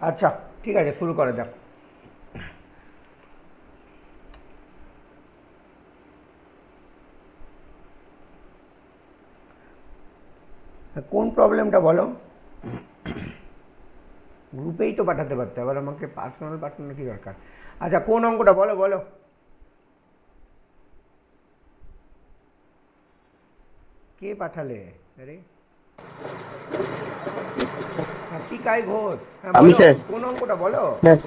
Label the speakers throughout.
Speaker 1: আচ্ছা, ঠিক আছে, শুরু করে দেখ। কোন প্রবলেমটা বলো? গ্রুপেই তো পাঠাতে পারতে, আবার আমাকে পার্সোনাল পাঠানোর কি দরকার? আচ্ছা, কোন অঙ্কটা বলো বলো। কে পাঠালে? আরে, হ্যাঁ, টিকাই ঘোষ। হ্যাঁ,
Speaker 2: আমি
Speaker 1: বলো
Speaker 2: স্যার।
Speaker 1: কোন অঙ্কটা বলো।
Speaker 2: হ্যাঁ,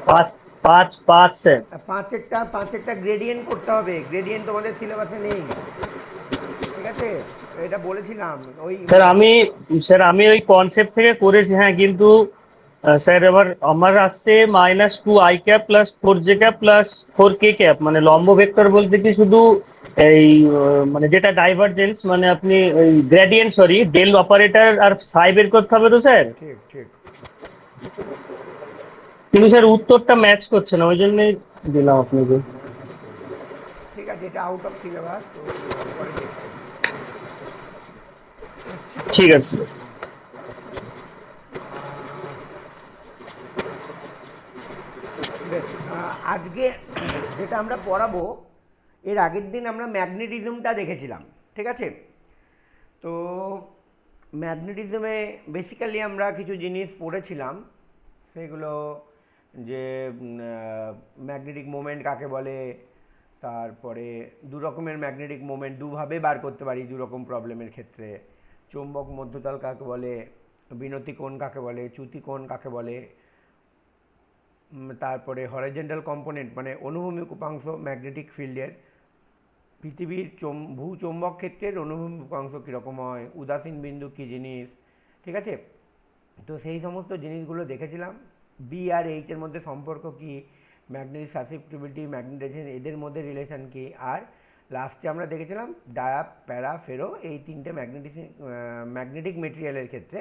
Speaker 2: পাঁচ পাঁচ পাঁচ স্যার।
Speaker 1: পাঁচেরটা পাঁচেরটা গ্রেডিয়েন্ট করতে হবে, গ্রেডিয়েন্ট তোমাদের সিলেবাসে নেই। ঠিক আছে, এটা বলেছিলাম ওই
Speaker 2: স্যার আমি স্যার ওই কনসেপ্ট থেকে করেছি, হ্যাঁ, কিন্তু স্যার এবার আমার আসছে -2 i cap plus 4 j cap plus 4 k cap, মানে লম্ব ভেক্টর বলতে কি শুধু এই মানে যেটা ডাইভারজেন্স, মানে আপনি ওই গ্রেডিয়েন্ট, সরি, ডেল অপারেটর আর সাই বের করতে হবে তো স্যার।
Speaker 1: ঠিক ঠিক।
Speaker 2: কিন্তু স্যার উত্তরটা ম্যাচ করছে না, ওই জন্যই দিলাম আপনাকে।
Speaker 1: ম্যাচ করছে না? ঠিক আছে, এটা আউট অফ সিলেবাস, তো পরে দেখছি। আচ্ছা।
Speaker 2: ঠিক আছে।
Speaker 1: আহ, বেশ, আজকে যেটা আমরা পড়াবো, এর আগের দিন আমরা ম্যাগনেটিজমটা দেখেছিলাম। ঠিক আছে, তো ম্যাগনেটিজমে বেসিক্যালি আমরা কিছু জিনিস পড়েছিলাম, সেগুলো যে ম্যাগনেটিক মোমেন্ট কাকে বলে, তারপরে দু রকমের ম্যাগনেটিক মোমেন্ট দুভাবে বার করতে পারি দু রকম প্রবলেমের ক্ষেত্রে। চৌম্বক মধ্যতল কাকে বলে, বিনতি কোণ কাকে বলে, চ্যুতি কোণ কাকে বলে, তারপরে হরাইজন্টাল কম্পোনেন্ট মানে অনুভূমিক উপাংশ ম্যাগনেটিক ফিল্ডের, পৃথিবীর ভূচৌম্বক ক্ষেত্রের অনুভূমিক উপাংশ কীরকম হয়, উদাসীন বিন্দু কী জিনিস। ঠিক আছে, তো সেই সমস্ত জিনিসগুলো দেখেছিলাম। বি আর এইচ এর মধ্যে সম্পর্ক কী, ম্যাগনেটিক সাসেপ্টিবিলিটি, ম্যাগনেটাইজেশন, এদের মধ্যে রিলেশন কী, আর লাস্টে আমরা দেখেছিলাম ডায়া, প্যারা, ফেরো, এই তিনটে ম্যাগনেটিক মেটেরিয়ালের ক্ষেত্রে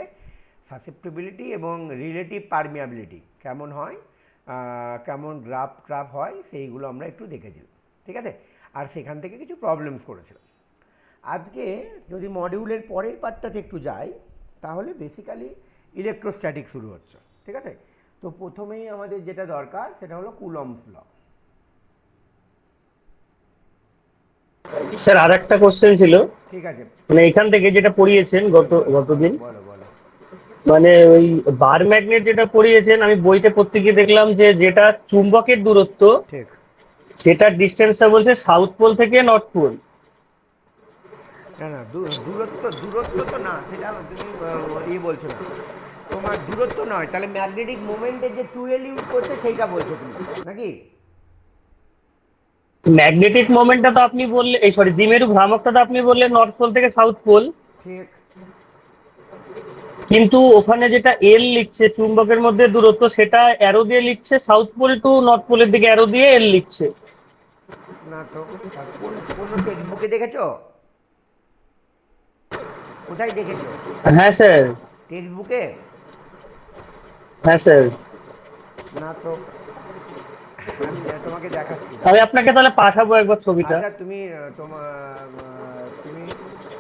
Speaker 1: সাসেপ্টিবিলিটি এবং রিলেটিভ পারমিয়াবিলিটি কেমন হয়, কেমন গ্রাফ ট্রাফ হয়, সেইগুলো আমরা একটু দেখেছিলাম। ঠিক আছে, আর সেখান থেকে কিছু প্রবলেমস করেছিলাম। আজকে যদি মডিউলের পরের পার্টটাতে একটু যাই, তাহলে বেসিক্যালি ইলেকট্রোস্ট্যাটিক শুরু হচ্ছে। ঠিক আছে, তো প্রথমেই আমাদের যেটা দরকার সেটা হলো কুলম্বস ল।
Speaker 2: স্যার আর একটা কোশ্চেন ছিল,
Speaker 1: ঠিক আছে,
Speaker 2: মানে এখান থেকে যেটা পড়িয়েছেন
Speaker 1: বলো বলো বলো
Speaker 2: গতদিন,
Speaker 1: বলো বলো।
Speaker 2: মানে ওই বার ম্যাগনেট যেটা পড়িয়েছেন, আমি বইতে পড়তে গিয়ে দেখলাম যে যেটা চুম্বকের দূরত্ব,
Speaker 1: ঠিক।
Speaker 2: সেটার ডিস্টেন্সটা বলছে সাউথ পোল থেকে নর্থ পোল।
Speaker 1: না না, দূরত্ব দূরত্ব তো না, সেটা তুমি বলছো না। তোমার দূরত্ব নয়, তাহলে ম্যাগনেটিক মোমেন্টের যে টুয়েল ইউজ করছে সেইটা বলছো তুমি, নাকি?
Speaker 2: ম্যাগনেটিক মোমেন্টটা তো আপনি বললেন, এই সরি, দ্বিমেরু ভ্রামকটা তো আপনি বললেন নর্থ পোল থেকে সাউথ পোল,
Speaker 1: ঠিক।
Speaker 2: কিন্তু ওখানে যেটা এল লিখছে চুম্বকের মধ্যে দূরত্ব, সেটা অ্যারো দিয়ে লিখছে সাউথ পোল টু নর্থ পোলের দিকে, অ্যারো দিয়ে এল লিখছে।
Speaker 1: না তো, কোন কোন টেক্সট বুকে দেখেছো? কোথায় দেখেছো?
Speaker 2: হ্যাঁ স্যার।
Speaker 1: টেক্সট বুকে?
Speaker 2: হ্যাঁ স্যার।
Speaker 1: না তো, আমি তোমাকে দেখাচ্ছি,
Speaker 2: আমি
Speaker 1: দাঁড়াও।
Speaker 2: আপনাকে তাহলে পাঠাবো একবার ছবিটা।
Speaker 1: আচ্ছা, তুমি তুমি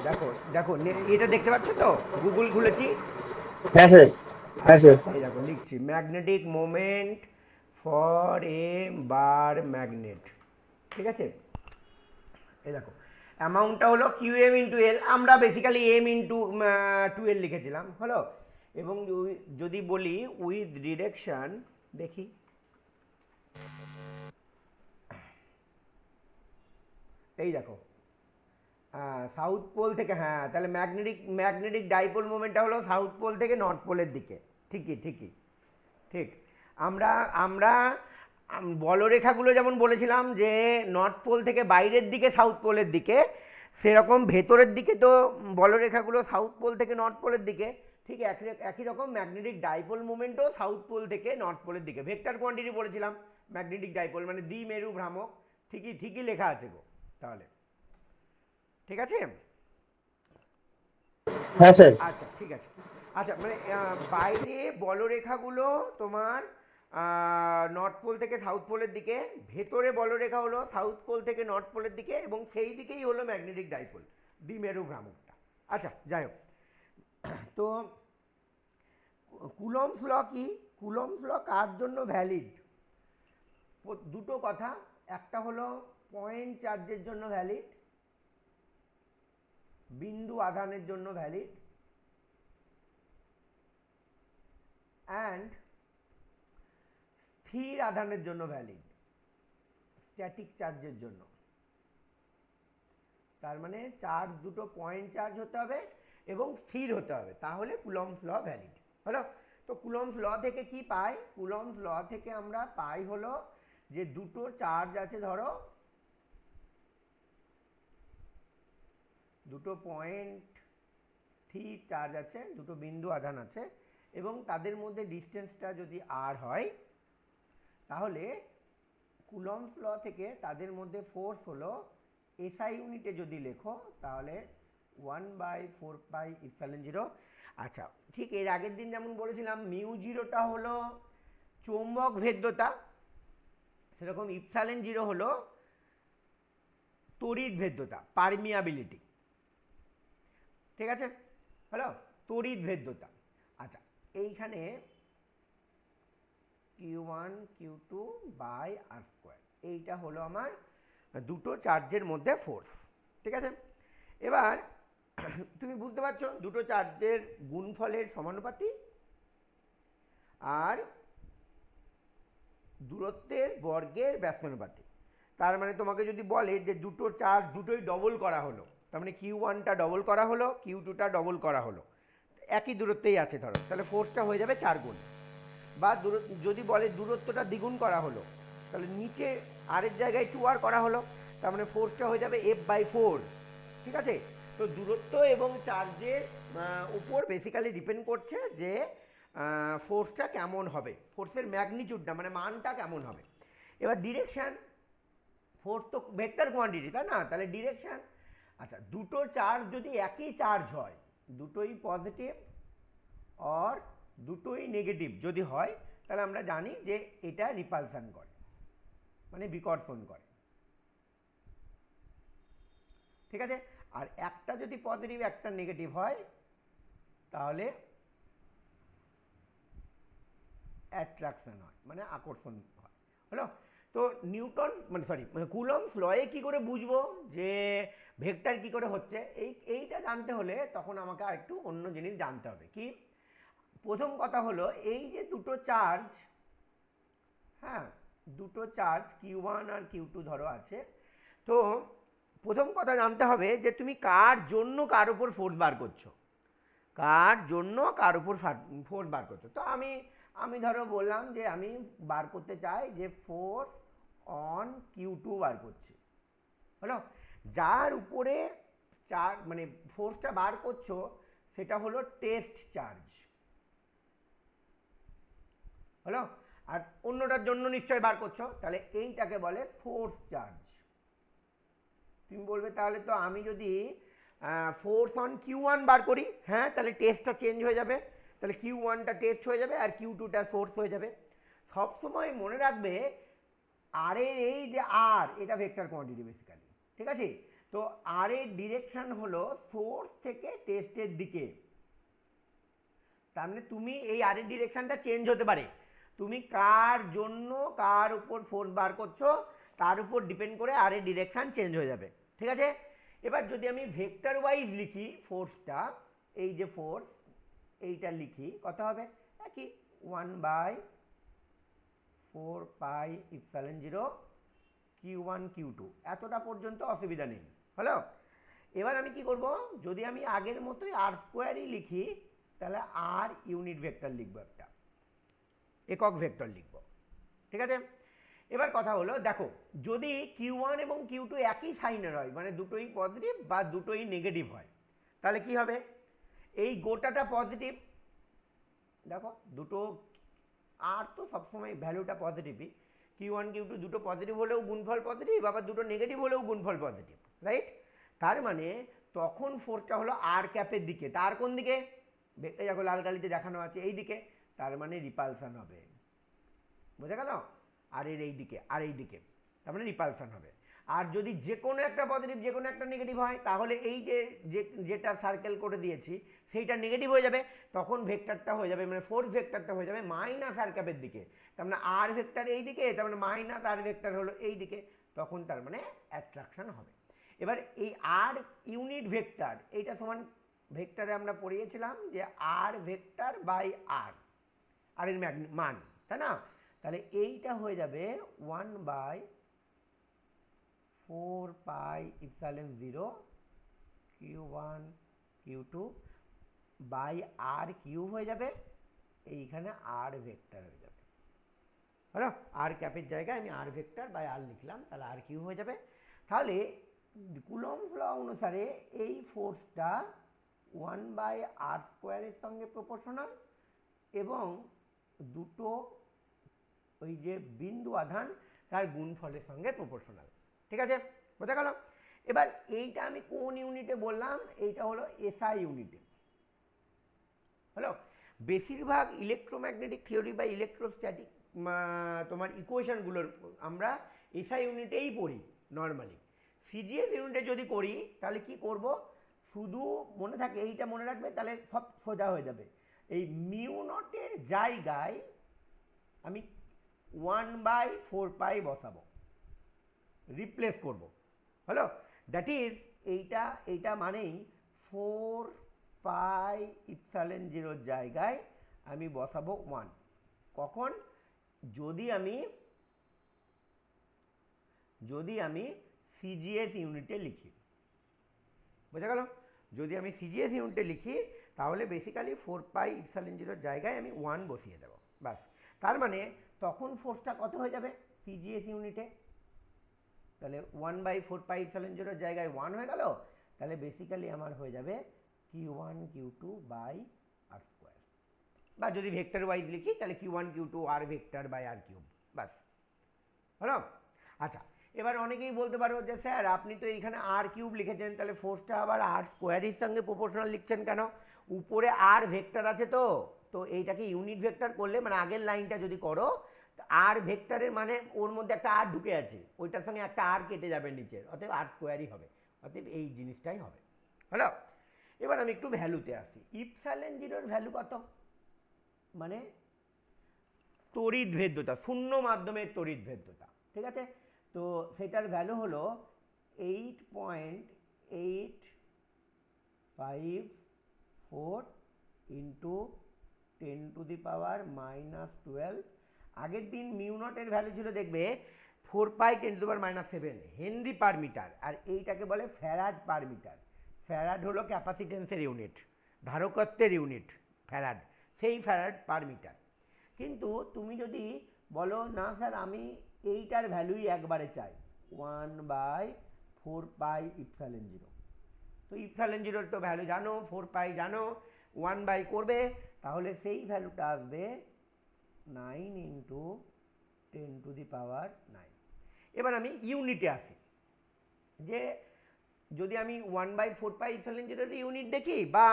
Speaker 1: দেখো দেখো, এটা দেখতে পাচ্ছ তো? গুগল খুলেছি।
Speaker 2: হ্যাঁ স্যার। হ্যাঁ
Speaker 1: আচ্ছা,
Speaker 2: স্যার।
Speaker 1: এই দেখো লিখছি magnetic moment for a bar magnet. ঠিক আছে, এই দেখো অ্যামাউন্টটা হলো কিউ এম ইন্টু এল, আমরা বেসিক্যালি এম ইন্টু টুয়েলভ লিখেছিলাম, হলো। এবং যদি বলি উইথ ডিরেকশন, দেখি, এই দেখো সাউথ পোল থেকে, হ্যাঁ, তাহলে ম্যাগনেটিক ম্যাগনেটিক ডাইপোল মোমেন্টটা হলো সাউথ পোল থেকে নর্থ পোলের দিকে। ঠিকই ঠিকই, ঠিক। আমরা আমরা বলরেখাগুলো যেমন বলেছিলাম যে নর্থ পোল থেকে বাইরের দিকে সাউথ পোলের দিকে, সেরকম ভেতরের দিকে তো বলরেখাগুলো সাউথ পোল থেকে নর্থ পোলের দিকে। ঠিক একই একই রকম ম্যাগনেটিক ডাইপোল মোমেন্টও সাউথ পোল থেকে নর্থ পোলের দিকে। ভেক্টর কোয়ান্টিটি বলেছিলাম, ম্যাগনেটিক ডাইপোল মানে দ্বিমেরু ভ্রামক। ঠিকই ঠিকই লেখা আছে গো, তাহলে ঠিক আছে।
Speaker 2: হ্যাঁ স্যার।
Speaker 1: আচ্ছা, ঠিক আছে। আচ্ছা, মানে বাইরে বলরেখাগুলো তোমার নর্থ পোল থেকে সাউথ পোলের দিকে, ভেতরে বলরেখা হলো সাউথ পোল থেকে নর্থ পোলের দিকে, এবং সেই দিকেই হলো ম্যাগনেটিক ডাইপোল, দ্বিমেরু ভ্রামকটা। আচ্ছা, যাই হোক, তো কুলম্বস ল কি? কুলম্বস ল কার জন্য ভ্যালিড? দুটো কথা, একটা হলো পয়েন্ট চার্জের জন্য ভ্যালিড, বিন্দু আধানের জন্য ভ্যালিড, অ্যান্ড স্থির আধানের জন্য ভ্যালিড, স্ট্যাটিক চার্জের জন্য। তার মানে চার্জ দুটো পয়েন্ট চার্জ হতে হবে এবং স্থির হতে হবে, তাহলে কুলম্বস ল ভ্যালিড হলো। তো কুলম্বস ল থেকে কি পাই? কুলম্বস ল থেকে আমরা পাই হলো যে দুটো চার্জ আছে, ধরো দুটো পয়েন্ট স্থির চার্জ আছে, দুটো বিন্দু আধান আছে, এবং তাদের মধ্যে ডিস্টেন্সটা যদি r হয়, তাহলে কুলম্বস ল থেকে তাদের মধ্যে ফোর্স হলো SI ইউনিটে যদি লেখো তাহলে 1/4πε0। আচ্ছা, ঠিক এর আগের দিন যেমন বলেছিলাম μ0টা হলো চৌম্বক ভেদ্যতা, সেরকম ε0 হলো তড়িৎ ভেদ্যতা, পারমিয়াবিলিটি। ঠিক আছে, হলো তড়িৎ ভেদ্যতা। আচ্ছা, এইখানে Q1 Q2 বাই r², এইটা হলো আমার দুটো চার্জের মধ্যে ফোর্স। ঠিক আছে, এবার তুমি বুঝতে পারছো দুটো চার্জের গুণফলের সমানুপাতি আর দূরত্বের বর্গের ব্যস্তানুপাতি। তার মানে তোমাকে যদি বলে যে দুটো চার্জ দুটোই ডবল করা হলো, তার মানে Q1টা ডবল করা হলো, Q2টা ডবল করা হলো, একই দূরত্বেই আছে ধরো, তাহলে ফোর্সটা হয়ে যাবে 4 গুণ। বা যদি বলে দূরত্বটা দ্বিগুণ করা হলো, তাহলে নিচে আরের জায়গায় 2r করা হলো, তার মানে ফোর্সটা হয়ে যাবে F/4। ঠিক আছে, তো দূরত্ব এবং চার্জের উপর বেসিক্যালি ডিপেন্ড করছে যে ফোর্সটা কেমন হবে, ফোর্সের ম্যাগনিটিউডটা মানে মানটা কেমন হবে। এবার ডিরেকশান, ফোর্স তো ভেক্টর কোয়ান্টিটি, তাই না? তাহলে ডিরেকশান, আচ্ছা দুটো চার্জ যদি একই চার্জ হয়, দুটোই পজিটিভ আর দুটোই নেগেটিভ যদি হয়, তাহলে আমরা জানি যে এটা রিপালশন করে, মানে বিকর্ষণ করে। ঠিক আছে, আর একটা যদি পজিটিভ একটা নেগেটিভ হয়, তাহলে অ্যাট্রাকশন হয়, মানে আকর্ষণ হয়। হলো, তো নিউটন মানে সরি কুলম্বস লয়ে কি করে বুঝবো যে ভেক্টর কি করে হচ্ছে? এইটা জানতে হলে তখন আমাকে আরেকটু অন্য জিনিস জানতে হবে। কি? প্রথম কথা হলো এই যে দুটো চার্জ, হ্যাঁ দুটো চার্জ Q1 আর Q2 ধরো আছে, তো প্রথম কথা জানতে হবে যে তুমি কার জন্য কার উপর ফোর্স বার করছো, কার জন্য কার উপর ফোর্স বার করছো। তো আমি ধরো বললাম যে আমি বার করতে চাই যে ফোর্স অন Q2 বার করছি। হলো, যার উপরে মানে ফোর্সটা বার করছো সেটা হলো টেস্ট চার্জ। হলো, আর অন্যটার জন্য নিশ্চয়ই বার করছো, তাহলে এইটাকে বলে সোর্স চার্জ। তুমি বলবে তাহলে তো আমি যদি ফোর্স অন Q1 বার করি, হ্যাঁ তাহলে টেস্টটা চেঞ্জ হয়ে যাবে, তাহলে Q1টা টেস্ট হয়ে যাবে আর Q2টা সোর্স হয়ে যাবে। সবসময় মনে রাখবে আর এর এই যে আর, এটা ভেক্টর কোয়ান্টিটি বেসিক্যালি। ঠিক আছে, তো আর এর ডিরেকশন হলো সোর্স থেকে টেস্টের দিকে, তার মানে তুমি এই আর এর ডিরেকশনটা চেঞ্জ হতে পারে, তুমি কার জন্য কার উপর ফোর্স বার করছো তার উপর ডিপেন্ড করে আর এর ডিরেকশন চেঞ্জ হয়ে যাবে। ঠিক আছে, এবার যদি আমি ভেক্টর ওয়াইজ লিখি ফোর্সটা, এই যে ফোর্স এইটা লিখি, কত হবে? একই 1/4πε0 Q1 Q2, এতটা পর্যন্ত অসুবিধা নেই। হলো, এবার আমি কি করব, যদি আমি আগের মতোই r² লিখি, তাহলে আর ইউনিট ভেক্টর লিখবো, একটা একক ভেক্টর লিখব। ঠিক আছে, এবার কথা হলো দেখো যদি Q1 এবং Q2 একই সাইনের হয়, মানে দুটোই পজিটিভ বা দুটোই নেগেটিভ হয়, তাহলে কি হবে? এই গোটাটা পজিটিভ, দেখো দুটো আর তো সবসময় ভ্যালুটা পজিটিভই, Q1 Q2 দুটো পজিটিভ হলেও গুণফল পজিটিভ, আবার দুটো নেগেটিভ হলেও গুণফল পজিটিভ, রাইট? তার মানে তখন ফোর্সটা হলো আর ক্যাপের দিকে, তার কোন দিকে? দেখো লাল কালিতে দেখানো আছে এই দিকে, তার মানে রিপালশন হবে, বোঝা গেল? আর এর এই দিকে আর এই দিকে, তার মানে রিপালশন হবে। আর যদি যে কোনো একটা পজিটিভ যে কোনো একটা নেগেটিভ হয় তাহলে এই যেটা সার্কেল করে দিয়েছি সেইটা নেগেটিভ হয়ে যাবে, তখন ভেক্টরটা হয়ে যাবে মানে ফোর্স ভেক্টরটা হয়ে যাবে মাইনাস আর ক্যাপের দিকে, তার মানে আর ভেক্টর এই দিকে, তার মানে মাইনাস আর ভেক্টর হলো এই দিকে, তখন তার মানে অ্যাট্রাকশন হবে। এবার এই আর ইউনিট ভেক্টর এইটা সমান ভেক্টরে আমরা পড়িয়েছিলাম যে আর ভেক্টর বাই আর, আর এর মান, তাই না? তাহলে এইটা হয়ে যাবে 1/4πε0 q1 q2 by R Q হয়ে যাবে, এইখানে আর ভেক্টর হয়ে যাবে, হলো আর ক্যাপের জায়গায় আমি আর ভেক্টর বাই আর লিখলাম, তাহলে আর কিউ হয়ে যাবে। তাহলে কুলম্বস ল অনুসারে এই ফোর্সটা 1/r² সঙ্গে প্রপোর্শনাল এবং দুটো ওই যে বিন্দু আধান তার গুণফলের সঙ্গে প্রপোর্শনাল, ঠিক আছে, বোঝা গেল? এবার এইটা আমি কোন ইউনিটে বললাম, এইটা হলো এসআই ইউনিটে, হলো। বেশিরভাগ ইলেকট্রোম্যাগনেটিক থিওরি বা ইলেকট্রোস্ট্যাটিক তোমার ইকুয়েশনগুলোর আমরা এসআই ইউনিটেই পড়ি নর্মালি। সিজিএস ইউনিটে যদি করি তাহলে কি করব, শুধু মনে থাকে এইটা মনে রাখবে, তাহলে সব সোজা হয়ে যাবে। এই মিউ নটের জায়গায় আমি 1/4π বসাবো, রিপ্লেস করব, হলো। দ্যাট ইজ এইটা মানেই 4πε0 জায়গায় আমি বসাবো 1। কখন? যদি আমি সিজিএস ইউনিটে লিখি, বোঝা গেল? যদি আমি সিজিএস ইউনিটে লিখি তাহলে বেসিক্যালি 4πε0 জায়গায় আমি 1 বসিয়ে দেবো, বাস। তার মানে তখন ফোর্সটা কত হয়ে যাবে সিজিএস ইউনিটে? তাহলে 1/4πε0 জায়গায় 1 হয়ে গেল, তাহলে বেসিক্যালি আমার হয়ে যাবে q1 q2 by R square, বা যদি ভেক্টর ওয়াইজ লিখি তাহলে q1 q2 R vector by R cube, বাস, হলো। আচ্ছা, এবার অনেকেই বলতে পারো যে স্যার আপনি তো এইখানে আর কিউব লিখেছেন, তাহলে ফোর্সটা আবার আর স্কোয়ারের সঙ্গে প্রপোর্শনাল লিখছেন কেন? উপরে আর ভেক্টর আছে, তো এইটাকে ইউনিট ভেক্টর করলে মানে আগের লাইনটা যদি করো, আর ভেক্টরের মানে ওর মধ্যে একটা আর ঢুকে আছে, ওইটার সঙ্গে একটা আর কেটে যাবে নিচের, অতএব আর স্কোয়ারই হবে, অতএব এই জিনিসটাই হবে, হলো। এবার আমি একটু ভ্যালুতে আসি। ইপসাইলন0 ভ্যালু কত? মানে তড়িৎ ভেদ্যতা, শূন্য মাধ্যমের তড়িৎ ভেদ্যতা, ঠিক আছে? তো সেটার ভ্যালু হলো 8.854 ইন্টু 10⁻⁻12। আগের দিন মিউ নটের ভ্যালু ছিল দেখবে 4π10⁻⁷ হেনরি পার মিটার, আর এইটাকে বলে ফ্যারাড পার মিটার। ফ্যারাড হলো ক্যাপাসিটেন্সের ইউনিট, ধারকত্বের ইউনিট ফ্যারাড, সেই ফ্যারাড পার মিটার। কিন্তু তুমি যদি বলো না স্যার আমি এইটার ভ্যালুই একবারে চাই, 1/4πε0, তো ইপসাইলন0 তো ভ্যালু জানো, 4π জানো, 1 করবে, তাহলে সেই ভ্যালুটা আসবে 9 ইন্টু 10⁻⁹। এবার আমি ইউনিটে আসি, যে যদি আমি 1/4πε0 ইউনিট দেখি বা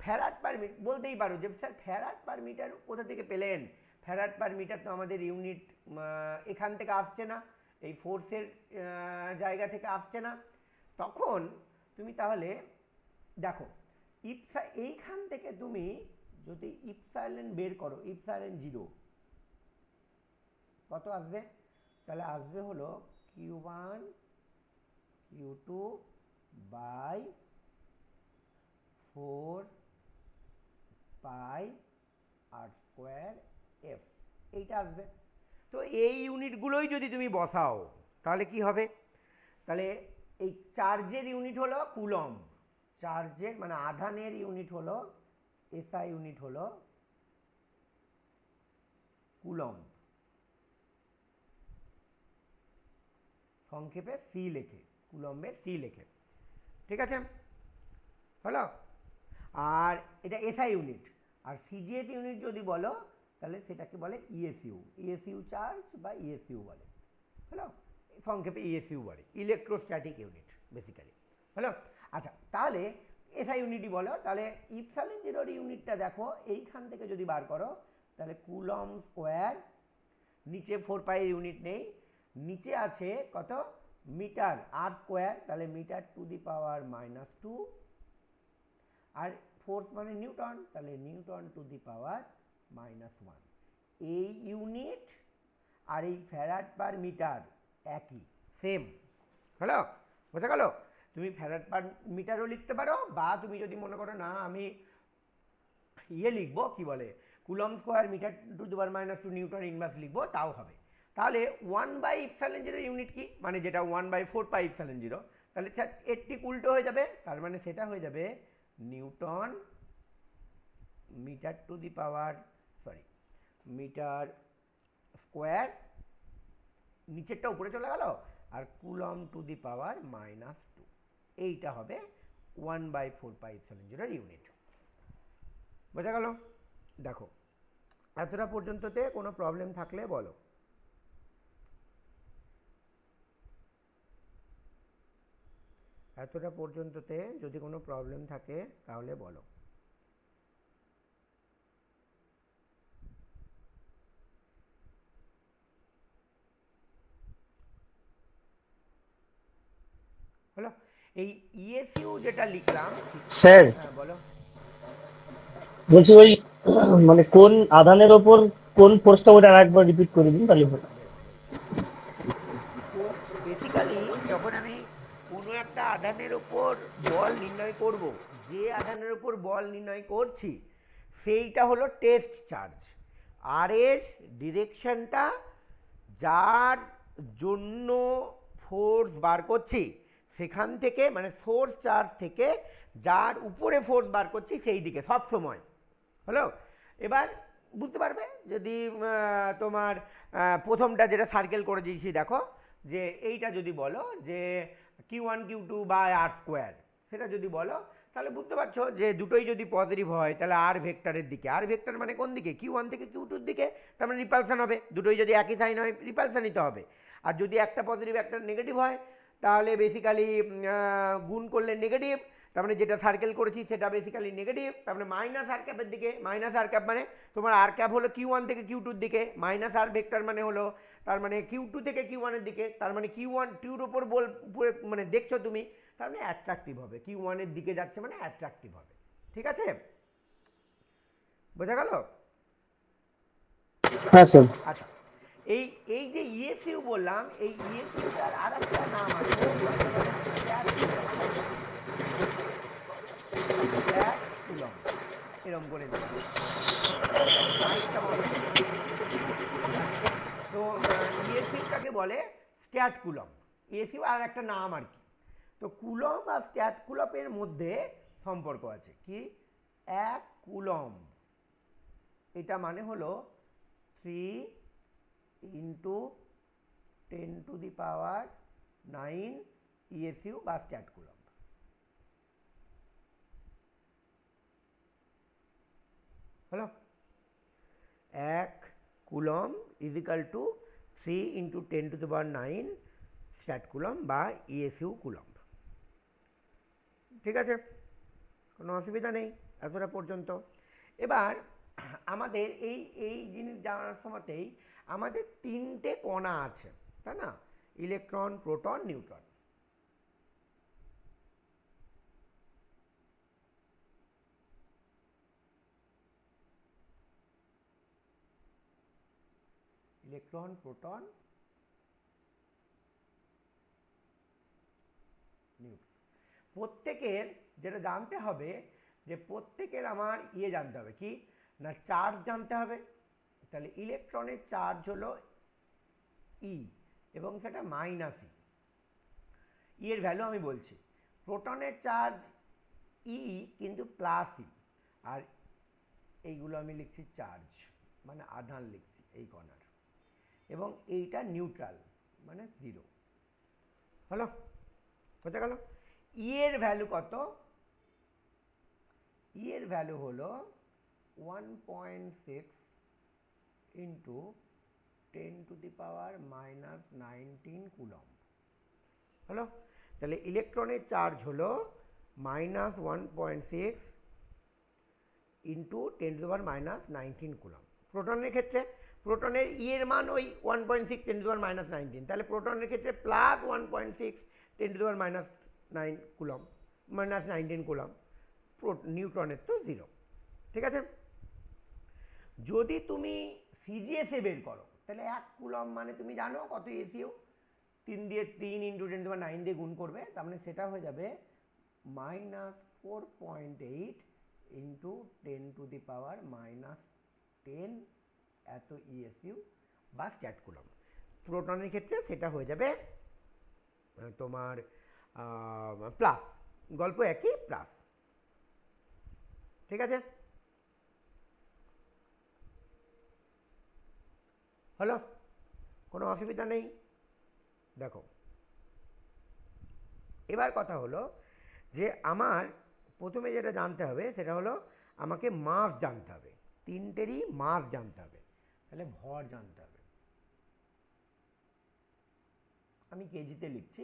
Speaker 1: ফ্যারাড পার মিটার, বলতেই পারো যে স্যার ফ্যারাড পার মিটার কোথা থেকে পেলেন? ফ্যারাড পার মিটার তো আমাদের ইউনিট এখান থেকে আসছে না, এই ফোর্সের জায়গা থেকে আসছে না। তখন তুমি তাহলে দেখো এইখান থেকে তুমি যদি ইপসাইলন বের করো, ইপসাইলন0 কত আসবে? তাহলে আসবে হলো q1 q2 বাই 4πr²f, এইটা আসবে। তো এই ইউনিটগুলোই যদি তুমি বসাও তাহলে কি হবে? তাহলে এই চার্জের ইউনিট হলো কুলম্ব, চার্জের মানে আধানের ইউনিট হলো এসআই ইউনিট হলো কুলম্ব, সংক্ষেপে সি লেখে, কুলম্বের সি লেখে, ঠিক আছে, হলো। আর এটা এসআই ইউনিট। আর সিজিএস ইউনিট যদি বলো তাহলে সেটাকে বলে ইএসইউ, ইএসইউ চার্জ বা ইএসইউ বলে, হলো, সংক্ষেপে ইএসইউ বলে, ইলেকট্রোস্ট্যাটিক ইউনিট বেসিক্যালি, হলো। আচ্ছা, তাহলে এসআই ইউনিটই বলো, তাহলে ইপসাইলন0 ইউনিটটা দেখো এইখান থেকে যদি বার করো তাহলে কুলম্ব স্কোয়ার, নিচে 4π ইউনিট নেই, নিচে আছে কত মিটার আর স্কোয়ার, তাহলে মিটার টু দি পাওয়ার -2, আর ফোর্স মানে নিউটন, তাহলে নিউটন টু দি পাওয়ার -1। এই ইউনিট আর এই ফ্যারাড পার মিটার একই, সেম। হ্যালো, বোঝা গেল? তুমি ফ্যারাড পার মিটারও লিখতে পারো, বা তুমি যদি মনে করো না আমি লিখবো, কি বলে, coulomb square metre to the power -2 newton inverse লিখবো, তাও হবে। তাহলে 1/ε0 ইউনিট কি, মানে যেটা 1/4πε0, তাহলে এর ঠিক উল্টো হয়ে যাবে, তার মানে সেটা হয়ে যাবে newton metre to the power metre square, নিচেরটা উপরে চলে গেল, আর কুলম টু দি পাওয়ার -2, এইটা হবে 1/4πε0 ইউনিট। বোঝা গেল? দেখো, এতটা পর্যন্ততে কোনো প্রবলেম থাকলে বলো। এতটা পর্যন্ততে যদি কোনো প্রবলেম থাকে তাহলে বলো। হলো, এই ইএসইউ যেটা লিখলাম,
Speaker 2: স্যার
Speaker 1: হ্যাঁ বলো।
Speaker 2: বলছি ওই মানে কোন আধানের ওপর কোন ফোর্সটা, ওটা আরেকবার রিপিট করে দিন তাহলে হবে।
Speaker 1: বেসিক্যালি যখন আমি কোনো একটা আধানের ওপর বল নির্ণয় করব, যে আধানের ওপর বল নির্ণয় করছি সেইটা হলো টেস্ট চার্জ, আর এর ডিরেকশনটা যার জন্য ফোর্স বার করছি সেখান থেকে, মানে সোর্স চার্জ থেকে যার উপরে ফোর্স বার করছি সেই দিকে সব সময়। হলো, এবার বুঝতে পারবে যদি তোমার প্রথমটা যেটা সার্কেল করে দিয়েছি, দেখো যে এইটা যদি বলো যে Q1 Q2 বা আর স্কোয়ার, সেটা যদি বলো তাহলে বুঝতে পারছো যে দুটোই যদি পজিটিভ হয় তাহলে আর ভেক্টরের দিকে, আর ভেক্টর মানে কোন দিকে, Q1 থেকে Q2 র দিকে, তার মানে রিপালসান হবে। দুটোই যদি একই সাইন হয় রিপালসানই তো হবে। আর যদি একটা পজিটিভ একটা নেগেটিভ হয় তাহলে বেসিক্যালি গুণ করলে নেগেটিভ, তার মানে যেটা সার্কেল করেছি সেটা বেসিক্যালি নেগেটিভ, তার মানে মাইনাস আর ক্যাপের দিকে। মাইনাস আর ক্যাপ মানে তোমার আর ক্যাপ হলো Q1 থেকে Q2 র দিকে, মাইনাস আর ভেক্টর মানে হলো তার মানে Q2 থেকে Q1 এর দিকে, তার মানে Q1 2 এর উপর বল মানে দেখছো তুমি, তার মানে অ্যাট্রাকটিভ হবে, Q1 এর দিকে যাচ্ছে মানে অ্যাট্রাকটিভ হবে। ঠিক আছে, বোঝা গেল?
Speaker 2: হ্যাঁ স্যার।
Speaker 1: আচ্ছা, এই এই যে ইএসইউ বললাম, এই ইএসইউটার আর একটা নাম আছে যেটাকে বলে স্ট্যাট কুলম। স্ট্যাট কুলম এরকম করে দিলাম, মাইকটা বন্ধ করো। আচ্ছা, তো ইএসইউটাকে বলে স্ট্যাট কুলম, ইএসইউ আর একটা নাম আর কি। তো কুলম আর স্ট্যাট কুলমের মধ্যে সম্পর্ক আছে কি, এক কুলম এটা মানে হলো 3 × 10⁹ ইএসইউ বা স্ট্যাট কুলম। হলো, 1 coulomb is equal to 3 × 10⁹ stat coulomb বা ইএসইউ কুলম। ঠিক আছে, কোনো অসুবিধা নেই এতটা পর্যন্ত। এবার আমাদের এই এই জিনিস জানার সময়তেই আমাদের তিনটে কণা আছে, তাই না? Electron, proton, neutron. Electron, proton, neutron. প্রত্যেকের যেটা জানতে হবে যে প্রত্যেকের আমার জানতে হবে কি না, চার্জ জানতে হবে। তাহলে ইলেকট্রনের চার্জ হলো ই এবং সেটা -ই, এর ভ্যালু আমি বলছি। প্রোটনের চার্জ ই কিন্তু +ই, আর এইগুলো আমি লিখছি চার্জ মানে আধান লিখছি এই কণার, এবং এইটা নিউট্রাল মানে 0। হলো, বোঝা গেল? এর ভ্যালু কত? এর ভ্যালু হলো 1.6 × 10⁻⁻19 কুলম। হলো, তাহলে ইলেকট্রনের চার্জ হলো -1.6 × 10⁻⁻19 কুলম। প্রোটনের ক্ষেত্রে প্রোটনের ই এর মান ওই 1.6 10⁻⁻19, তাহলে প্রোটনের ক্ষেত্রে প্লাস 1.6 10⁻⁹ কুলম, -19 কুলম, নিউট্রনের তো 0। ঠিক আছে, যদি তুমি সিজিএসএ বের করো তাহলে 1 কুলম মানে তুমি জানো কত এসিও, 3 দিয়ে 3 × 10⁻9 দিয়ে গুণ করবে, তার মানে সেটা হয়ে যাবে -4.8 × 10⁻⁻10 এত ইএসইউ বা স্ট্যাট কুলম। প্রোটনের ক্ষেত্রে সেটা হয়ে যাবে তোমার প্লাস, গল্প একই, প্লাস। ঠিক আছে, হলো, কোনো অসুবিধা নেই। দেখো এবার কথা হলো যে আমার প্রথমে যেটা জানতে হবে সেটা হলো আমাকে মাস জানতে হবে, তিনটেরই মাস জানতে হবে, তাহলে ভর জানতে হবে। আমি কেজিতে লিখছি।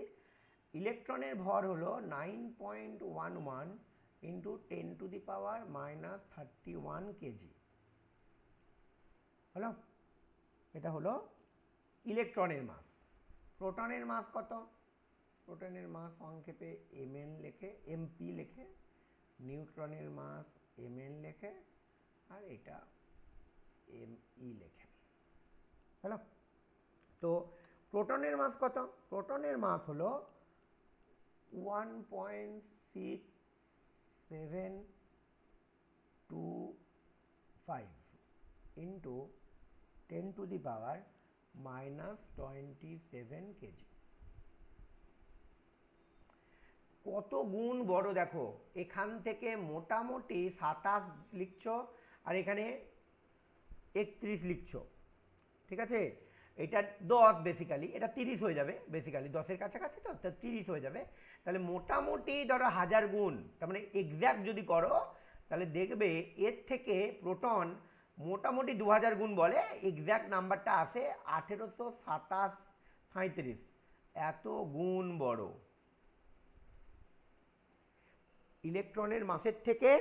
Speaker 1: ইলেকট্রনের ভর হলো 9.11 × 10⁻⁻31 কেজি। হলো, এটা হলো ইলেকট্রনের মাস। প্রোটনের মাস কত? প্রোটনের মাস সংক্ষেপে mn লেখে, এমপি লেখে, নিউট্রনের মাস mn লেখে, আর এটা mE লেখে। হলো, তো প্রোটনের মাস কত? প্রোটনের মাস হলো 1.6725 × 10⁻⁻27 কেজি। কত গুণ বড় দেখো, এখান থেকে মোটামুটি 27 লিখছো আর এখানে 31 লিখছো। ঠিক আছে, এটা 10 বেসিক্যালি, এটা 30 হয়ে যাবে, বেসিক্যালি 10-এর কাছাকাছি তো 30 হয়ে যাবে। তাহলে মোটামুটি ধরো 1000 গুণ, তার মানে এক্স্যাক্ট যদি করো তাহলে দেখবে এর থেকে প্রোটন মোটামুটি 2000 গুণ বলে, এক্স্যাক্ট নাম্বারটা আসে 1827 এত গুণ বড়। ইলেকট্রনের মাসের থেকে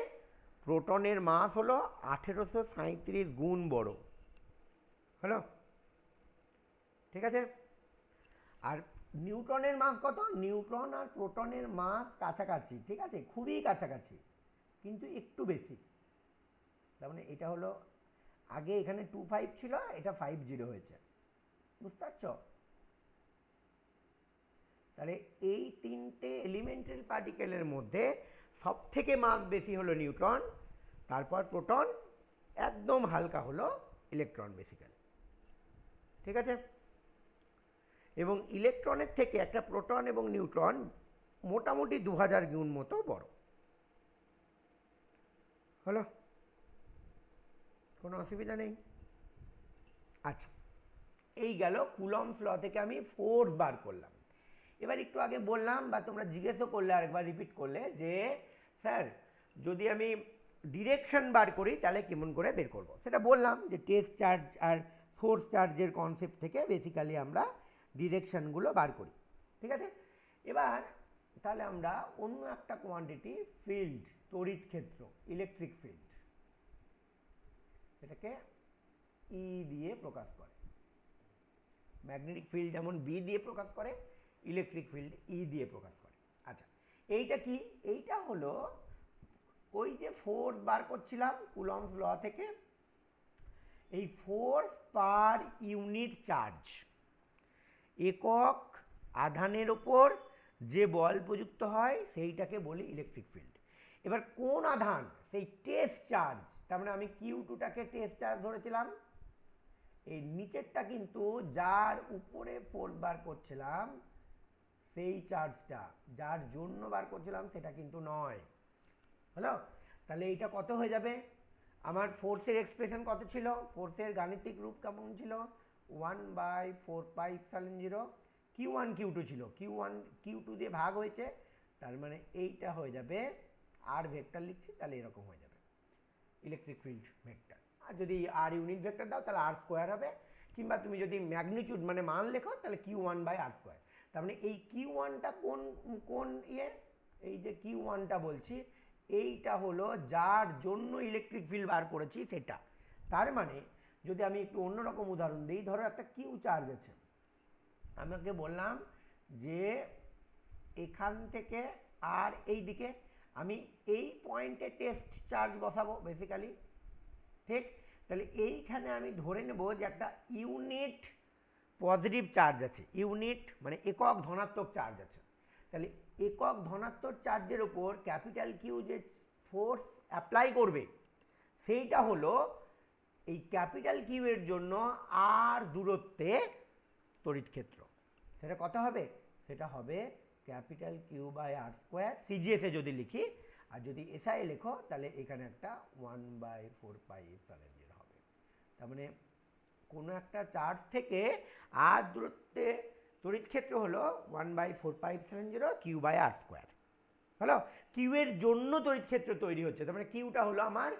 Speaker 1: প্রোটনের মাস হলো 1837 গুণ বড়। হলো, ঠিক আছে। আর নিউট্রনের মাস কত? নিউট্রন আর প্রোটনের মাস কাছাকাছি, ঠিক আছে, খুবই কাছাকাছি, কিন্তু একটু বেশি। তার মানে এটা হলো, আগে এখানে 25 ছিল, এটা 50 হয়েছে, বুঝতে পারছো? তাহলে এই তিনটে এলিমেন্টারি পার্টিকেলের মধ্যে সব থেকে মাস বেশি হলো নিউট্রন, তারপর প্রোটন, একদম হালকা হলো ইলেকট্রন বেসিক্যালি। ঠিক আছে, এবং ইলেকট্রনের থেকে একটা প্রোটন এবং নিউট্রন মোটামুটি 2000 গুণ মতো বড়। হলো, কোনো অসুবিধা নেই। আচ্ছা, এই গেল কুলম্বস ল থেকে আমি ফোর্স বার করলাম। এবার একটু আগে বললাম বা তোমরা জিজ্ঞেসও করলে, আরেকবার রিপিট করলে যে স্যার যদি আমি ডিরেকশন বার করি তাহলে কেমন করে বের করব। সেটা বললাম যে টেস্ট চার্জ আর সোর্স চার্জের কনসেপ্ট থেকে বেসিক্যালি আমরা ডিরেকশনগুলো বার করি। ঠিক আছে, এবার তাহলে আমরা অন্য একটা কোয়ান্টিটি ফিল্ড, তড়িৎ ক্ষেত্র, ইলেকট্রিক ফিল্ড, এটাকে ই দিয়ে প্রকাশ করে। ম্যাগনেটিক ফিল্ড যেমন বি দিয়ে প্রকাশ করে, ইলেকট্রিক ফিল্ড ই দিয়ে প্রকাশ করে। আচ্ছা, এইটা কি? এইটা হলো ওই যে ফোর্স বার করছিলাম কুলম্বস ল থেকে, এই ফোর্স পার ইউনিট চার্জ, একক আধানের ওপর যে বল প্রযুক্ত হয় সেইটাকে বলি ইলেকট্রিক ফিল্ড। এবার কোন আধান? সেই টেস্ট চার্জ, তার মানে আমি Q2টাকে টেস্ট চার্জ ধরেছিলাম, এই নিচেরটা কিন্তু যার উপরে ফোর্স বার করছিলাম সেই চার্জটা, যার জন্য বার করছিলাম সেটা কিন্তু নয়। হলো, তাহলে এইটা কত হয়ে যাবে? আমার ফোর্সের এক্সপ্রেশন কত ছিল? ফোর্সের গাণিতিক রূপ কেমন ছিল? 1/4πε0। Q1 Q2 ছিল, Q1 Q2 দিয়ে ভাগ হয়েছে, তার মানে এইটা হয়ে যাবে, আর ভেক্টর লিখছি তাহলে এরকম হয়ে যাবে ইলেকট্রিক ফিল্ড ভেক্টর। আর যদি আর ইউনিট ভেক্টর দাও তাহলে আর স্কোয়ার হবে, কিংবা তুমি যদি ম্যাগনিটিউড মানে মান লেখো তাহলে Q1/r²। তার মানে এই Q1টা কোন কোন ইয়ে? এই যে Q1টা বলছি, এইটা হলো যার জন্য ইলেকট্রিক ফিল্ড বার করেছি সেটা। তার মানে যদি আমি একটু অন্যরকম উদাহরণ দিই, ধরো একটা কিউ চার্জ আছে, আমাকে বললাম যে এখান থেকে আর এই দিকে আমি এই পয়েন্টে টেস্ট চার্জ বসাবো বেসিক্যালি, ঠিক? তাহলে এইখানে আমি ধরে নেব যে একটা ইউনিট পজিটিভ চার্জ আছে, ইউনিট মানে একক ধনাত্মক চার্জ আছে। তাহলে একক ধনাত্মক চার্জের ওপর ক্যাপিটাল কিউ যে ফোর্স অ্যাপ্লাই করবে সেইটা হলো এই ক্যাপিটাল কিউ এর জন্য আর দূরত্বে তড়িৎ ক্ষেত্র। সেটা কত হবে? সেটা হবে capital Q by R square, সিজিএসে যদি লিখি, আর যদি এসআই লেখো তাহলে এখানে একটা 1/4πε0 হবে। তার মানে কোনো একটা চার্জ থেকে আর দূরত্বে তড়িৎ ক্ষেত্র হলো 1/4πε0 কিউ বাই আর স্কোয়ার। হলো কিউ এর জন্য তড়িৎ ক্ষেত্র তৈরি হচ্ছে, তার মানে কিউটা হলো আমার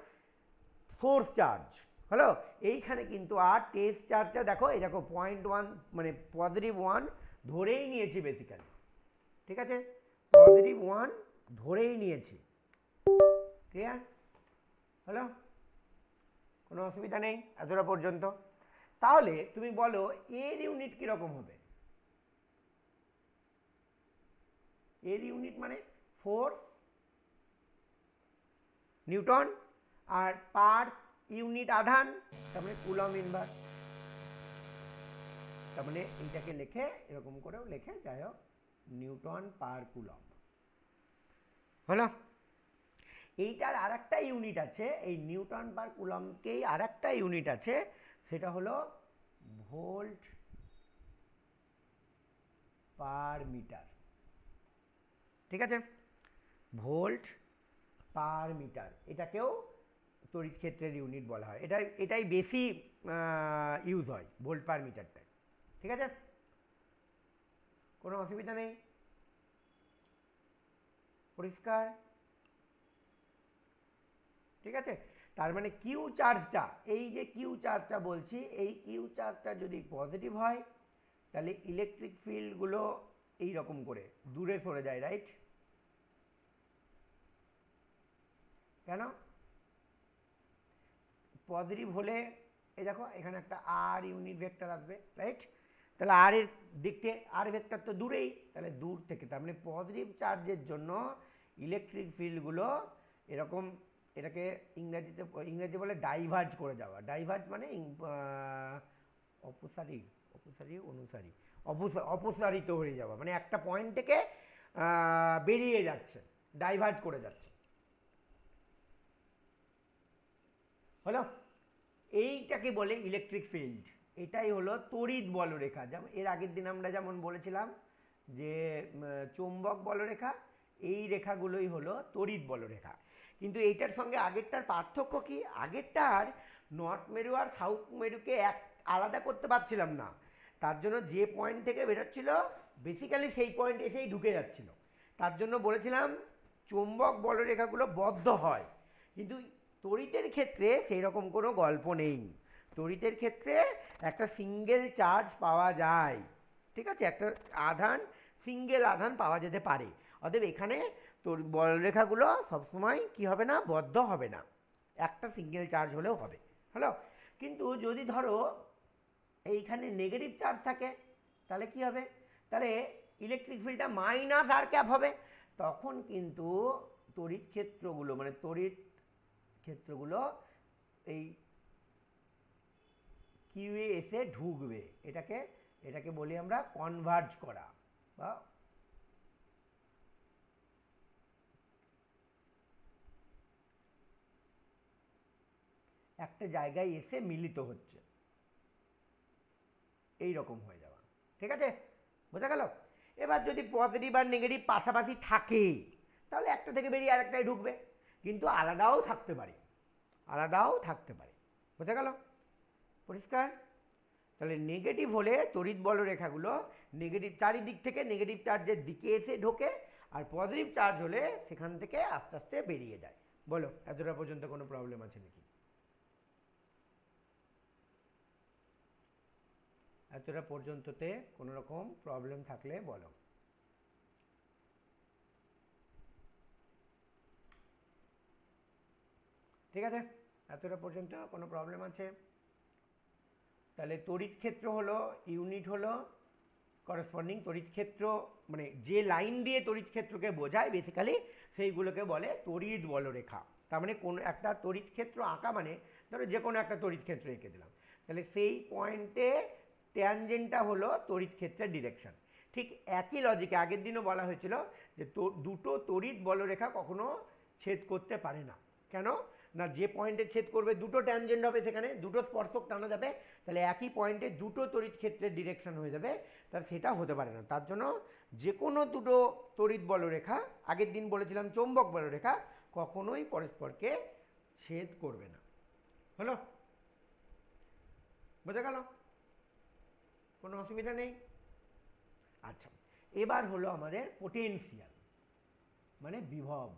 Speaker 1: সোর্স চার্জ। হলো এইখানে কিন্তু আর টেস্ট চার্জটা দেখো, এই দেখো 0.1 মানে +1 ধরেই নিয়েছি বেসিক্যালি, ঠিক আছে? +1 ধরেই নিয়েছি। ক্লিয়ার হলো? কোনো অসুবিধা নেই এতটা পর্যন্ত? তাহলে তুমি বলো এর ইউনিট কীরকম হবে? এর ইউনিট মানে ফোর্স নিউটন, আর পার ইউনিট আধান, তার মানে কুলম ইনভার্স। তার মানে এইটাকে লেখে এরকম করেও লেখে, যাই হোক, নিউটন পার কুলম। হলো? এইটার আর একটা ইউনিট আছে, এই নিউটন পার কুলমকেই আর একটা ইউনিট আছে, সেটা হলো ভোল্ট পার মিটার। ঠিক আছে? ভোল্ট পার মিটার, এটাকেও তড়িৎ ক্ষেত্রের ইউনিট বলা হয়। এটাই বেশি ইউজ হয়, ভোল্ট পার মিটারটাই। ঠিক আছে? কোনো অসুবিধা নেই? পরিষ্কার? ঠিক আছে? তার মানে কিউ চার্জটা, এই যে কিউ চার্জটা বলছি, এই কিউ চার্জটা যদি পজিটিভ হয় তাহলে ইলেকট্রিক ফিল্ডগুলো এইরকম করে দূরে সরে যায়, রাইট? কেন? পজিটিভ হলে এই দেখো এখানে একটা আর ইউনিট ভেক্টর আসবে, রাইট? তাহলে আর এর দিক থেকে আর ভেক্টর তো দূরেই, তাহলে দূর থেকে, তার মানে পজিটিভ চার্জের জন্য ইলেকট্রিক ফিল্ডগুলো এরকম, এটাকে ইংরেজি বলে ডাইভার্জ করে যাওয়া। ডাইভার্জ মানে অপসারিত হয়ে যাওয়া, মানে একটা পয়েন্ট থেকে বেরিয়ে যাচ্ছে, ডাইভার্জ করে যাচ্ছে। হলো? এইটাকে বলে ইলেকট্রিক ফিল্ড। এটাই হলো তড়িৎ বলরেখা। যেমন এর আগের দিন আমরা যেমন বলেছিলাম যে চৌম্বক বলরেখা, এই রেখাগুলোই হলো তড়িৎ বলরেখা। কিন্তু এইটার সঙ্গে আগেরটার পার্থক্য কি? আগেরটার নর্থ মেরু আর সাউথ মেরুকে আলাদা করতে পারছিলাম না, তার জন্য যে পয়েন্ট থেকে বেরোচ্ছিল বেসিক্যালি সেই পয়েন্ট এসেই ঢুকে যাচ্ছিল। তার জন্য বলেছিলাম চৌম্বক বলরেখাগুলো বদ্ধ হয়, কিন্তু তড়িতের ক্ষেত্রে সেই রকম কোনো গল্প নেই। তড়িতের ক্ষেত্রে একটা সিঙ্গেল চার্জ পাওয়া যায়, ঠিক আছে? একটা আধান, সিঙ্গেল আধান পাওয়া যেতে পারে। অতএব এখানে তোর বলরেখাগুলো সবসময় কি হবে না, বদ্ধ হবে না, একটা সিঙ্গেল চার্জ হলেও হবে। হ্যালো? কিন্তু যদি ধরো এইখানে নেগেটিভ চার্জ থাকে তাহলে কি হবে? তাহলে ইলেকট্রিক ফিল্ডটা মাইনাস আর ক্যাপ হবে। তখন কিন্তু তড়িৎ ক্ষেত্রগুলো মানে তড়িৎ ক্ষেত্রগুলো এই কিউএ এসে ঢুকবে। এটাকে বলি আমরা কনভার্জ করা, বা একটা জায়গায় এসে মিলিত হচ্ছে, এই রকম হয়ে যাওয়া। ঠিক আছে? বোঝা গেল? এবার যদি পজিটিভ আর নেগেটিভ পাশাপাশি থাকে তাহলে একটা থেকে বেরিয়ে আরেকটায় ঢুকবে, কিন্তু আলাদাও থাকতে পারে, আলাদাও থাকতে পারে। বোঝা গেল? পরিষ্কার? তাহলে নেগেটিভ হলে তড়িৎ বলরেখাগুলো নেগেটিভ চারিদিক থেকে নেগেটিভ চার্জের দিকে এসে ঢোকে, আর পজিটিভ চার্জ হলে সেখান থেকে আস্তে আস্তে বেরিয়ে যায়। বলো এতটা পর্যন্ত কোনো প্রবলেম আছে নাকি? এতটা পর্যন্ততে কোনো রকম প্রবলেম থাকলে বলো। ঠিক আছে? এতটা পর্যন্ত কোনো প্রবলেম আছে? তাহলে তড়িৎ ক্ষেত্র হলো ইউনিট হলো করসপন্ডিং তড়িৎ ক্ষেত্র, মানে যে লাইন দিয়ে তড়িৎ ক্ষেত্রকে বোঝায় বেসিক্যালি সেইগুলোকে বলে তড়িৎ বলরেখা। তার মানে কোনো একটা তড়িৎ ক্ষেত্র আঁকা মানে ধরো যে কোনো একটা তড়িৎ ক্ষেত্র এঁকে দিলাম, তাহলে সেই পয়েন্টে ট্যানজেন্টটা হলো তড়িৎ ক্ষেত্রের ডিরেকশন। ঠিক একই লজিকে আগের দিনও বলা হয়েছিল যে দুটো তড়িৎ বলরেখা কখনো ছেদ করতে পারে না। কেন না, যে পয়েন্টে ছেদ করবে দুটো ট্যানজেন্ট হবে, সেখানে দুটো স্পর্শক টানা যাবে, তাহলে একই পয়েন্টে দুটো তড়িৎ ক্ষেত্রের ডিরেকশন হয়ে যাবে, তার সেটা হতে পারে না। তার জন্য যে কোনো দুটো তড়িৎ বলরেখা, আগের দিন বলেছিলাম চৌম্বক বলরেখা, কখনোই পরস্পরকে ছেদ করবে না। হলো, বোঝা গেল? কোনো অসুবিধা নেই? আচ্ছা, এবার হলো আমাদের পোটেনশিয়াল মানে বিভব।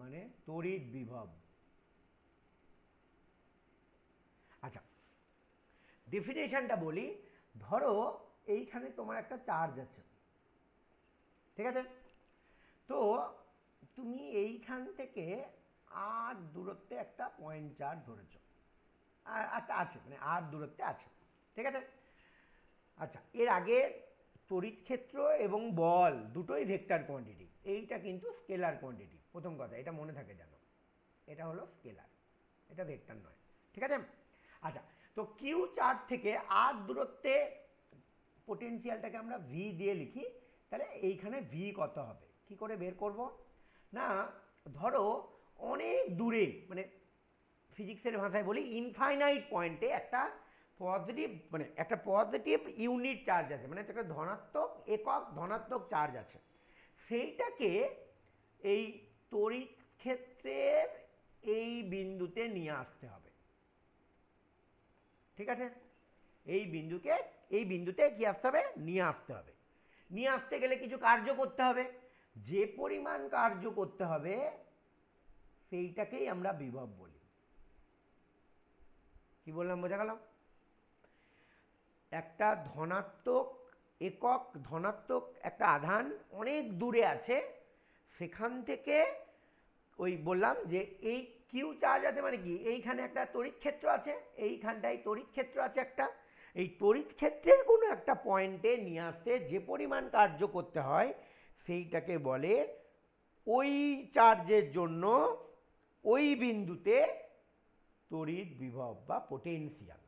Speaker 1: মানে তড়িৎ বিভব। আচ্ছা, ডেফিনেশনটা বলি। ধরো এইখানে তোমার একটা চার্জ আছে, ঠিক আছে? তো তুমি এইখান থেকে আর দূরত্বে একটা পয়েন্ট চার্জ ধরেছ, একটা আছে, মানে আর দূরত্বে আছে, ঠিক আছে? আচ্ছা, এর আগে তড়িৎ ক্ষেত্র এবং বল দুটোই ভেক্টর কোয়ান্টিটি, এইটা কিন্তু স্কেলার কোয়ান্টিটি। প্রথম কথা এটা মনে থাকে জানো, এটা হলো স্কেলার, এটা ভেক্টর নয়, ঠিক আছে? আচ্ছা, তো কিউ চার্জ থেকে আর দূরত্বে পোটেনশিয়ালটাকে আমরা ভি দিয়ে লিখি, তাহলে এইখানে ভি কত হবে কি করে বের করব? না, ধরো অনেক দূরে, মানে ফিজিক্সের ভাষায় বলি ইনফাইনাইট পয়েন্টে একটা পজিটিভ, মানে একটা পজিটিভ ইউনিট চার্জ আছে, মানে একটা ধনাত্মক একক ধনাত্মক চার্জ আছে, সেইটাকে এই তড়িৎ ক্ষেত্রের এই বিন্দুতে নিয়ে আসতে হবে, ঠিক আছে? এই বিন্দুতে কি আসতে হবে? নিয়ে আসতে হবে। নিয়ে আসতে গেলে কিছু কার্য করতে হবে, যে পরিমাণ কার্য করতে হবে সেইটাকেই আমরা বিভব বলি। কি বললাম, বোঝা গেল? একটা ধনাত্মক একক ধনাত্মক একটা আধান অনেক দূরে আছে, সেখান থেকে ওই বললাম যে এই কিউ চার্জ আছে, মানে কি এইখানে একটা তড়িৎ ক্ষেত্র আছে, এইখানটায় তড়িৎ ক্ষেত্র আছে একটা, এই তড়িৎ ক্ষেত্রের কোনো একটা পয়েন্টে নিয়ে আসতে যে পরিমাণ কার্য করতে হয় সেইটাকে বলে ওই চার্জের জন্য ওই বিন্দুতে তড়িৎ বিভব বা পোটেনশিয়াল।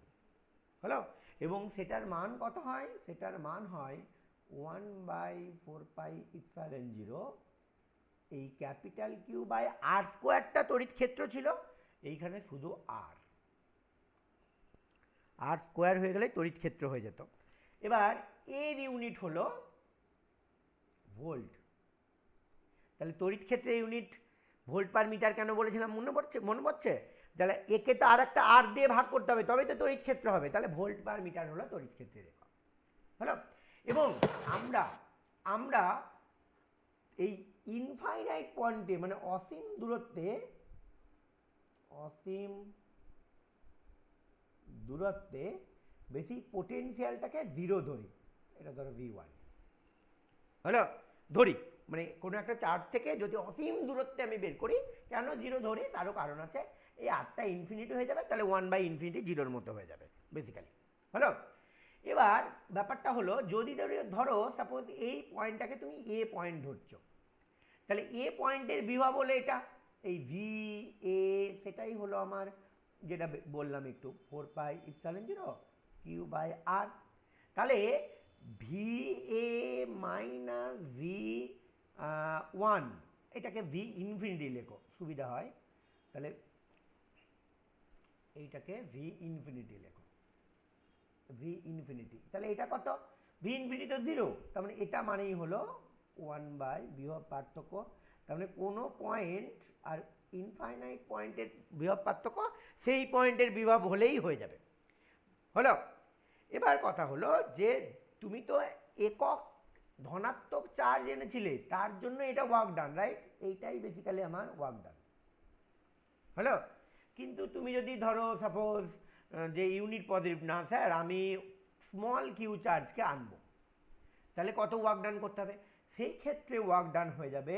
Speaker 1: হলো? এবং সেটার মান কত হয়? সেটার মান হয় 1/4πε0, এই ক্যাপিটাল কিউ বাই আর স্কোয়ারটা তড়িৎ ক্ষেত্র ছিল, এইখানে শুধু আর স্কোয়ার হয়ে গেলে তড়িৎ ক্ষেত্র হয়ে যেত। এবার এর ইউনিট হলো ভোল্ট, তাহলে তড়িৎ ক্ষেত্রের ইউনিট ভোল্ট পার মিটার কেন বলেছিলাম মনে পড়ছে? তাহলে একে তো আর একটা আর দিয়ে ভাগ করতে হবে, তবেই তো তড়িৎ ক্ষেত্র হবে, তাহলে ভোল্ট পার মিটার হলো তড়িৎ ক্ষেত্রের একক। হলো? এবং আমরা এই ইনফাইনাইট পয়েন্টে, মানে অসীম দূরত্বে বেশি পোটেনশিয়ালটাকে জিরো ধরি, এটা ধরো V1, হলো? ধরি, মানে কোনো একটা চার্জ থেকে যদি অসীম দূরত্বে আমি বের করি, কেন জিরো ধরি তারও কারণ আছে, এই আরটা ইনফিনিটি হয়ে যাবে, তাহলে 1/∞ জিরোর মতো হয়ে যাবে বেসিক্যালি। হলো? এবার ব্যাপারটা হলো, যদি ধরো সাপোজ এই পয়েন্টটাকে তুমি এ পয়েন্ট ধরছো, তাহলে এ পয়েন্টের বিভব হলো এটা, এই ভি এ, সেটাই হলো আমার যেটা বললাম একটু 4πε0 Q/R। তাহলে ভি এ মাইনাস V1, এটাকে ভি ইনফিনিটি লেখো সুবিধা হয়, তাহলে এইটাকে ভি ইনফিনিটি লেখো, ভি ইনফিনিটি, তাহলে এটা কত? ভি ইনফিনিটি তো জিরো, তার মানে এটা মানেই হলো 1/বিভব পার্থক্য, তার মানে কোনো পয়েন্ট আর ইনফাইনাইট পয়েন্টের বিভব পার্থক্য, সেই পয়েন্টের বিভব হলেই হয়ে যাবে। হলো? এবার কথা হলো যে তুমি তো একক ধনাত্মক চার্জ এনেছিলে, তার জন্য এটা ওয়ার্ক ডান, রাইট? এইটাই বেসিক্যালি আমার ওয়ার্ক ডান। হলো? কিন্তু তুমি যদি ধরো সাপোজ যে ইউনিট পজিটিভ, না স্যার আমি স্মল কিউ চার্জকে আনবো, তাহলে কত ওয়ার্ক ডান করতে হবে? সেই ক্ষেত্রে ওয়ার্ক ডান হয়ে যাবে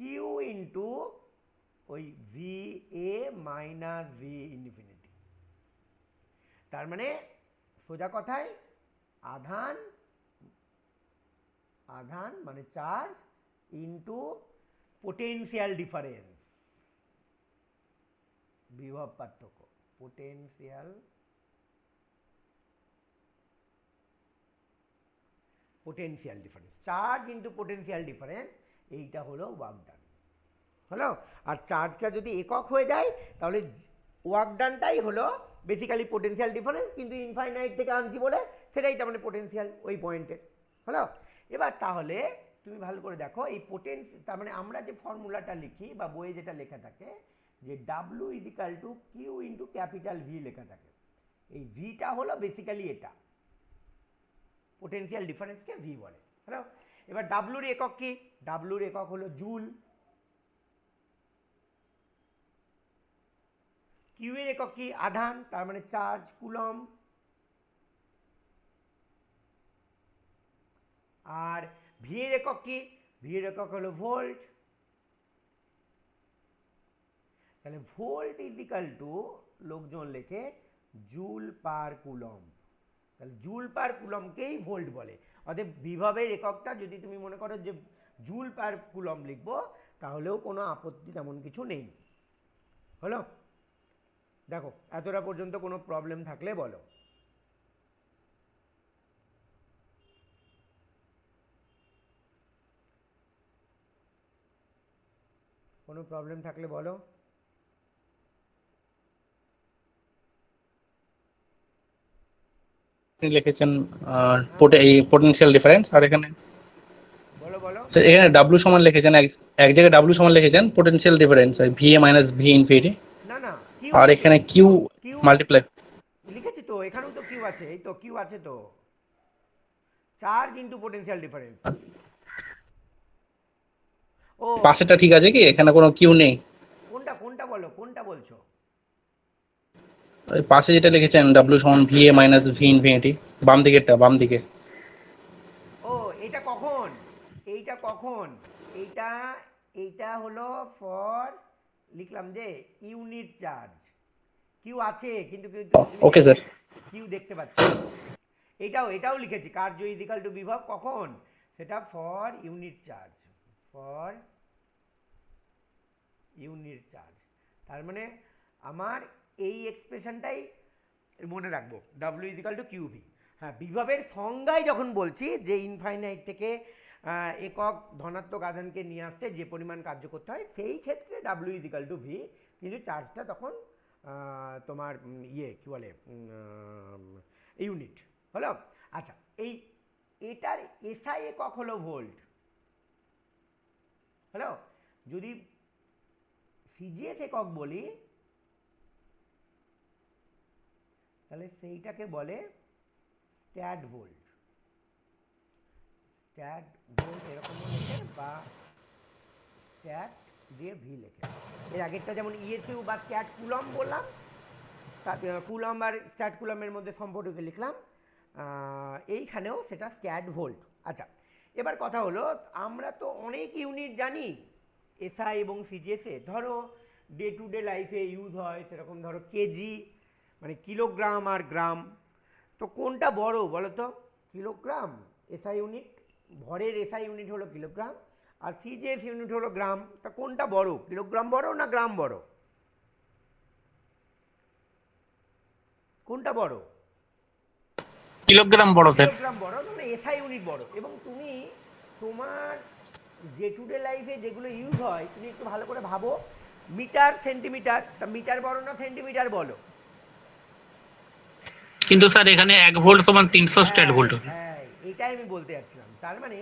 Speaker 1: কিউ ইন্টু ওই V A minus V infinity. তার মানে সোজা কথায় আধান আধান মানে চার্জ ইন্টু পোটেনশিয়াল ডিফারেন্স, বিভব পার্থক্য, potential difference, charge into potential difference, এইটা হলো ওয়ার্ক ডান। হলো? আর চার্জটা যদি একক হয়ে যায় তাহলে ওয়ার্ক ডানটাই হলো বেসিক্যালি পোটেনশিয়াল ডিফারেন্স, কিন্তু ইনফাইনাইট থেকে আনছি বলে সেটাই তার মানে পোটেনশিয়াল ওই পয়েন্টে। হলো? এবার তাহলে তুমি ভালো করে দেখো এই তার মানে আমরা যে ফর্মুলাটা লিখি বা বইয়ে যেটা লেখা থাকে যে W is equal to Q into capital V লেখা থাকে, এই ভিটা হলো বেসিক্যালি এটা, পোটেনশিয়াল ডিফারেন্সকে ভি বলে। হ্যালো? এবার ডাব্লুর একক কি? ডাব্লুর একক হলো জুল, কিউ এর একক কি? আধান, তার মানে চার্জ, কুলম, আর ভি এর একক কি? ভি এর একক হলো ভোল্ট। তাহলে ভোল্ট ইজিক্যাল টু লোকজন লেখে জুল পার কুলম, তাহলে জুল পার কুলমকেই ভোল্ট বলে। অতএব বিভবের এককটা যদি তুমি মনে করো যে জুল পার কুলম লিখবো তাহলেও কোনো আপত্তি তেমন কিছু নেই। হলো? দেখো এতটা পর্যন্ত কোনো প্রবলেম থাকলে বলো। কোনো প্রবলেম থাকলে বলো।
Speaker 3: লিখেছেন এই পোটেনশিয়াল ডিফারেন্স, আর এখানে
Speaker 1: বলো বলো।
Speaker 3: এখানে ডাব্লু সমান লিখেছেন, এক জায়গায় ডাব্লু সমান লিখেছেন potential difference V A minus V infinity,
Speaker 1: না না, কিউ
Speaker 3: আর
Speaker 1: আছে তো,
Speaker 3: এখানে কিউ
Speaker 1: কিউ
Speaker 3: মাল্টিপ্লাই
Speaker 1: লিখেছি তো, এখানেও তো কিউ আছে, এই তো কিউ আছে তো, চার্জ ইন্টু পোটেনশিয়াল ডিফারেন্স। ও
Speaker 3: পাশেটা ঠিক আছে কি? এখানে কোনো কিউ নেই।
Speaker 1: কোনটা কোনটা বলো, কোনটা বলছো?
Speaker 3: ওই পাশে যেটা লিখেছেন ডাব্লু সমান V A minus V infinity, বাম দিকেরটা, বাম দিকে।
Speaker 1: ও এটা কখন? এইটা কখন? এইটা এইটা হলো ফর, লিখলাম যে ইউনিট চার্জ, কিউ আছে কিন্তু
Speaker 3: ওকে স্যার।
Speaker 1: কিউ দেখতে পাচ্ছ। এটাও লিখেছি কার্য ইজিক্যাল টু বিভব, কখন? সেটা for unit charge, for unit charge. তার মানে আমার এই এক্সপ্রেশনটাই মনে রাখবো, ডাব্লিউ ইজিক্যাল টু কিউভি। হ্যাঁ, বিভবের সংজ্ঞায় যখন বলছি যে ইনফাইনাইট থেকে একক ধনাত্মক আধানকে নিয়ে আসতে যে পরিমাণ কার্য করতে হয় সেই ক্ষেত্রে ডাব্লিউ ইজিক্যাল টু ভি, কিন্তু চার্জটা তখন তোমার কি বলে ইউনিট। হলো? আচ্ছা, এটার এসআই একক হলো ভোল্ট। হলো? যদি সিজিএস একক বলি তাহলে সেইটাকে বলে স্ট্যাট ভোল্ট, স্ট্যাট ভোল্ট এরকমও লেখে বা স্ট্যাট দিয়ে ভি লেখে। এর আগেরটা যেমন ইএসইউ বা স্ট্যাট কুলম বললাম, কুলম আর স্ট্যাট কুলমের মধ্যে সম্পর্ককে লিখলাম, এইখানেও সেটা স্ট্যাট ভোল্ট। আচ্ছা, এবার কথা হলো আমরা তো অনেক ইউনিট জানি এসআই এবং সিজিএসে, ধরো ডে টু ডে লাইফে ইউজ হয় সেরকম ধরো কেজি মানে কিলোগ্রাম আর গ্রাম, তো কোনটা বড় বলো তো? কিলোগ্রাম এসআই ইউনিট, ভরের এসআই ইউনিট হলো কিলোগ্রাম, আর সিজিএস ইউনিট হলো গ্রাম, তা কোনটা বড়? কিলোগ্রাম বড় না গ্রাম বড়? কোনটা বড়?
Speaker 3: কিলোগ্রাম বড় স্যার।
Speaker 1: কিলোগ্রাম বড়, মানে এসআই ইউনিট বড়। এবং তুমি তোমার ডে টু ডে লাইফে যেগুলো ইউজ হয় তুমি একটু ভালো করে ভাবো, মিটার সেন্টিমিটার, তা মিটার বড় না সেন্টিমিটার বলো?
Speaker 4: কিন্তু স্যার এখানে 1 ভোল্ট সমান 300 স্ট্যাট ভোল্ট হবে।
Speaker 1: হ্যাঁ, এটাই আমি বলতে যাচ্ছিলাম। তার মানে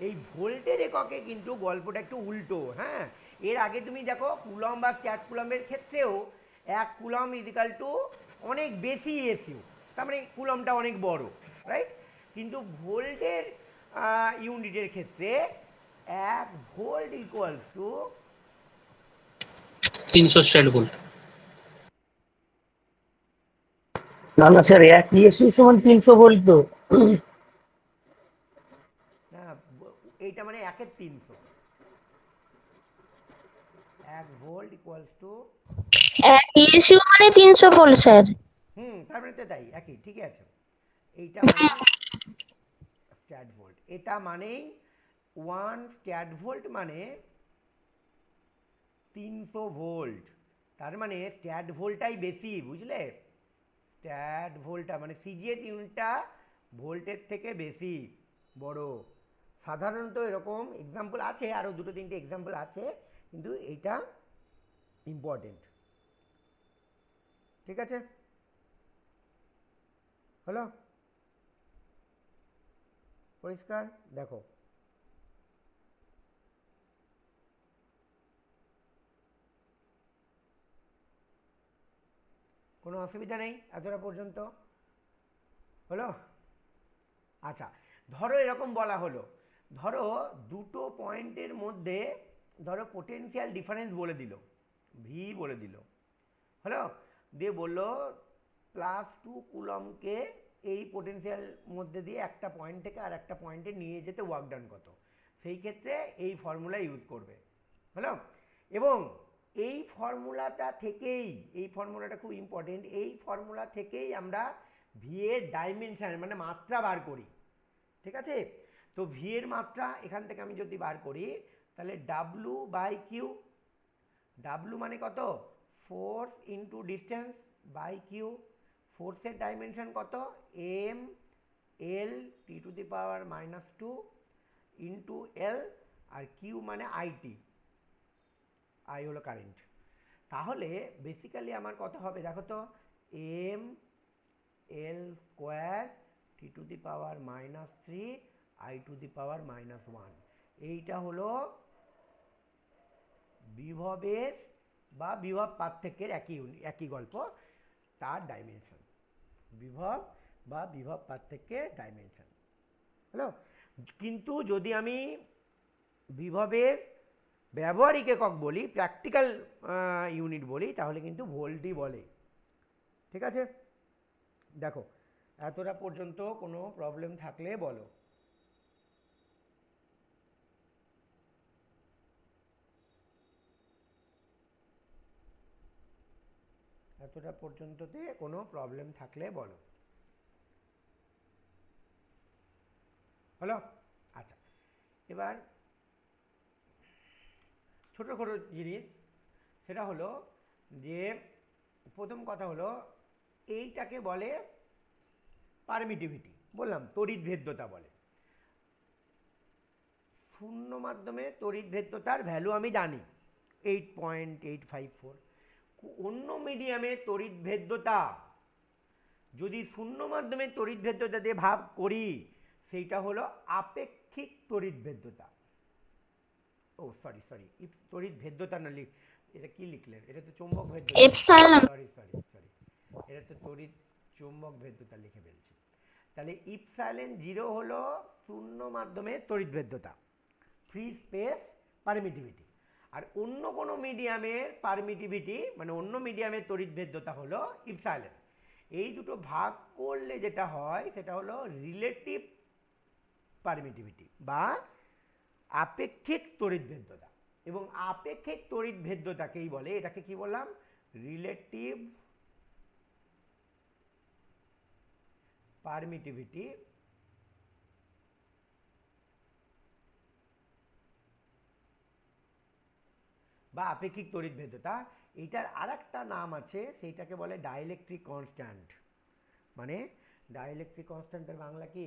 Speaker 1: এই ভোল্টের এককে কিন্তু গল্পটা একটু উল্টো। হ্যাঁ, এর আগে তুমি দেখো কুলম বা স্ট্যাট কুলমের ক্ষেত্রেও 1 কুলম ইজিক্যাল টু অনেক বেশি এসইউ, তার মানে কুলমটা অনেক বড়, রাইট? কিন্তু ভোল্টের ইউনিটের ক্ষেত্রে 1 volt equals to
Speaker 4: 300 stat volt.
Speaker 2: না না স্যার, এক ইএসইউ সমান 300 ভোল্ট তো।
Speaker 1: এইটা মানে 1-এর 300। 1 ভোল্ট ইকুয়ালস টু
Speaker 5: ইএসইউ মানে 300 ভোল্ট স্যার।
Speaker 1: তার মানে তো তাই একই, ঠিকই আছে। এইটা মানে স্ট্যাট ভোল্ট, এটা মানেই 1 স্ট্যাট ভোল্ট মানে 300 ভোল্ট। তার মানে স্ট্যাট ভোল্টটাই বেশি, বুঝলে? স্ট্যাট ভোল্টটা মানে সিজিএস ইউনিটটা ভোল্টের থেকে বেশি বড়। সাধারণত এরকম এক্সাম্পল আছে, আরও 2-3টে এক্সাম্পল আছে, কিন্তু এইটা ইম্পর্টেন্ট। ঠিক আছে, হলো পরিষ্কার? দেখো কোনো অসুবিধা নেই এতটা পর্যন্ত? হলো? আচ্ছা, ধরো এরকম বলা হলো, ধরো দুটো পয়েন্টের মধ্যে ধরো পোটেনশিয়াল ডিফারেন্স বলে দিল, ভি বলে দিল, হলো? দিয়ে বললো +2 কুলমকে এই পোটেনশিয়াল মধ্যে দিয়ে একটা পয়েন্ট থেকে আর একটা পয়েন্টে নিয়ে যেতে ওয়ার্ক ডান কত, সেই ক্ষেত্রে এই ফর্মুলা ইউজ করবে, হলো? এবং এই ফর্মুলাটা থেকেই, এই ফর্মুলাটা খুব ইম্পর্টেন্ট, এই ফর্মুলা থেকেই আমরা ভি এর ডাইমেনশন মানে মাত্রা বার করি। ঠিক আছে, তো ভি এর মাত্রা এখান থেকে আমি যদি বার করি তাহলে W/Q, W মানে কত? Force into distance by Q. ফোর্সের ডাইমেনশন কত? M L T⁻⁻² into L, আর কিউ মানে আইটি, আই হলো কারেন্ট। তাহলে বেসিক্যালি আমার কত হবে দেখো তো, M L square T⁻⁻³ I⁻⁻1। এইটা হলো বিভবের বা বিভব পার্থক্যের একই গল্প, তার ডাইমেনশন, বিভব বা বিভব পার্থক্যের ডাইমেনশন, হ্যালো? কিন্তু যদি আমি বিভবের ব্যবহারিক একক বলি, প্র্যাকটিক্যাল ইউনিট বলি, তাহলে কিন্তু ভোল্টই বলে। ঠিক আছে, দেখো এতটা পর্যন্ত কোনো প্রবলেম থাকলে বলো। এতটা পর্যন্ততে কোনো প্রবলেম থাকলে বলো, হলো? আচ্ছা, এবার ছোটো ছোটো জিনিস, সেটা হলো যে প্রথম কথা হলো এইটাকে বলে পারমিটিভিটি, বললাম তড়িৎ ভেদ্যতা বলে। শূন্য মাধ্যমে তড়িৎ ভেদ্যতার ভ্যালু আমি জানি 8.854। অন্য মিডিয়ামে তড়িৎ ভেদ্যতা যদি শূন্য মাধ্যমে তড়িৎ ভেদ্যতা দিয়ে ভাগ করি, সেইটা হলো আপেক্ষিক তড়িৎ ভেদ্যতা। ও সরি, তড়িৎ ভেদ্যতা না, এটা কি লিখলেন? এটা তো চৌম্বক ভেদ্যতা।
Speaker 5: এপসাইলন।
Speaker 1: সরি, এটা তো তড়িৎ চৌম্বক ভেদ্যতা লিখে ফেলছি। তাহলে ইপসাইলন 0 হলো শূন্য মাধ্যমে তড়িৎ ভেদ্যতা, ফ্রি স্পেস পারমিটিভিটি। আর অন্য কোনো মিডিয়ামের পারমিটিভিটি মানে অন্য মিডিয়ামের তড়িৎ ভেদ্যতা হলো ইপসাইলন। এই দুটো ভাগ করলে যেটা হয় সেটা হলো রিলেটিভ পারমিটিভিটি বা আপেক্ষিক তড়িৎ ভেদ্যতা। এবং আপেক্ষিক তড়িৎ ভেদ্যতাকেই বলে, এটাকে কি বললাম? রিলেটিভ পারমিটিভিটি বা আপেক্ষিক তড়িৎ ভেদ্যতা। এইটার আরেকটা নাম আছে, সেইটাকে বলে ডাইইলেকট্রিক কনস্ট্যান্ট। মানে ডাইইলেকট্রিক কনস্ট্যান্টের বাংলা কি?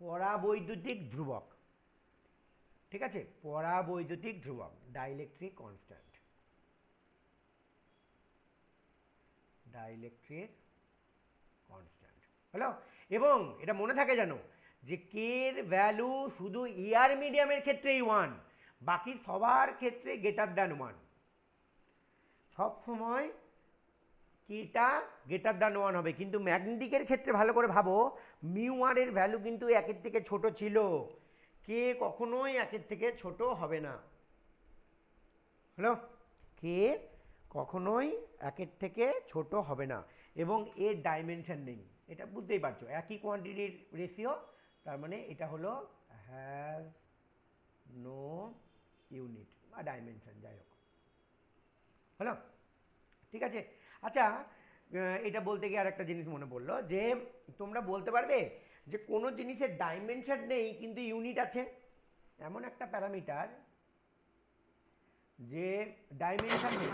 Speaker 1: পরাবৈদ্যুতিক ধ্রুবক। ঠিক আছে, পরাবৈদ্যুতিক ধ্রুবক, ডাইইলেকট্রিক কনস্ট্যান্ট, ডাইইলেকট্রিক কনস্ট্যান্ট, হলো? এবং এটা মনে থাকে জানো যে কে এর ভ্যালু শুধু ইয়ার মিডিয়ামের ক্ষেত্রেই 1, বাকি সবার ক্ষেত্রে >1। সব সময় কেটা >1 হবে, কিন্তু ম্যাগনেটিকের ক্ষেত্রে ভালো করে ভাবো, μ1 এর ভ্যালু কিন্তু 1 থেকে ছোট ছিল, কে কখনোই 1 থেকে ছোট হবে না, হলো? কে কখনোই 1 থেকে ছোট হবে না, এবং এর ডাইমেনশন নেই, এটা বুঝতেই পারছো, একই কোয়ান্টিটির রেশিও, তার মানে এটা হলো হ্যাজ নো ইউনিট বা ডাইমেনশন, যাই হোক, হলো? ঠিক আছে। আচ্ছা, এটা বলতে গিয়ে আর একটা জিনিস মনে পড়লো যে তোমরা বলতে পারবে যে কোনো জিনিসের ডাইমেনশন নেই কিন্তু ইউনিট আছে, এমন একটা প্যারামিটার যে ডাইমেনশন নেই।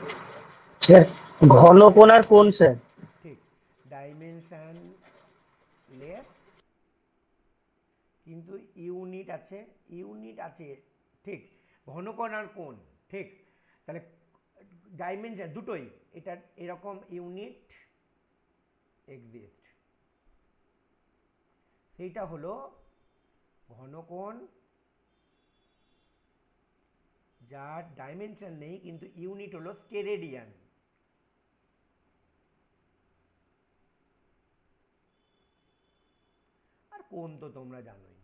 Speaker 2: স্যার ঘন কোণ আর কোণ স্যার?
Speaker 1: ঠিক, ডাইমেনশন লেস কিন্তু ইউনিট আছে, ইউনিট আছে। ঠিক, ঘনকোণ আর কোণ। ঠিক, তাহলে ডাইমেনশন দুটোই, এটা এরকম ইউনিট এক্সিস্ট, সেইটা হলো ঘনকোণ যার ডাইমেনশন নেই কিন্তু ইউনিট হলো স্টেরেডিয়ান। আর কোণ তো তোমরা জানোই,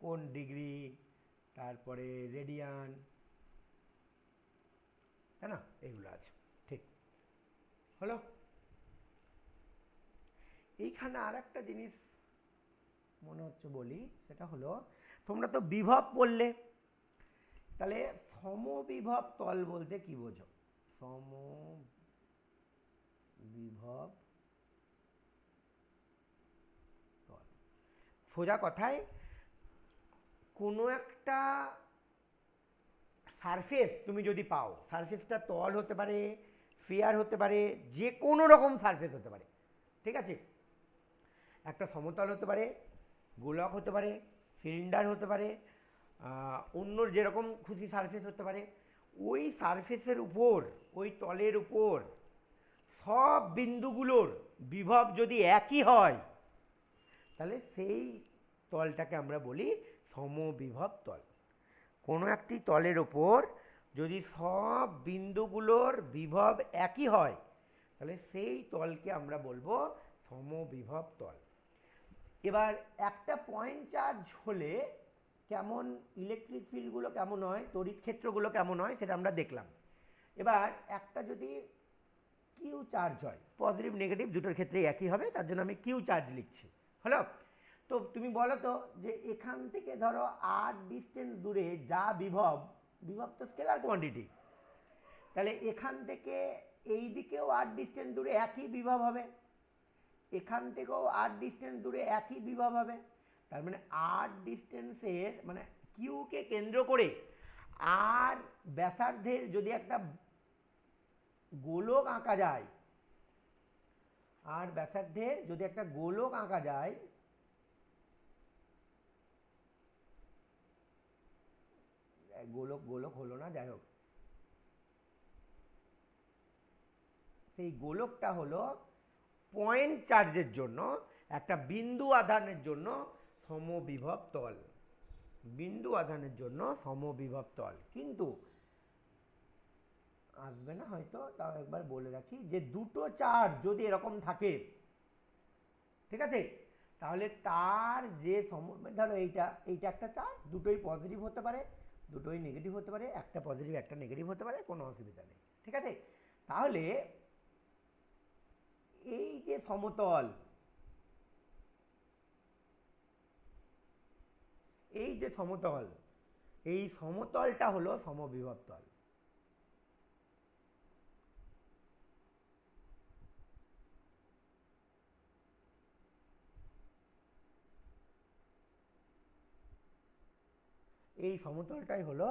Speaker 1: কোণ ডিগ্রি, তারপরে রেডিয়ান, তাই না, এগুলো আছে। ঠিক হলো? এইখানে আর একটা জিনিস মনে হচ্ছে বলি, সেটা হলো তোমরা তো বিভব পড়লে, তাহলে সমবিভব তল বলতে কি বোঝো? সমবিভব তল সোজা কথায় কোনো একটা সারফেস তুমি যদি পাও, সারফেসটা তল হতে পারে, স্ফিয়ার হতে পারে, যে কোনো রকম সারফেস হতে পারে। ঠিক আছে, একটা সমতল হতে পারে, গোলক হতে পারে, সিলিন্ডার হতে পারে, অন্য যেরকম খুশি সারফেস হতে পারে। ওই সারফেসের উপর, ওই তলের উপর সব বিন্দুগুলোর বিভব যদি একই হয়, তাহলে সেই তলটাকে আমরা বলি সমবিভব তল। কোনো একটি তলের ওপর যদি সব বিন্দুগুলোর বিভব একই হয়, তাহলে সেই তলকে আমরা বলবো সমবিভব তল। এবার একটা পয়েন্ট চার্জ হলে কেমন ইলেকট্রিক ফিল্ডগুলো কেমন হয়, তড়িৎ ক্ষেত্রগুলো কেমন হয়, সেটা আমরা দেখলাম। এবার একটা যদি কিউ চার্জ হয়, পজিটিভ নেগেটিভ দুটোর ক্ষেত্রে একই হবে, তার জন্য আমি কিউ চার্জ লিখছি। হলো? তো তুমি বলো তো যে এখান থেকে ধরো আর ডিস্টেন্স দূরে যা বিভব, বিভব তো স্কেলার কোয়ান্টিটি, তাহলে এখান থেকে এই দিকেও আর ডিস্টেন্স দূরে একই বিভব হবে, এখান থেকেও আর ডিস্টেন্স দূরে একই বিভব হবে। তার মানে আর ডিস্টেন্সের মানে কিউকে কেন্দ্র করে আর ব্যাসার্ধের যদি একটা গোলক আঁকা যায়, আর ব্যাসার্ধের যদি একটা গোলক আঁকা যায়, গোলক গোলক হলো না, যাই হোক, সেই গোলকটা হলো পয়েন্ট চার্জের জন্য, একটা বিন্দু আধানের জন্য সমবিভব তল, বিন্দু আধানের জন্য সমবিভব তল। কিন্তু আসবে না হয়তো, তাও একবার বলে রাখি যে দুটো চার্জ যদি এরকম থাকে, ঠিক আছে, তাহলে তার যে ধরো এইটা এইটা একটা চার্জ, দুটোই পজিটিভ হতে পারে, দুটোই নেগেটিভ হতে পারে, একটা পজিটিভ একটা নেগেটিভ হতে পারে, কোনো অসুবিধা নেই। ঠিক আছে, তাহলে এই যে সমতল, এই যে সমতল, এই সমতলটা হলো সমবিভব তল। এই সমতলটাই হলো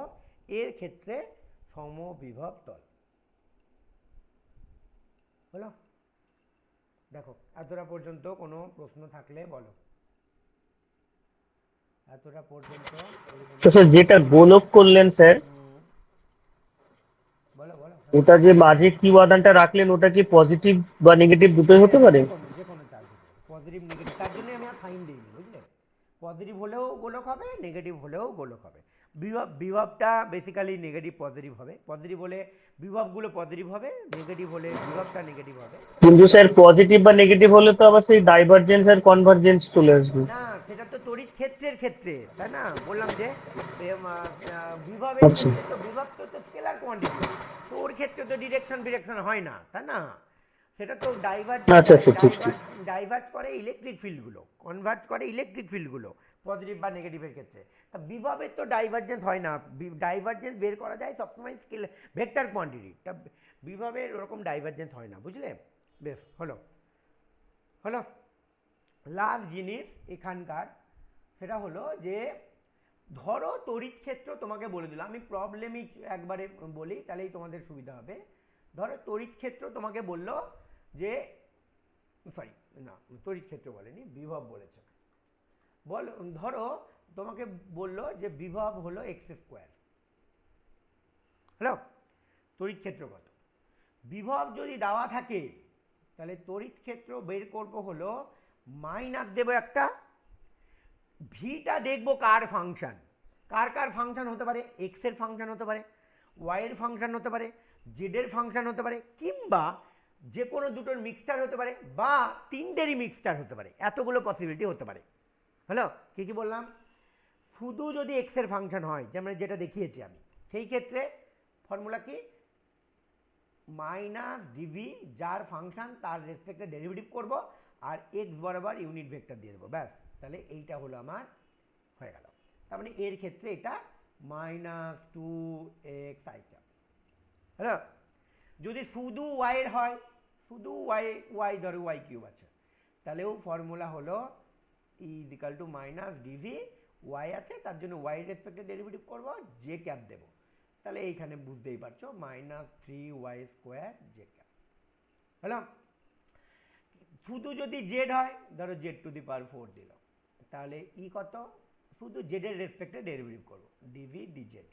Speaker 1: এর ক্ষেত্রে সমবিভব তল। হলো? দেখো এতটা পর্যন্ত কোনো প্রশ্ন থাকলে বলো। এতটা পর্যন্ত
Speaker 2: তো স্যার যেটা গোলক করলেন স্যার,
Speaker 1: বলো বলো।
Speaker 2: ওটা যে মাঝে কিউ আধানটা রাখলেন, ওটা কি পজিটিভ বা নেগেটিভ দুটোই হতে পারে?
Speaker 1: যে কোনো চার্জ হতে পারে, পজিটিভ নেগেটিভ, তার জন্য আমি আর সাইন দিইনি, বুঝলে? পজিটিভ হলেও গোলক হবে, নেগেটিভ হলেও গোলক হবে। বিভবটা বেসিক্যালি নেগেটিভ পজিটিভ হবে, পজিটিভ হলে বিভবগুলো পজিটিভ হবে, নেগেটিভ হলে বিভবটা নেগেটিভ হবে।
Speaker 2: কিন্তু স্যার পজিটিভ বা নেগেটিভ হলে তো আবার সেই ডাইভারজেন্স আর কনভারজেন্স চলে আসবে।
Speaker 1: না, সেটা তো তড়িৎ ক্ষেত্রের ক্ষেত্রে, তাই না? বললাম যে বিভবের ক্ষেত্রে তো বিভব তো স্কেলার কোয়ান্টিটি, তো ওর ক্ষেত্রে তো ডিরেকশন হয় না, তাই না? সেটা তো ডাইভার্ট
Speaker 2: আচ্ছা আচ্ছা, ঠিক ঠিক।
Speaker 1: ডাইভার্ট করে ইলেকট্রিক ফিল্ডগুলো, কনভার্ট করে ইলেকট্রিক ফিল্ডগুলো পজিটিভ বা নেগেটিভের ক্ষেত্রে। তা বিভবের তো ডাইভার্জেন্স হয় না, ডাইভার্জেন্স বের করা যায় সবসময় স্কেল ভেক্টর কোয়ান্টিটি, তা বিভবের ওরকম ডাইভার্জেন্স হয় না, বুঝলে? বেশ, হলো হলো লাস্ট জিনিস এখানকার, সেটা হলো যে ধরো তড়িৎ ক্ষেত্র তোমাকে বলে দিল, আমি প্রবলেমই একবারে বলি তাহলেই তোমাদের সুবিধা হবে। ধরো তড়িৎ ক্ষেত্র তোমাকে বললো যে, সরি না তড়িৎ ক্ষেত্র বলেনি, বিভব বলেছে। ধরো তোমাকে বললো যে বিভব হলো x²। হ্যালো, তড়িৎ ক্ষেত্র কত? বিভব যদি দেওয়া থাকে তাহলে তড়িৎ ক্ষেত্র বের করব হলো মাইনাস দেবো একটা, ভিটা দেখবো কার ফাংশন, কার ফাংশন হতে পারে, এক্স এর ফাংশন হতে পারে, ওয়াই এর ফাংশন হতে পারে, জেড এর ফাংশন হতে পারে, কিংবা যে কোনো দুটোর মিক্সচার হতে পারে, বা তিনটেরই মিক্সচার হতে পারে, এতগুলো পসিবিলিটি হতে পারে। হ্যালো, কি বললাম? শুধু যদি এক্স এর ফাংশন হয়, যেমন যেটা দেখিয়েছি আমি, সেই ক্ষেত্রে ফর্মুলা কি, মাইনাস ডিভি, যার ফাংশন তার রেসপেক্টে ডেরিভেটিভ করব, আর এক্স বরাবর ইউনিট ভেক্টর দিয়ে দেবো, ব্যাস। তাহলে এইটা হলো আমার হয়ে গেল। তার মানে এর ক্ষেত্রে এটা -2xi²। হ্যালো, যদি শুধু ওয়াই এর হয়, শুধু ওয়াই ধরো y³ আছে, তাহলেও ফর্মুলা হলো E -dv, ওয়াই আছে তার জন্য ওয়াই রেসপেক্টে ডেরিভেটিভ করবো, জে ক্যাপ দেবো, তাহলে এইখানে বুঝতেই পারছো -3y²j²। হ্যালো, শুধু যদি জেড হয়, ধরো z⁴ দিল, তাহলে ই কত, শুধু জেড এর রেসপেক্টে ডেরিভেটিভ করবো, ডিভি ডিজেড,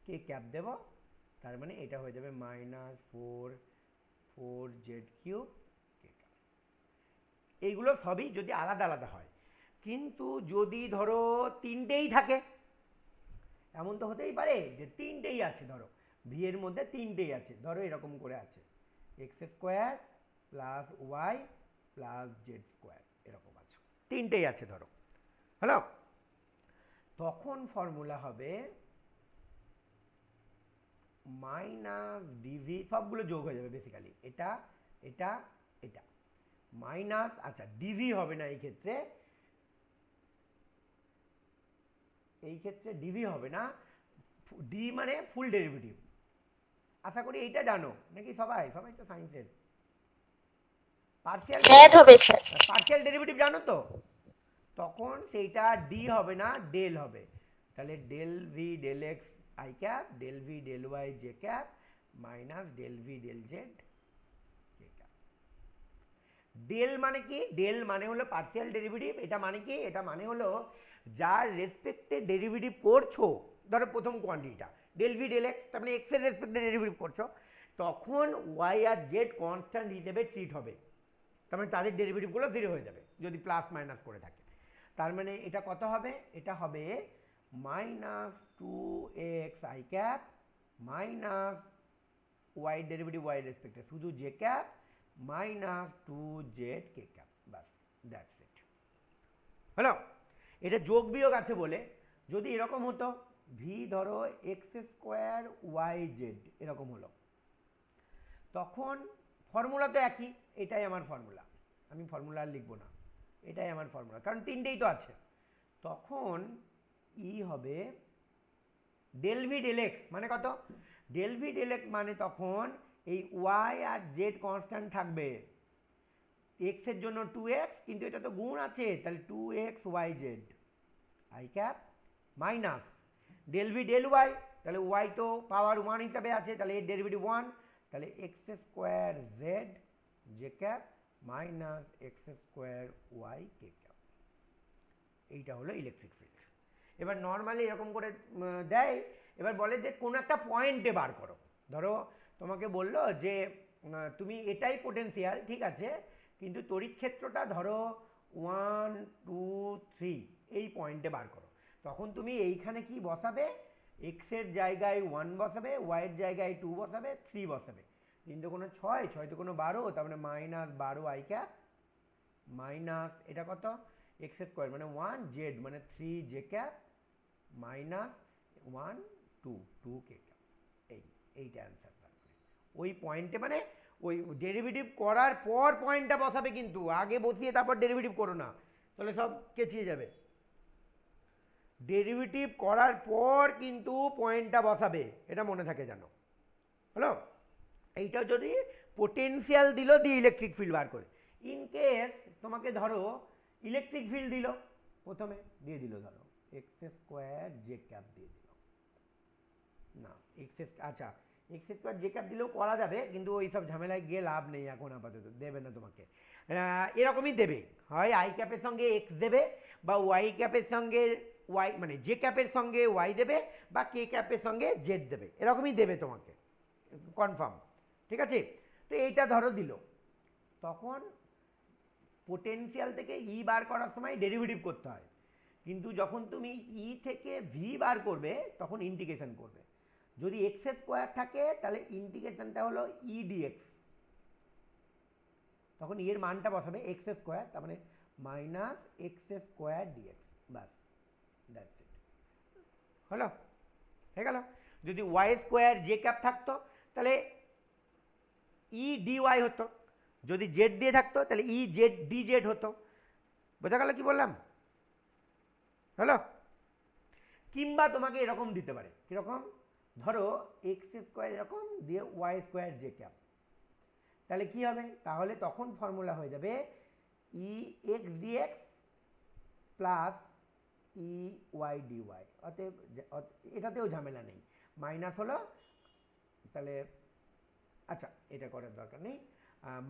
Speaker 1: কে ক্যাপ দেবো, তার মানে এটা হয়ে যাবে -4z³ কে ক্যাপ। এইগুলো সবই যদি আলাদা আলাদা হয়, কিন্তু যদি ধরো তিনটেই থাকে, এমন তো হতেই পারে যে তিনটেই আছে, ধরো ভি এর মধ্যে তিনটেই আছে, ধরো এরকম করে আছে x² plus Y plus z², এরকম আছে, তিনটেই আছে ধরো। হ্যালো, তখন ফর্মুলা হবে মাইনাস ডিভি, সবগুলো যোগ হয়ে যাবে বেসিক্যালি, এটা এটা এটা মাইনাস, আচ্ছা ডিভি হবে না এই ক্ষেত্রে, ডিভি হবে না, ডি মানে ফুল ডেরিভেটিভ। আশা করি এইটা জানো নাকি সবাই, সবাই তো সায়েন্সের।
Speaker 5: অ্যাড হবে স্যার।
Speaker 1: পার্শিয়াল ডেরিভেটিভ জানো তো, তখন সেইটা ডি হবে না ডেল হবে, তাহলে del V del X I cap, del V del Y J cap, minus del V del Z K cap. Del মানে কি, ডেল মানে হলো পার্শিয়াল ডেরিভেটিভ, এটা মানে কি, এটা মানে হলো যার রেসপেক্টে ডেরিভেটিভ করছো, ধরো প্রথম কোয়ান্টিটিটা ডেল ভি ডেল এক্স, তার মানে এক্স এর রেসপেক্টে ডেরিভেটিভ করছো, তখন ওয়াই আর জেড কনস্ট্যান্ট হিসেবে ট্রিট হবে, তার মানে তাদের ডেরিভেটিভগুলো 0 হয়ে যাবে যদি প্লাস মাইনাস করে থাকে। তার মানে এটা কত হবে, এটা হবে -2xi² minus Y derivative Y রেসপেক্টে শুধু জে ক্যাপ -2zk², বাস, দ্যাটস ইট। হ্যালো, এটা যোগ বিয়োগ আছে বলে, যদি এরকম হতো ভি ধরো x² yz এরকম হলো, তখন ফর্মুলা তো একই, এটাই আমার ফর্মুলা, আমি ফর্মুলা আর লিখবো না, এটাই আমার ফর্মুলা, কারণ তিনটেই তো আছে। তখন ই হবে ডেল ভি ডেল এক্স, মানে কত, ডেল ভি ডেল এক্স মানে তখন এই ওয়াই আর জেড কনস্ট্যান্ট থাকবে, এক্স এর জন্য 2x, কিন্তু এটা তো গুণ আছে, তাহলে 2xyz I cap, minus del V del Y, তাহলে ওয়াই তো পাওয়ার 1 হিসাবে আছে, তাহলে এর ডেরিভেটিভ 1, তাহলে x² z J cap minus x² কে ক্যাপ। এইটা হলো ইলেকট্রিক ফিল্ড। এবার নর্মালি এরকম করে দেয়, এবার বলে যে কোন একটা পয়েন্টে বার করো, ধরো তোমাকে বললো যে তুমি এটাই পোটেনশিয়াল, ঠিক আছে, কিন্তু তড়িৎ ক্ষেত্রটা ধরো 1 2 3 এই পয়েন্টে বার করো, তখন তুমি এইখানে কি বসাবে, এক্স এর জায়গায় 1 বসাবে, ওয়াই এর জায়গায় 2 বসাবে, 3 বসাবে, 3 × 6 6 × 12, তার মানে -12i ক্যাপ মাইনাস এটা কত x² মানে 1, z মানে 3j ক্যাপ মাইনাস 1 2 কে ক্যাপ, এইটা অ্যান্সার। তার মানে ওই পয়েন্টে, মানে ওই ডেরিভেটিভ করার পর পয়েন্টটা বসাবে, কিন্তু আগে বসিয়ে তারপর ডেরিভেটিভ করো না, তাহলে সব কেচিয়ে যাবে। ডেরিভেটিভ করার পর কিন্তু পয়েন্টটা বসাবে, এটা মনে থাকে জানো, হলো। এইটা যদি পোটেনশিয়াল দিল দিয়ে ইলেকট্রিক ফিল্ড বার করে, ইন কেস তোমাকে ধরো ইলেকট্রিক ফিল্ড দিল, প্রথমে দিয়ে দিল ধরো এক্স স্কোয়ার জে ক্যাপ দিয়ে দিল, না আচ্ছা এক্স স্কোয়ার জে ক্যাপ দিলেও করা যাবে, কিন্তু ওই সব ঝামেলায় গিয়ে লাভ নেই এখন, আপাতত দেবে না তোমাকে। এরকমই দেবে, হয় আই ক্যাপের সঙ্গে এক্স দেবে, বা ওয়াই ক্যাপের সঙ্গে ওয়াই, মানে জে ক্যাপের সঙ্গে ওয়াই দেবে, বা কে ক্যাপের সঙ্গে জেড দেবে, এরকমই দেবে তোমাকে, কনফার্ম, ঠিক আছে। তো এইটা ধরো দিল, তখন পোটেনশিয়াল থেকে ই বার করার সময় ডেরিভেটিভ করতে হয়, কিন্তু যখন তুমি ই থেকে ভি বার করবে তখন ইন্টিগ্রেশন করবে। যদি এক্স স্কোয়ার থাকে তাহলে ইন্টিগ্রেশনটা হলো ই ডিএক্স, তখন এর মানটা বসাবে এক্স স্কোয়ার, তার মানে মাইনাস এক্স স্কোয়ার ডিএক্স, বাস, দ্যাটস ইট, হলো, হয়ে গেল। যদি ওয়াই স্কোয়ার জে ক্যাপ থাকতো তাহলে ই ডিওয়াই হতো, যদি জেড দিয়ে থাকতো তাহলে ই জেড ডি জেড হতো, বোঝা গেল কি বললাম, হলো। কিংবা তোমাকে এরকম দিতে পারে, কিরকম, ধরো এক্স স্কোয়ার এরকম দিয়ে ওয়াই স্কোয়ার জে ক্যাপ, তাহলে কি হবে, তাহলে তখন ফর্মুলা হয়ে যাবে E X dx plus E Y dy, অতএব এটাতেও ঝামেলা নেই, মাইনাস হলো, তাহলে আচ্ছা এটা করার দরকার নেই,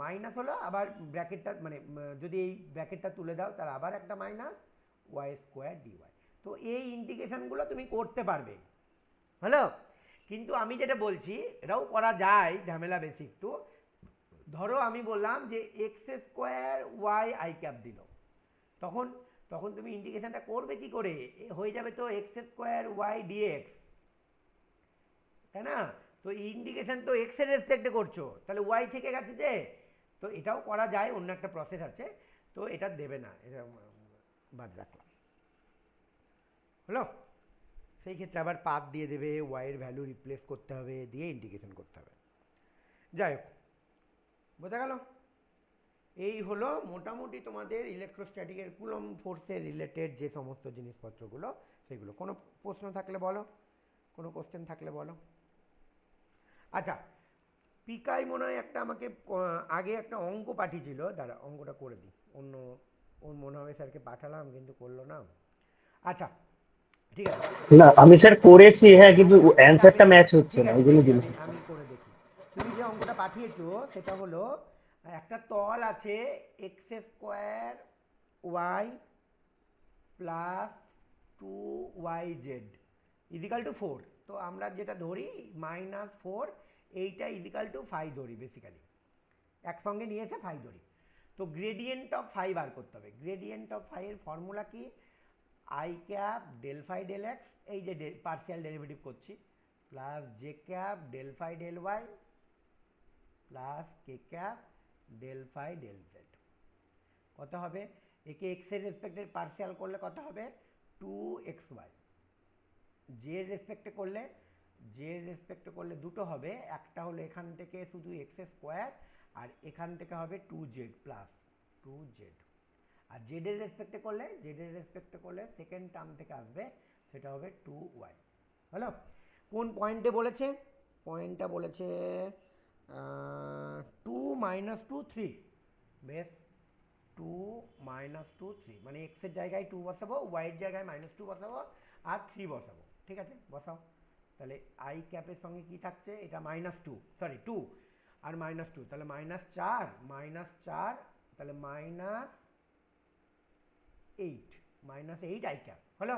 Speaker 1: মাইনাস হলো, আবার ব্র্যাকেটটা মানে যদি এই ব্র্যাকেটটা তুলে দাও তাহলে আবার একটা মাইনাস ওয়াই স্কোয়ার ডিওয়াই। তো এই ইন্টিগ্রেশনগুলো তুমি করতে পারবে, হ্যালো। কিন্তু আমি যেটা বলছি এটাও করা যায়, ঝামেলা বেশি একটু। ধরো আমি বললাম যে X square Y I cap দিল, তখন তখন তুমি ইন্টিগ্রেশনটা করবে কি করে, হয়ে যাবে তো এক্স স্কোয়ার ওয়াই ডিএক্স, তাই না। তো ইন্টিগ্রেশন তো এক্স এর রেসপেক্টে করছো, তাহলে ওয়াই থেকে গেছে যে, তো এটাও করা যায়, অন্য একটা প্রসেস আছে, তো এটা দেবে না, এটা বাদ রাখলাম, হলো। সেই ক্ষেত্রে আবার পাথ দিয়ে দেবে, ওয়াইয়ের ভ্যালু রিপ্লেস করতে হবে, দিয়ে ইন্টিগ্রেশন করতে হবে, যাই হোক, বোঝা গেল। এই হলো মোটামুটি তোমাদের ইলেকট্রোস্ট্যাটিকের কুলম্ব ফোর্সের রিলেটেড যে সমস্ত জিনিসপত্রগুলো সেগুলো। কোনো প্রশ্ন থাকলে বলো, কোনো কোশ্চেন থাকলে বলো। আচ্ছা, পিকাই মনে হয় একটা আমাকে আগে একটা অঙ্ক পাঠিয়েছিল, দাঁড়া অঙ্কটা করে দিই, অন্য ওর মনে হবে স্যারকে পাঠালাম কিন্তু করলো না, আচ্ছা ঠিক আছে।
Speaker 2: না আমি স্যার করেছি, হ্যাঁ, কিন্তু অ্যান্সারটা ম্যাচ হচ্ছে
Speaker 1: ঠিক
Speaker 2: না,
Speaker 1: আছে
Speaker 2: ওই জন্য
Speaker 1: দেখি,
Speaker 2: দিলাম।
Speaker 1: আমি করে দেখি। তুমি যে অঙ্কটা পাঠিয়েছো সেটা হলো একটা তল আছে X square Y plus two Y Z is equal to 4, তো আমরা যেটা ধরি মাইনাস 4, এইটা ইজিক্যাল টু 5 ধরি, বেসিক্যালি একসঙ্গে নিয়ে এসে 5 ধরি। তো গ্রেডিয়েন্ট অফ 5 বার করতে হবে। গ্রেডিয়েন্ট অফ 5 এর ফর্মুলা কি, I cap del phi del X, এই যে পার্শিয়াল ডেরিভেটিভ করছি, plus J cap del phi del Y plus K cap del phi del Z, কত হবে, একে এক্স এর রেসপেক্টে পার্শিয়াল করলে কত হবে 2xy, জে এর রেসপেক্টে করলে দুটো হবে, একটা হলো এখান থেকে শুধু এক্স স্কোয়ার, আর এখান থেকে হবে 2z প্লাস 2z, আর জেড এর রেসপেক্টে করলে সেকেন্ড টার্ম থেকে আসবে, সেটা হবে 2y, হলো। কোন পয়েন্টে বলেছে, পয়েন্টটা বলেছে 2 মাইনাস 2 3, বেশ 2 মাইনাস 2 3, মানে এক্স এর জায়গায় 2 বসাবো, ওয়াই এর জায়গায় -2 বসাবো, আর 3 বসাবো, ঠিক আছে বসাও। তাহলে আই ক্যাপের সঙ্গে কি থাকছে, এটা -2 আর -2, তাহলে -4 তাহলে -8 আই ক্যাপ, হলো।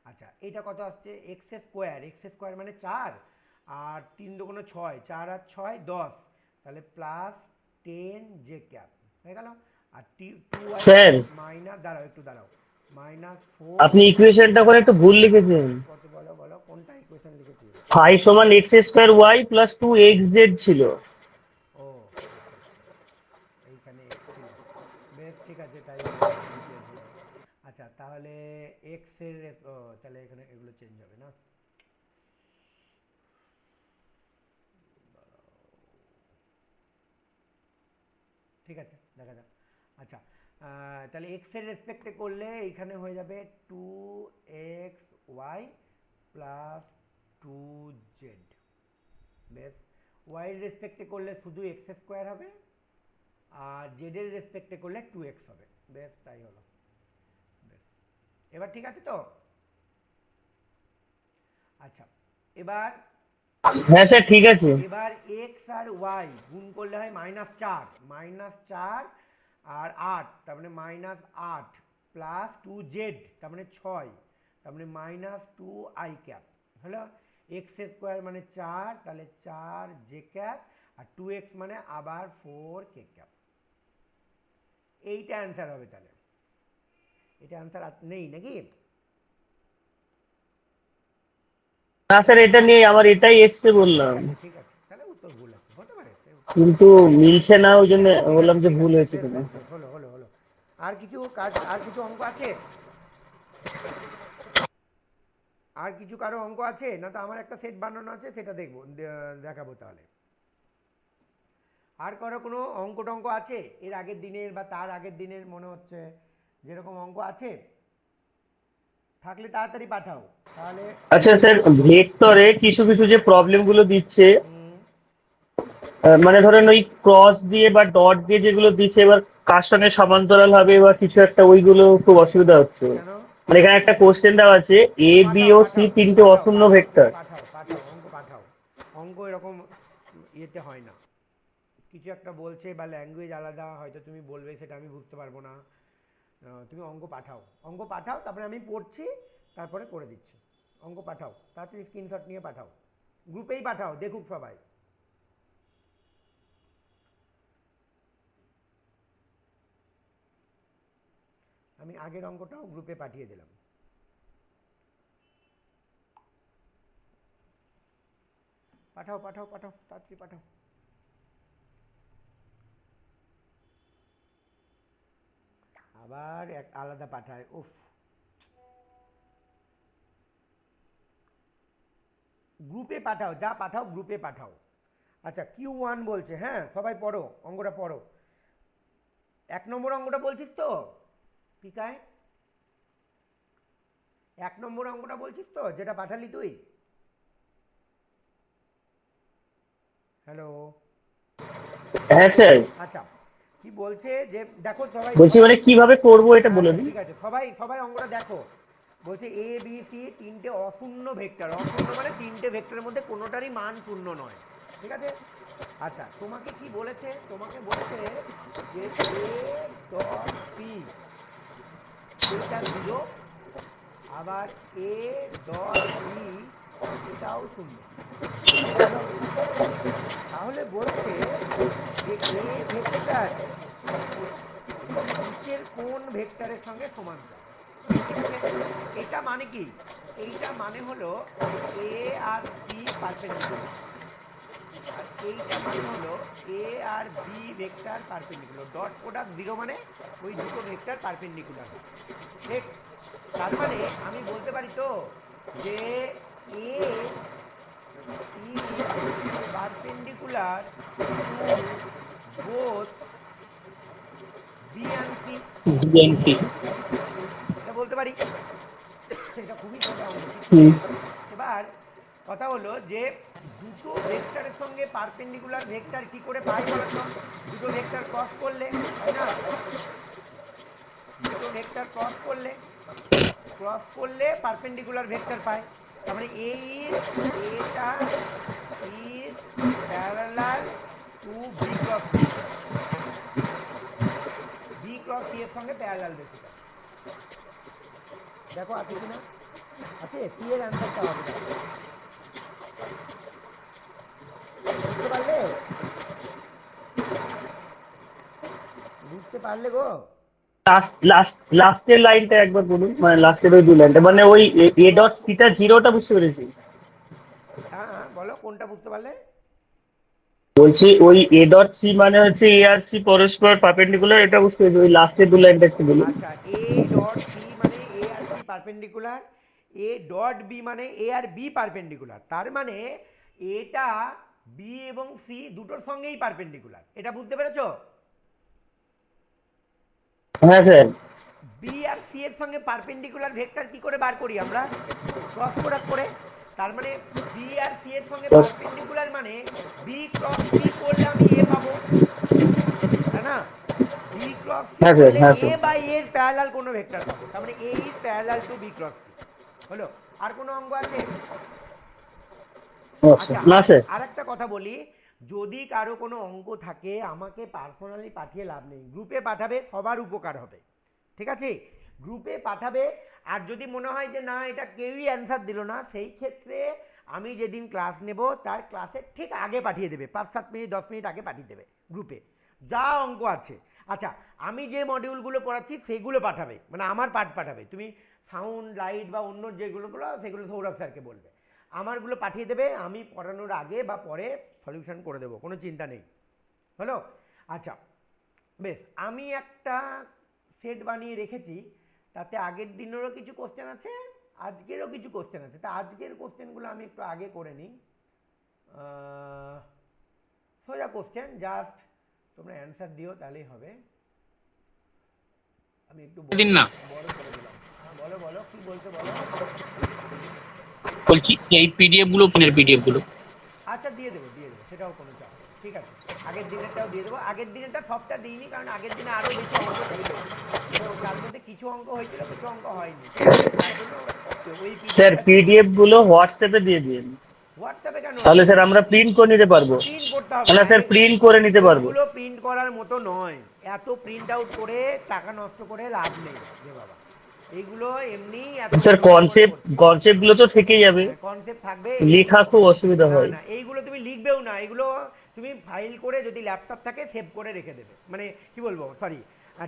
Speaker 1: আচ্ছা এটা কত আসছে, এক্স স্কোয়ার মানে 4, আর 3 দুগুণ 6, 4 আর 6 10, তাহলে প্লাস 10 জে ক্যাপ হয়ে গেল, আর 2
Speaker 2: স্যার
Speaker 1: মাইনাস, দাঁড়াও -4,
Speaker 2: আপনি ইকুয়েশনটা করে একটু ভুল লিখেছেন।
Speaker 1: কত বলো কোনটা ইকুয়েশন লিখেছি,
Speaker 2: ফাই সমান x square Y plus 2xz ছিল।
Speaker 1: ও আচ্ছা এইখানে x ছিল, বেশ ঠিক আছে, তাই হবে, চেঞ্জ হবে। আচ্ছা তাহলে x এর তাহলে এখানে এগুলো চেঞ্জ হবে না, ঠিক আছে, দেখা যাক। আচ্ছা, তাহলে এক্স এর রেসপেক্টে করলে এইখানে হয়ে যাবে 2xy প্লাস 2z। বেশ, ওয়াই এর রেসপেক্টে করলে শুধু এক্স স্কোয়ার হবে, আর জেড এর রেসপেক্টে করলে 2x হবে। বেশ, তাই হলো। বেশ, এবার ঠিক আছে তো? আচ্ছা, এবার
Speaker 2: হ্যাঁ স্যার ঠিক আছে।
Speaker 1: এবার এক্স আর ওয়াই গুণ করলে হয় -4, -4 আর 8, তার মানে -8 প্লাস 2z, তার মানে 6, তার মানে -2i ক্যাপ হলো। এক্স স্কোয়ার মানে 4, তাহলে 4j ক্যাপ, আর 2x মানে আবার 4k ক্যাপ। এইটা অ্যান্সার হবে। তাহলে এটা অ্যান্সার নেই নাকি?
Speaker 2: না স্যার এটা নিয়ে আমার এটাই এসছে বললাম,
Speaker 1: ঠিক আছে, তাহলে উত্তর ভুল আছে, হতে পারে।
Speaker 2: কিন্তু মিলছে না, ওই জন্য
Speaker 1: ঠিক
Speaker 2: বললাম
Speaker 1: আছে,
Speaker 2: যে
Speaker 1: ঠিক
Speaker 2: ভুল
Speaker 1: আছে,
Speaker 2: হয়েছে
Speaker 1: বেশ
Speaker 2: কিনা।
Speaker 1: বেশ বেশ, হলো হলো হলো। আর কিছু কাজ, আর কিছু অঙ্ক আছে? আর কিছু কারো অঙ্ক আছে না? তো আমার একটা সেট বানানো আছে, সেটা দেখবো, দেখাবো তাহলে। আর কারো কোনো অঙ্ক টঙ্ক আছে এর আগের দিনের বা তার আগের দিনের, মনে হচ্ছে যেরকম অঙ্ক আছে? থাকলে তাড়াতাড়ি পাঠাও তাহলে।
Speaker 2: আচ্ছা স্যার, ভেক্টরে কিছু কিছু যে প্রবলেম গুলো দিচ্ছে,
Speaker 1: হুম,
Speaker 2: মানে ধরেন ওই ক্রস দিয়ে বা ডট দিয়ে যেগুলো দিচ্ছে, এবার কার সঙ্গে সমান্তরাল হবে বা কিছু একটা, ওইগুলো খুব অসুবিধা হচ্ছে।
Speaker 1: কেন?
Speaker 2: মানে এখানে একটা কোশ্চেন দেওয়া আছে, A B
Speaker 1: Pathao
Speaker 2: O C
Speaker 1: পাঠাও
Speaker 2: তিনটে
Speaker 1: পাঠাও
Speaker 2: অশূন্য
Speaker 1: পাঠাও
Speaker 2: ভেক্টর।
Speaker 1: পাঠাও পাঠাও অঙ্ক পাঠাও। অঙ্ক এরকম ইয়েতে হয় না। কিছু একটা বলছে বা ল্যাঙ্গুয়েজ আলাদা, হয়তো তুমি বলবে সেটা আমি বুঝতে পারবো না। তুমি অঙ্ক পাঠাও, অঙ্ক পাঠাও, তারপরে আমি পড়ছি, তারপরে করে দিচ্ছি। অঙ্ক পাঠাও, তাড়াতাড়ি স্ক্রিনশট নিয়ে পাঠাও, গ্রুপেই পাঠাও, দেখুক সবাই। আমি আগের অঙ্কটাও গ্রুপে পাঠিয়ে দিলাম। পাঠাও পাঠাও পাঠাও, তাড়াতাড়ি পাঠাও। আবার এক আলাদা পাঠায়, উফ। গ্রুপে পাঠাও, যা পাঠাও গ্রুপে পাঠাও। আচ্ছা, Q1 বলছে, হ্যাঁ সবাই পড়ো, অঙ্কটা পড়ো। 1 নম্বর অঙ্কটা বলছিস তো পিকায়? 1 নম্বর অঙ্কটা বলছিস তো, যেটা পাঠালি তুই? হ্যালো?
Speaker 2: হ্যাঁ স্যার,
Speaker 1: আচ্ছা, কি বলছে যে দেখো সবাই
Speaker 2: বলছি
Speaker 1: সবাই।
Speaker 2: মানে কিভাবে করব এটা বলে
Speaker 1: আচ্ছা
Speaker 2: দিন।
Speaker 1: ঠিক আছে, সবাই সবাই অঙ্কটা দেখো। বলছে এ বি সি তিনটে অশূন্য ভেক্টর, অশূন্য মানে তিনটে ভেক্টরের মধ্যে কোনোটারই মান শূন্য নয়, ঠিক আছে? আচ্ছা, তোমাকে কি বলেছে? তোমাকে বলেছে যে এ ডট সি এইটা 0, আবার এ ডট বি এটাও 0, হলো? তাহলে বলছে যে এ ভেক্টর নিচের কোন ভেক্টরের সঙ্গে সমান্তরাল, ঠিক আছে? এটা মানে কি? এইটা মানে হলো এ আর সি পারপেন্ডিকুলার, আর এইটা মানে হলো এ আর B vector perpendicular. Dot product 0 মানে ওই দুটো ভেক্টর পারপেন্ডিকুলার হয়, ঠিক? তার মানে আমি বলতে পারি তো যে A is perpendicular to both B and C,
Speaker 4: B and C.
Speaker 1: Right? এটা বলতে পারি। এটা খুবই সোজা অঙ্ক, কিচ্ছু কঠিন অঙ্ক নয়। এবার কথা হলো যে দুটো ভেক্টরের সঙ্গে পারপেন্ডিকুলার ভেক্টর কি করে পাই বলতো? দুটো ভেক্টর ক্রস করলে, তাই না? দুটো ভেক্টর ক্রস করলে পারপেন্ডিকুলার ভেক্টর পাই। তার মানে এ ইজ, এটা is parallel to B cross C, B cross C এর সঙ্গে প্যারালাল বেসিক্যালি। দেখো আছে কিনা? আছে, সি এর অ্যান্সারটা হবে, দেখো। বুঝতে পারলে? বুঝতে পারলে গো?
Speaker 2: লাস্টের লাইনটা একবার বলুন, মানে লাস্টের ওই দু লাইনটা, মানে ওই এ ডট সিটা জিরোটা বুঝতে পেরেছি।
Speaker 1: হ্যাঁ হ্যাঁ, বলো কোনটা বুঝতে পারলে?
Speaker 2: বলছি ওই এ ডট সি মানে হচ্ছে এ আর সি পরস্পর পারপেন্ডিকুলার, এটা বুঝতে পেরেছি। ওই লাস্টের দু লাইনটা একটু বলুন।
Speaker 1: আচ্ছা, এ ডট সি মানে এ আর C perpendicular, A dot B মানে এ আর বি পারপেন্ডিকুলার। তার মানে এটা বি এবং সি দুটোর সঙ্গেই পারপেন্ডিকুলার, এটা বুঝতে পেরেছো?
Speaker 2: হ্যাঁ স্যার।
Speaker 1: বি আর সি এর সঙ্গে পারপেন্ডিকুলার ভেক্টর কি করে বার করি আমরা? ক্রস প্রোডাক্ট করে। তার মানে বি আর সি এর সঙ্গে পারপেন্ডিকুলার মানে বি ক্রস সি করলে আমি এ পাবো, তাই না? বি ক্রস সি
Speaker 2: হ্যাঁ স্যার,
Speaker 1: করলে
Speaker 2: হ্যাঁ
Speaker 1: এ
Speaker 2: স্যার।
Speaker 1: বাই এর প্যারালাল কোনো ভেক্টর পাবো, তার মানে A is parallel to B cross C. হলো? আর কোনো অঙ্ক আছে? আচ্ছা,
Speaker 2: না স্যার।
Speaker 1: আর একটা কথা বলি, যদি কারো কোনো অঙ্ক থাকে আমাকে পার্সোনালি পাঠিয়ে লাভ নেই, গ্রুপে পাঠাবে, সবার উপকার হবে, ঠিক আছে? গ্রুপে পাঠাবে। আর যদি মনে হয় যে না এটা কেউই অ্যান্সার দিল না, সেই ক্ষেত্রে আমি যেদিন ক্লাস নেব তার ক্লাসের ঠিক আগে পাঠিয়ে দেবে, 5-7 মিনিট 10 মিনিট আগে পাঠিয়ে দেবে গ্রুপে যা অঙ্ক আছে। আচ্ছা, আমি যে মডিউলগুলো পড়াচ্ছি সেগুলো পাঠাবে, মানে আমার পার্ট পাঠাবে, তুমি সাউন্ড লাইট বা অন্য যেগুলোগুলো সেগুলো সৌরভ স্যারকে বলবে, আমারগুলো পাঠিয়ে দেবে, আমি পড়ানোর আগে বা পরে সলিউশন করে দেবো, কোনো চিন্তা নেই। হলো? আচ্ছা বেশ, আমি একটা সেট বানিয়ে রেখেছি, তাতে আগের দিনেরও কিছু কোশ্চেন আছে, আজকেরও কিছু কোশ্চেন আছে। তা আজকের কোশ্চেনগুলো আমি একটু আগে করে নিই। সোজা কোশ্চেন, জাস্ট তোমরা অ্যান্সার দিও তাহলেই হবে। আমি একটু
Speaker 4: দিন না,
Speaker 1: বড় করে দিলাম। হ্যাঁ বলো বলো, কি বলছো বলো।
Speaker 4: বলছি এই পিডিএফ গুলো কোনের পিডিএফ গুলো?
Speaker 1: আচ্ছা দিয়ে দেবো দিয়ে দেবো, সেটাও কোনো চাপ নেই, ঠিক আছে। আগের দিনেরটাও দিয়ে দেবো, আগের দিনেরটা সবটা দিইনি কারণ আগের দিনে আরও বেশি অঙ্ক ছিল, তো তার মধ্যে কিছু অঙ্ক হয়েছিল কিছু অঙ্ক হয়নি, ঠিক আছে, তার জন্য ওই
Speaker 2: স্যার
Speaker 1: পিডিএফটা দিয়ে
Speaker 2: পিডিএফ গুলো হোয়াটসঅ্যাপে দিয়ে দিন,
Speaker 1: হোয়াটসঅ্যাপে কেন?
Speaker 2: তাহলে স্যার আমরা প্রিন্ট করে নিতে পারবো।
Speaker 1: প্রিন্ট করতে হবে
Speaker 2: না
Speaker 1: না,
Speaker 2: স্যার, প্রিন্ট করে নিতে পারবো।
Speaker 1: ওইগুলো প্রিন্ট করার মতো নয়, এত প্রিন্ট আউট করে টাকা নষ্ট করে লাভ নেই রে বাবা, এইগুলো এমনি এত
Speaker 2: স্যার
Speaker 1: কষ্ট করে
Speaker 2: কনসেপ্ট
Speaker 1: করছি।
Speaker 2: কনসেপ্ট গুলো তো থেকেই যাবে,
Speaker 1: হ্যাঁ কনসেপ্ট থাকবে।
Speaker 2: লেখা খুব অসুবিধা
Speaker 1: না
Speaker 2: হয়।
Speaker 1: না এইগুলো তুমি লিখবেও না, এগুলো তুমি ফাইল করে যদি ল্যাপটপ থাকে সেভ করে রেখে দেবে, মানে কি বলবো সরি,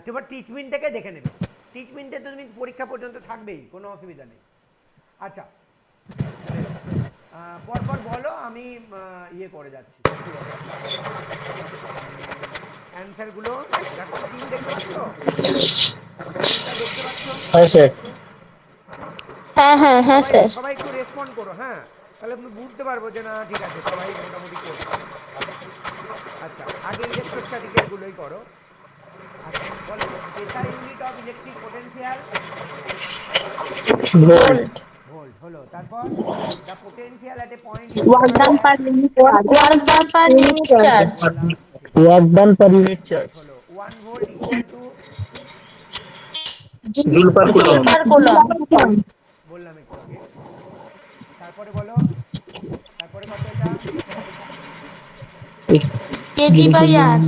Speaker 1: তোমার টিচমিন থেকে দেখে নেবে, টিচমিনটে তো তুমি পরীক্ষা পর্যন্ত থাকবেই, কোনো অসুবিধা নেই। আচ্ছা বেশ, পরপর বলো, আমি ইয়ে করে যাচ্ছি, কি বলো অ্যান্সারগুলো। দেখো স্ক্রিন দেখতে পাচ্ছ, স্ক্রিনটা দেখতে পাচ্ছ?
Speaker 2: হ্যাঁ স্যার।
Speaker 5: হ্যাঁ হ্যাঁ হ্যাঁ
Speaker 1: সবাই
Speaker 5: স্যার।
Speaker 1: সবাই একটু রেসপন্ড করো, হ্যাঁ, তাহলে আমি বুঝতে পারবো যে না ঠিক আছে সবাই মোটামুটি করছে। আচ্ছা আগে ইলেকট্রোস্ট্যাটিকের গুলোই করো। আচ্ছা বলো, SI unit of electric potential?
Speaker 2: Volt.
Speaker 1: Volt. হলো? তারপর the potential at a point
Speaker 5: work done per unit charge. Work done per unit charge.
Speaker 1: বললাম, ঠিক আছে,
Speaker 2: ওয়ার্ক ডান পার ইউনিট
Speaker 1: বেশ।
Speaker 2: চার্জ।
Speaker 1: হলো 1 volt equal to,
Speaker 4: joule per
Speaker 5: joule
Speaker 4: coulomb.
Speaker 5: Per coulomb.
Speaker 1: বললাম একটু আগে। তারপরে বলো, তারপরে কত এটা?
Speaker 5: KG by R,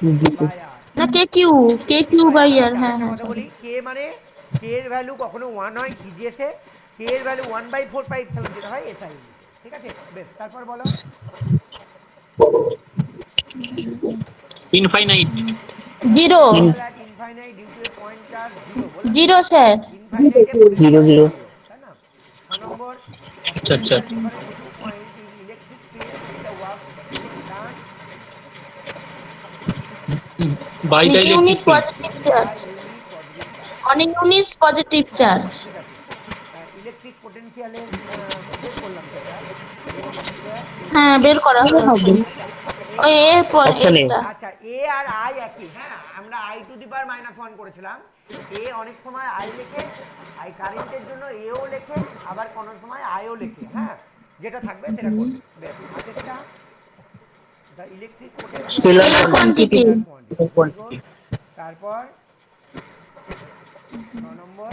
Speaker 1: K Q by R.
Speaker 5: না K Q,
Speaker 1: K
Speaker 5: K
Speaker 1: Q
Speaker 5: Q
Speaker 1: bye
Speaker 5: bye
Speaker 1: R.
Speaker 5: আর,
Speaker 1: আচ্ছা
Speaker 5: হ্যাঁ
Speaker 1: আরেকটা
Speaker 5: হ্যাঁ
Speaker 1: কথা
Speaker 5: সরি।
Speaker 1: বলি, কে মানে কে এর ভ্যালু কখনো 1 হয় সিজিএসে, কে এর ভ্যালু 1/4 যেটা হয় এসআই ইউনিটে, ঠিক আছে বেশ। তারপর বলো,
Speaker 4: infinite.
Speaker 5: Zero.
Speaker 1: Potential at infinite due to a point charge zero, বললাম তো,
Speaker 5: জিরো স্যার।
Speaker 1: ইনফাইনাইটে
Speaker 2: জিরো
Speaker 1: পোটেনশিয়াল
Speaker 2: জিরো।
Speaker 1: জিরো, তাই না? 6 নম্বর, দ্য
Speaker 4: আচ্ছা আচ্ছা।
Speaker 1: Potential difference 2 point in electric field is the work done
Speaker 4: by the electric
Speaker 5: unit
Speaker 4: field.
Speaker 5: Positive charge.
Speaker 1: By unit positive charge.
Speaker 5: On unit positive charge.
Speaker 1: ঠিক আছে, electric পোটেনশিয়ালের বের করলাম তো এটা, এ হোল স্কয়ার।
Speaker 5: হ্যাঁ বের করা হবে।
Speaker 1: আচ্ছা
Speaker 5: ওই এর পর
Speaker 2: অপশন এ।
Speaker 5: এটা।
Speaker 1: আচ্ছা এ আর আই একই, হ্যাঁ আমরা আই টু দি পাওয়ার -1 করেছিলাম, এ অনেক সময় আই লেখে, আই কারেন্টের জন্য এও লেখে, আবার কোনো সময় আইও লেখে, হ্যাঁ যেটা থাকবে সেটা করবে। বেশ, আগেরটা the electric potential
Speaker 2: scalar
Speaker 5: scalar quantity.
Speaker 1: Quantity, very good. তারপর 9 নম্বর,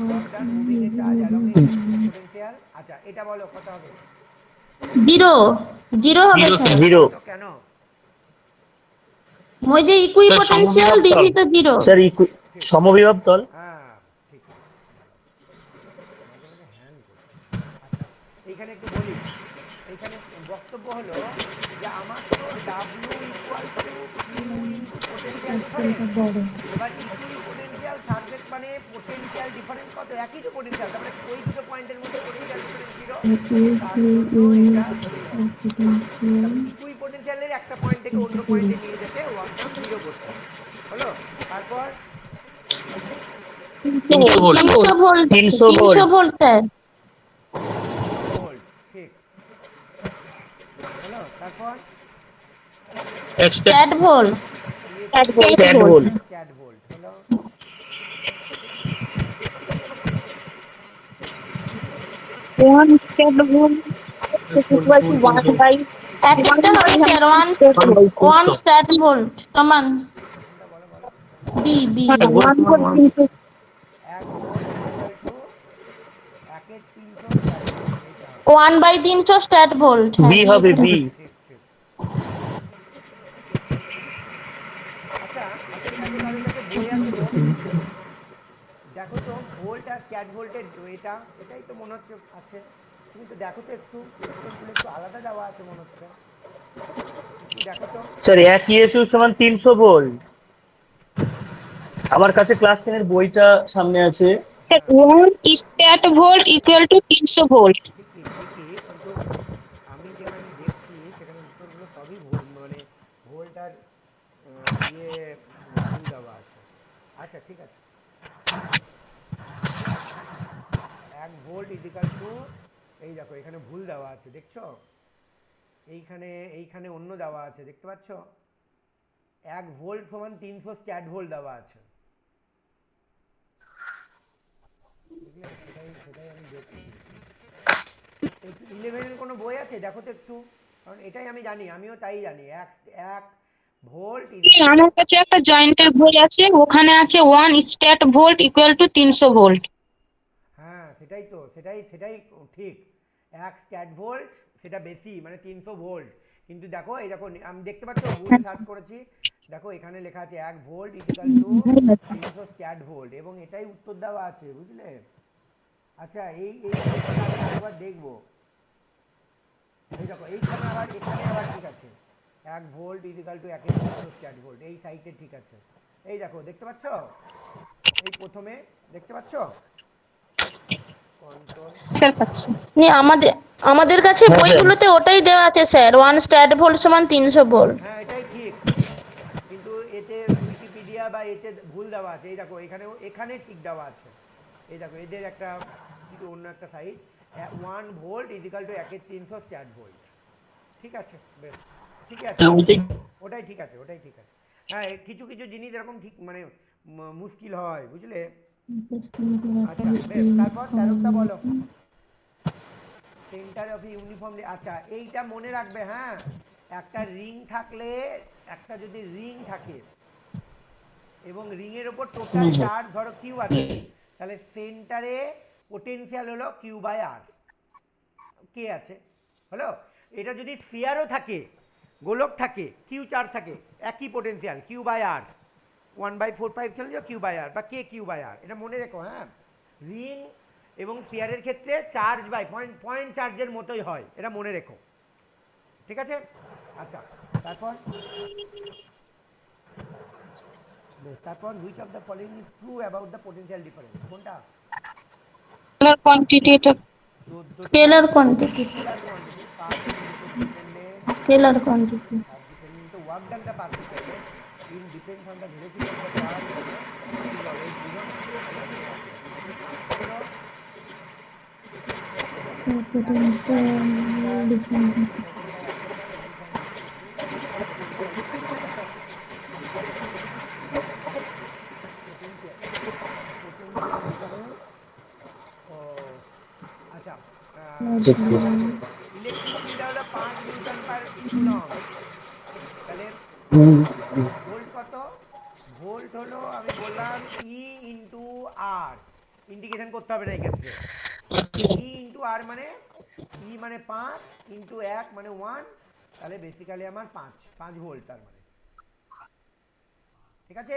Speaker 1: work done moving a charge along A electric potential. আচ্ছা এটা বলো কত হবে?
Speaker 5: জিরো। জিরো হবে
Speaker 4: জিরো
Speaker 5: স্যার।
Speaker 4: স্যার।
Speaker 2: জিরো।
Speaker 1: তো কেন?
Speaker 5: ওই যে ইকুই
Speaker 4: স্যার
Speaker 5: পটেনশিয়াল
Speaker 4: সমবিভব তল।
Speaker 5: ডিভি তো জিরো।
Speaker 2: স্যার
Speaker 1: ঠিক,
Speaker 2: সমবিভব তল।
Speaker 1: হ্যাঁ ঠিক, মাঝে মাঝে হ্যাং করছে। আচ্ছা এইখানে একটু বলি, এইখানে বক্তব্য হলো যে আমার তো W equals to Q into potential difference, এবার ইকুই পোটেনশিয়াল সারফেস মানে পোটেনশিয়াল ডিফারেন্স কত, একই তো পোটেনশিয়াল, তার মানে ওই দুটো পয়েন্টের মধ্যে পোটেনশিয়াল ডিফারেন্স জিরো, তার জন্য এটা ফেল হবে। তাহলে ইকুই পোটেনশিয়ালের একটা পয়েন্ট থেকে অন্য পয়েন্টে নিয়ে যেতে ওয়ার্ক ডান জিরো করতে হবে। হলো? তারপর
Speaker 4: 300 volt.
Speaker 5: 300 volt.
Speaker 2: 300
Speaker 5: 300
Speaker 2: volt.
Speaker 5: Volt sir.
Speaker 1: 300 volt, ঠিক। হলো? তারপর
Speaker 4: এক্সট্রা
Speaker 5: স্যাট ভোল্ট।
Speaker 1: ডিএসি
Speaker 2: স্যাট ভোল্ট।
Speaker 1: স্ক্যাট ভোল্ট, হলো?
Speaker 5: 1 square volt is equal to 1 by এক একটা হবে স্যার 1 স্ট্যাট ভোল্ট সমান
Speaker 1: কোনটা বলো বলো?
Speaker 5: B B
Speaker 2: 1 volt into
Speaker 1: 1 volt equal to 1/300 stat volt, এইটা হবে।
Speaker 5: 1/300 স্ট্যাট ভোল্ট
Speaker 2: B
Speaker 5: হ্যাঁ
Speaker 2: হবে B।
Speaker 1: ঠিক ঠিক। আচ্ছা, হাতের কাছে কারোর কাছে বই আছে গো? দেখো তো ভোল্ট আর স্ট্যাট ভোল্টের এটাই তো মনে হচ্ছে আছে। তুমি তো দেখো তো একটু কোশ্চেনগুলো একটু আলাদা দেওয়া আছে মনে হচ্ছে, একটু দেখো তো।
Speaker 2: স্যার 1 ইএসইউ সমান 300 ভোল্ট। আমার কাছে ক্লাস 10 এর বইটা সামনে আছে।
Speaker 5: স্যার
Speaker 1: হ্যাঁ
Speaker 5: 1 stat volt equal two 300 volt
Speaker 1: ঠিকই ঠিকই, কিন্তু আমি যেখানে দেখছি সেখানে উত্তরগুলো সবই মানে ভোল্ট আর ইয়ে ভুল দেওয়া আছে। আচ্ছা ঠিক আছে, 1 ভোল্ট ইজিক্যাল টু, এই দেখো এখানে ভুল দেওয়া আছে দেখছো, এইখানে এইখানে অন্য দেওয়া আছে দেখতে পাচ্ছ, 1 ভোল্ট সমান 300 স্ট্যাট ভোল্ট দেওয়া আছে, বুঝলে? সেটাই সেটাই আমি দেখছি। একটু 11-এর কোনো বই আছে দেখো তো একটু, কারণ এটাই আমি জানি, আমিও তাই জানি, এক এক ভোল্ট
Speaker 5: আমার কাছে একটা জয়েন্টের বই আছে ওখানে আছে 1 stat volt equal two 300 volt
Speaker 1: হ্যাঁ সেটাই তো, সেটাই সেটাই ঠিক, 1 স্ট্যাট ভোল্ট সেটা বেশি মানে 300 ভোল্ট, কিন্তু দেখো এই দেখো আমি দেখতে পাচ্ছ গুগল সার্চ করেছি, দেখো এখানে লেখা আছে 1 volt equal two 300 stat volt, এবং এটাই উত্তর দেওয়া আছে, বুঝলে? আচ্ছা এই এই কেসটা আমি আরেকবার দেখবো, এই দেখো এইখানে আবার এখানে আবার ঠিক আছে, 1 volt equal to 1/300 stat volt, এই সাইডে ঠিক আছে, এই দেখো দেখতে পাচ্ছ, এই প্রথমে দেখতে পাচ্ছ কন্ট্রোল।
Speaker 5: স্যার পাচ্ছি আমাদের আমাদের কাছে
Speaker 2: হ্যাঁ স্যার।
Speaker 5: বইগুলোতে ওটাই দেওয়া আছে স্যার 1 স্ট্যাট ভোল্ট সমান 300 ভোল্ট
Speaker 1: হ্যাঁ এটাই ঠিক, কিন্তু এতে উইকিপিডিয়া বা এতে ভুল দেওয়া আছে, এই দেখো এখানেও এখানে ঠিক দেওয়া আছে, এই দেখো এদের একটা কিন্তু অন্য একটা side, 1 volt is equal to 1/300 stat volt, ঠিক আছে বেশ, ঠিক আছে,
Speaker 4: হ্যাঁ ওইটাই।
Speaker 1: ওটাই ঠিক আছে, ওটাই ঠিক আছে। হ্যাঁ কিছু কিছু জিনিস এরকম ঠিক মানে মুশকিল হয়, বুঝলে? আচ্ছা বেশ, তারপর 13টা বলো, সেন্টার অফ ইউনিফর্ম, আচ্ছা এইটা মনে রাখবে, হ্যাঁ একটা রিং থাকলে, একটা যদি রিং থাকে এবং রিং এর উপর টোটাল চার্জ ধরো কিউ আছে, তাহলে সেন্টারে পোটেনশিয়াল হলো কিউ বাই আর, কে আছে হলো। এটা যদি স্ফিয়ারও থাকে, গোলক থাকে, কিউ চার্জ থাকে, একই পোটেনশিয়াল কিউ বাই আর, 1/4 চলে যাও কিউ বাই আর বা কে কিউ বাই আর, এটা মনে রেখো। হ্যাঁ রিং এবং স্ফিয়ারের ক্ষেত্রে চার্জ বাই পয়েন্ট চার্জের মতোই হয়, এটা মনে রেখো, ঠিক আছে? আচ্ছা তারপর বেশ, তারপর which of the following is true about the potential difference, কোনটা?
Speaker 5: স্কেলার কোয়ান্টিটি এটা
Speaker 1: 14টা
Speaker 5: scalar quantity
Speaker 1: scalar quantity, path independent,
Speaker 5: scalar quantity
Speaker 1: path dependent, তো work done the path dependent in depends on the velocity of the charge, মানে it is always zero না, always zero রাখবে, always zero রাখবে। ধরো আচ্ছা এই দেখো 1 metre 1 metre second by 1 metre, uniform frequency, potential difference কত? পোটেনশিয়াল পোটেনশিয়াল ডিফারেন্স, ও আচ্ছা
Speaker 2: চেক
Speaker 1: দেখো
Speaker 2: করুন।
Speaker 1: ভালো করে, ইলেকট্রিক ফিল্ড হলো 5 নিউটন পার কুলম, তাহলে ভোল্ট কত? ভোল্ট হলো আমি বললাম ই ইন্টু আর, ইন্ডিকেশন করতে হবে না এই ক্ষেত্রে, ই ইন্টু আর মানে ই মানে 5 ইন্টু 1 মানে 1, তাহলে বেসিক্যালি আমার 5 ভোল্ট, তার মানে ঠিক আছে।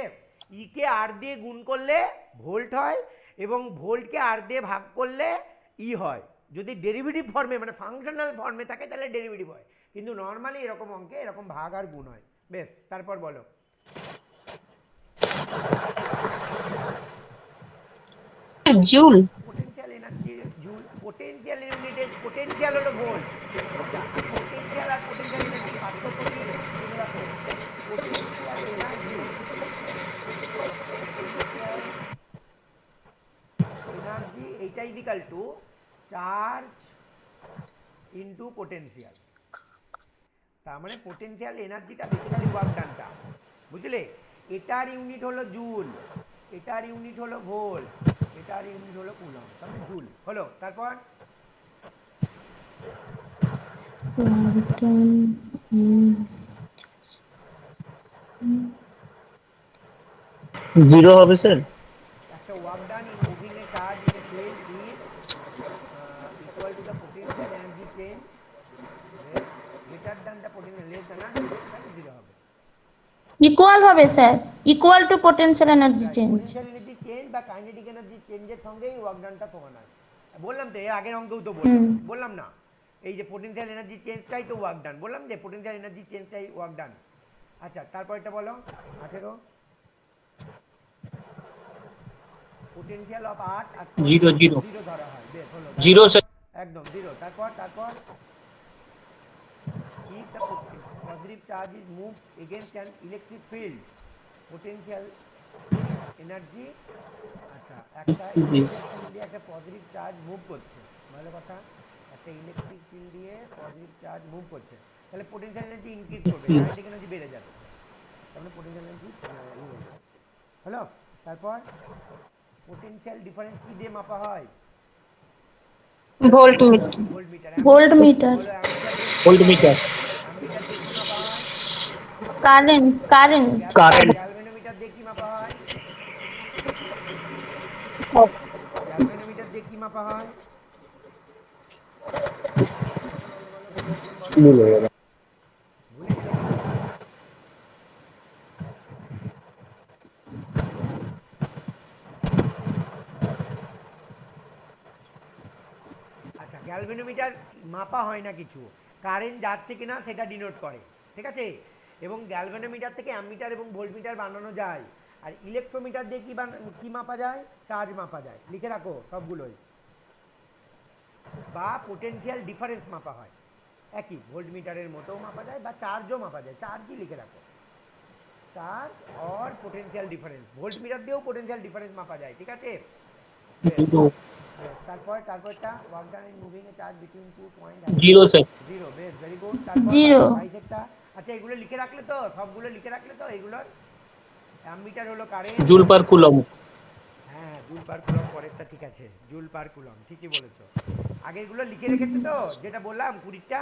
Speaker 1: ই কে আর দিয়ে গুণ করলে ভোল্ট হয়, এবং ভোল্টকে আর দিয়ে ভাগ করলে ই হয়, যদি ডেরিভেটিভ ফর্মে মানে ফাংশনাল ফর্মে থাকে তাহলে ডেরিভেটিভ হয়, কিন্তু নর্মালি এরকম অঙ্কে এরকম ভাগ আর গুণ হয়। বেশ, তারপর বলো
Speaker 5: joule
Speaker 1: potential energy joule, potential ইউনিটের পোটেনশিয়াল হলো ভোল্ট। আচ্ছা আর পোটেনশিয়াল এনার্জির পার্থক্য কি শুনে রাখো, পোটেনশিয়াল এনার্জি পোটেনশিয়াল এনার্জি এইটা equal to charge into potential, তার মানে পোটেনশিয়াল এনার্জিটা বেসিক্যালি ওয়ার্ক ডানটা, বুঝলে? এটার ইউনিট হলো জুল, এটার ইউনিট হলো ভোল্ট, এটার ইউনিট হলো কুলম, তার মানে জুল হলো। তারপর
Speaker 2: জিরো হবে স্যার।
Speaker 1: একটা work done in moving a charge in a field is equal to the potential energy change greater than the potential less than আর জিরো, তাহলে জিরো হবে।
Speaker 5: ইকুয়াল হবে sir, equal to potential energy change.
Speaker 1: Potential energy change বা kinetic energy চেঞ্জের সঙ্গেই work ডানটা সমান হয়। বললাম তো এর আগের অঙ্কেও তো বললাম না, এই যে পোটেনশিয়াল এনার্জি চেঞ্জটাই তো ওয়ার্ক ডান, বললাম যে পোটেনশিয়াল এনার্জি চেঞ্জটাই ওয়ার্ক ডান। আচ্ছা তারপরটা বলো 18 পোটেনশিয়াল অফ আর্ট আর
Speaker 4: জিরো জিরো
Speaker 1: জিরো ধরা হয়, বেশ হলো
Speaker 4: জিরো
Speaker 1: তারপর
Speaker 4: স্যার।
Speaker 1: একদম জিরো। তারপর if the positive charge is moved against an electric field potential energy আচ্ছা একটা ইলেকট্রিক ফিল্ড দিয়ে একটা পজিটিভ চার্জ মুভ করছে, ভালো কথা, একটা ইলেকট্রিক ফিল্ড দিয়ে পজিটিভ চার্জ মুভ করছে, তাহলে পোটেনশিয়াল এনার্জি ইনক্রিজ করবে, কাইনেটিক এনার্জি বেড়ে যাবে, তাহলে পোটেনশিয়াল এনার্জি হয়ে যাবে। হলো তারপর পোটেনশিয়াল ডিফারেন্স কি দিয়ে মাপা হয়?
Speaker 5: ভোল্টমিটার।
Speaker 1: ভোল্টমিটার।
Speaker 5: ভোল্টমিটার।
Speaker 1: বলো অ্যামিটার দিয়ে কি মাপা
Speaker 4: ভোল্টমিটার।
Speaker 1: হয়? অ্যামিটার দিয়ে কি মাপা হয়?
Speaker 5: কারেন্ট। কারেন্ট।
Speaker 2: কারেন্ট।
Speaker 1: গ্যালভানোমিটার দিয়ে কি মাপা হয়? গ্যালভানোমিটার দিয়ে কি মাপা হয়? বলো বিসর্জন বলো, ভুলে গেলে কি করে হবে? আচ্ছা গ্যালভানোমিটার মাপা হয় না কিছু, কারেন্ট যাচ্ছে কিনা সেটা ডিনোট করে, ঠিক আছে, এবং গ্যালভানোমিটার থেকে অ্যামিটার এবং ভোল্টমিটার বানানো যায়। আর ইলেকট্রোমিটার দিয়ে কি মাপা যায়? চার্জ মাপা যায়, লিখে রাখো সবগুলোই, বা পোটেনশিয়াল ডিফারেন্স মাপা হয়, একই ভোল্টমিটারের মতোও মাপা যায় বা চার্জও মাপা যায়, চার্জই লিখে রাখো, charge or potential difference, voltmeter দিয়েও পোটেনশিয়াল ডিফারেন্স মাপা যায়, ঠিক আছে। তারপরটা work done in moving a charge between 2 point
Speaker 4: zero sir.
Speaker 1: Zero, বেশ ভেরি গুড। তারপর
Speaker 5: জিরো।
Speaker 1: বাইসেকটা, আচ্ছা এগুলো লিখে রাখলে তো, সবগুলো লিখে রাখলে তো, এগুলোর অ্যামিটার হলো কারেন্ট,
Speaker 4: জুল পার কুলম।
Speaker 1: হ্যাঁ জুল পার কুলম পরেরটা ঠিক আছে, জুল পার কুলম ঠিকই বলেছো। আগেরগুলো লিখে রেখেছো তো, যেটা বললাম 20টা,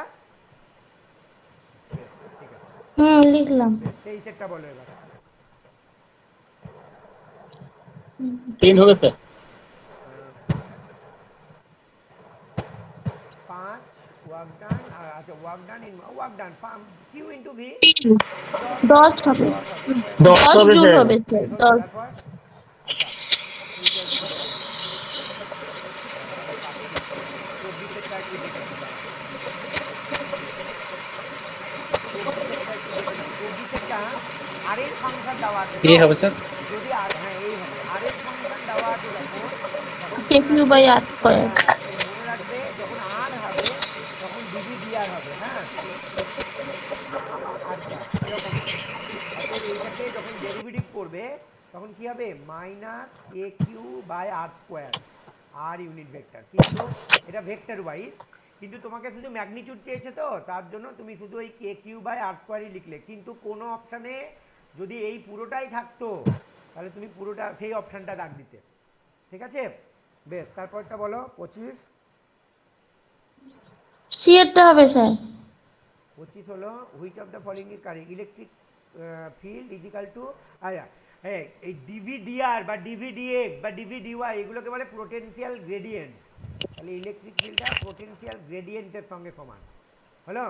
Speaker 1: বেশ ঠিক আছে,
Speaker 5: লিখলাম।
Speaker 1: বেশ 23টা বলো এবার।
Speaker 4: 10 হবে স্যার।
Speaker 1: 5 ওয়ার্ক ডান, আর আচ্ছা work done Q into V
Speaker 5: 10 হবে।
Speaker 1: 10 হবে,
Speaker 2: 10
Speaker 5: 10
Speaker 2: হবে
Speaker 5: জুল
Speaker 2: স্যার।
Speaker 5: হবে স্যার, 10।
Speaker 1: তারপর আচ্ছা এইটার কি দেখো, দাঁড়া আমি পাচ্ছি, 24-এরটা একটু দেখে নাও, দাঁড়াও 24-এরটা একটু দেখে নাও, 24-এরটা আর এর ফাংশন দেওয়া আছে
Speaker 3: এ
Speaker 1: তো,
Speaker 3: হবে স্যার।
Speaker 1: যদি আর, হ্যাঁ এই হবে, আর এর ফাংশন দেওয়া আছে যখন, তখন
Speaker 5: কে
Speaker 1: মনে
Speaker 5: কিউ
Speaker 1: রাখবে,
Speaker 5: বাই আর স্কয়ার।
Speaker 1: হ্যাঁ এই মনে রাখবে যখন আর হবে তখন ডিভি ডিআর হবে, হ্যাঁ আরটা এরকম হবে, অতএব এইটাকে যখন ডেরিভেটিভ করবে তখন কি হবে, minus K Q by R square, R unit vector, কিন্তু এটা ভেক্টর ওয়াইজ, কিন্তু তোমাকে শুধু ম্যাগনিটিউড চেয়েছে তো, তার জন্য তুমি শুধু এই কে কিউ বাই আর স্কোয়ারই লিখলে, কিন্তু কোনো অপশানে যদি এই পুরোটাই থাকতো তাহলে তুমি পুরোটা সেই অপশানটা দাগ দিতে, ঠিক আছে। বেশ তারপরটা বলো 25।
Speaker 5: সি এরটা হবে স্যার।
Speaker 1: 25 হলো which of the following is correct, electric field is equal to, আচ্ছা হ্যাঁ এই ডিভিডিআর বা ডিভিডিএক্স বা ডিভিডিওয়াই এগুলোকে বলে পোটেনশিয়াল গ্রেডিয়েন্ট, তাহলে ইলেকট্রিক ফিল্ডটা পোটেনশিয়াল গ্রেডিয়েন্টের সঙ্গে সমান হলো,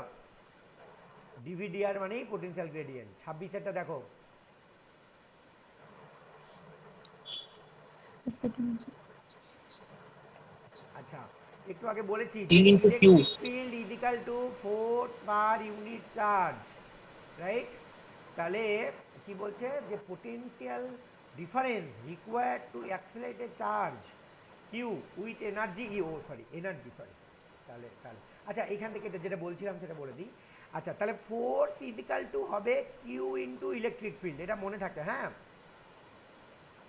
Speaker 1: ডিভিডিআর মানেই পোটেনশিয়াল গ্রেডিয়েন্ট। 26-এরটা দেখো, আচ্ছা একটু আগে বলেছি যে
Speaker 4: 3 into q।
Speaker 1: Electric field is equal to force per unit charge, right, তাহলে কি বলছে যে potential difference required to accelerate a charge Q with energy energy sorry, তাহলে আচ্ছা এখান থেকে যেটা বলছিলাম সেটা বলে দিই, আচ্ছা তাহলে ফোর্স ইজিক্যাল টু হবে কিউ ইন্টু ইলেকট্রিক ফিল্ড, এটা মনে থাকে, হ্যাঁ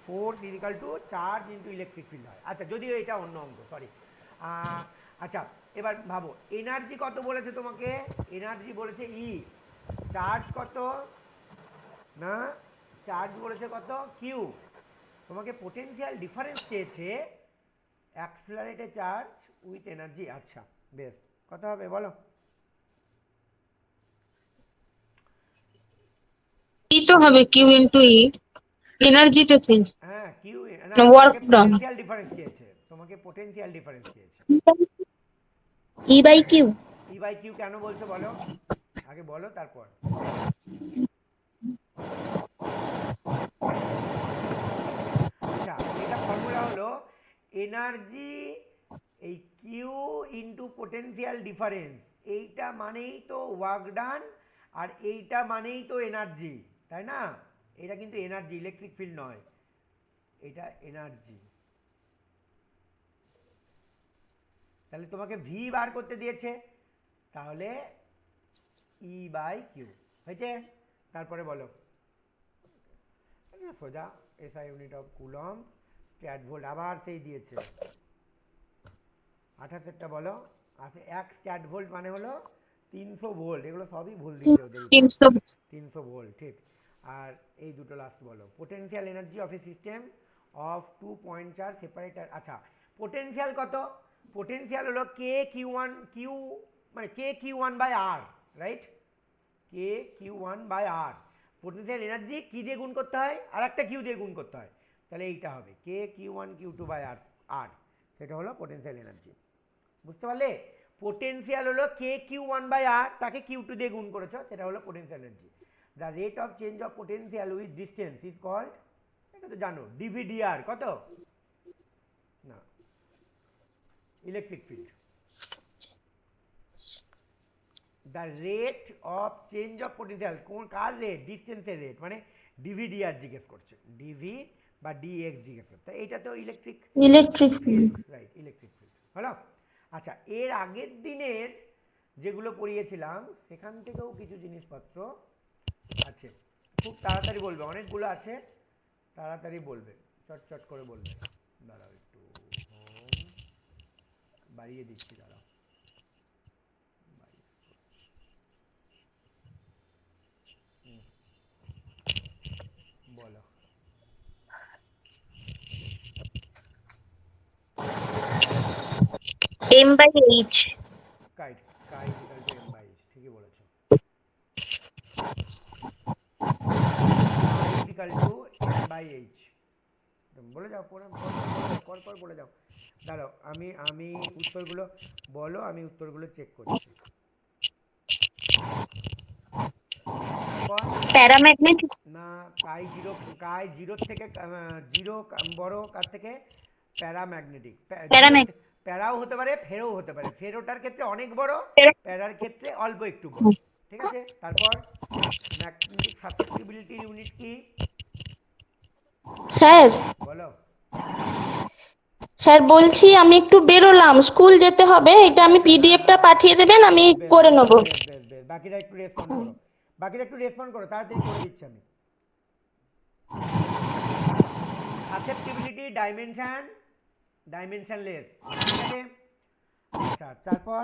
Speaker 1: force is equal to charge into electric field হয়, আচ্ছা যদিও এটা অন্য অঙ্ক, সরি। আচ্ছা এবার ভাবো এনার্জি কত বলেছে তোমাকে, এনার্জি বলেছে ই, চার্জ কত না, চার্জ বলেছে কত কিউ, তোমাকে পোটেনশিয়াল ডিফারেন্স চেয়েছে অ্যাক্সিলারেটেড চার্জ উইথ এনার্জি, আচ্ছা বেশ কত হবে বলো?
Speaker 5: ই তো হবে কিউ ইন্টু ই, এনার্জি তো চেঞ্জ,
Speaker 1: হ্যাঁ কিউ, না
Speaker 5: ওয়ার্ক
Speaker 1: তোমাকে
Speaker 5: ডান।
Speaker 1: পোটেনশিয়াল ডিফারেন্স দিয়েছে, তোমাকে পোটেনশিয়াল ডিফারেন্স দিয়েছে।
Speaker 5: E by Q.
Speaker 1: E by Q কেন বলছো বলো, আগে বলো তারপর। আচ্ছা এটা ফর্মুলা হলো এনার্জি এই কিউ ইন্টু পোটেনশিয়াল ডিফারেন্স, এইটা মানেই তো ওয়ার্ক ডান আর এইটা মানেই তো এনার্জি, তাই না? এটা কিন্তু এনার্জি, ইলেকট্রিক ফিল্ড নয়, এটা এনার্জি। তাহলে তোমাকে ভি বার করতে দিয়েছে, তাহলে ই বাই কিউ হয়েছে। তারপরে বলো সোজা SI unit of coulomb stat volt, আবার সেই দিয়েছে 28 বলো। আচ্ছা 1 স্ট্যাট ভোল্ট মানে হলো 300 ভোল্ট, এগুলো সবই ভুল দিচ্ছে ওদের উপরে। 300 ভোল্ট ঠিক। আর এই দুটো লাস্ট বলো, potential energy of a system of 2.4 separator. আচ্ছা পোটেনশিয়াল কত? পোটেনশিয়াল হলো কে কিউ ওয়ান কিউ, মানে K Q one by R, right? K Q one by R. Potential energy কি দিয়ে গুণ করতে হয়, আর একটা কিউ দিয়ে গুণ করতে হয়, তাহলে এইটা হবে K Q one Q two by R, আর সেটা হলো পোটেনশিয়াল এনার্জি। বুঝতে পারলে? পোটেনশিয়াল হলো K Q one by R, তাকে কিউ টু দিয়ে গুণ করেছো, সেটা হলো potential energy. The rate of change of potential with distance is called, এটা তো জানো, ডিভিডিআর। কত না, electric field. The rate of change of potential, কোন কার রেট? ডিস্টেন্সের রেট, মানে ডিভিডিআর জিজ্ঞেস করছে, ডিভি বা ডিএক্স জিজ্ঞেস করছে, এইটা তো electric field, right? Electric field হলো। আচ্ছা এর আগের দিনের যেগুলো পড়িয়েছিলাম সেখান থেকেও কিছু জিনিসপত্র আছে, খুব তাড়াতাড়ি বলবে, অনেকগুলো আছে, তাড়াতাড়ি বলবে, চটচট করে বলবে। দাঁড়াও একটু বাড়িয়ে দিচ্ছি, দাঁড়াও। বলো
Speaker 5: এম বাই এইচ।
Speaker 1: কাইট, chi equal to M by H, ঠিকই বলেছো। Chi equal to M by H, বলে যাও, পরে বলে যাও, পর বলে যাও। দাঁড়াও আমি আমি উত্তরগুলো বলো, আমি উত্তরগুলো চেক করছি। তারপর
Speaker 5: প্যারাম্যাগনেটিক।
Speaker 1: না, কাই জিরো, কাই জিরোর থেকে জিরো বড় কার থেকে? প্যারাম্যাগনেটিক। প্যারাও হতে পারে, ফেরও হতে পারে, ফেরোটার ক্ষেত্রে অনেক বড়, প্যারার ক্ষেত্রে অল্প একটু বড়, ঠিক আছে? তারপর ম্যাগনেটিক সাসেপ্টিবিলিটির ইউনিট কি
Speaker 5: স্যার,
Speaker 1: বলো?
Speaker 5: স্যার বলছি আমি একটু বেরোলাম, স্কুল যেতে হবে, এটা আমি পিডিএফটা পাঠিয়ে দেবেন, আমি করে নেব।
Speaker 1: বেশ বেশ বেশ, বাকিরা একটু রেসপন্ড করো, বাকিরা একটু রেসপন্ড করো, তাড়াতাড়ি করে দিচ্ছি আমি। আচ্ছা সাসেপ্টিবিলিটি ডাইমেনশন, ডাইমেনশনলেস, ঠিক আছে? আচ্ছা তারপর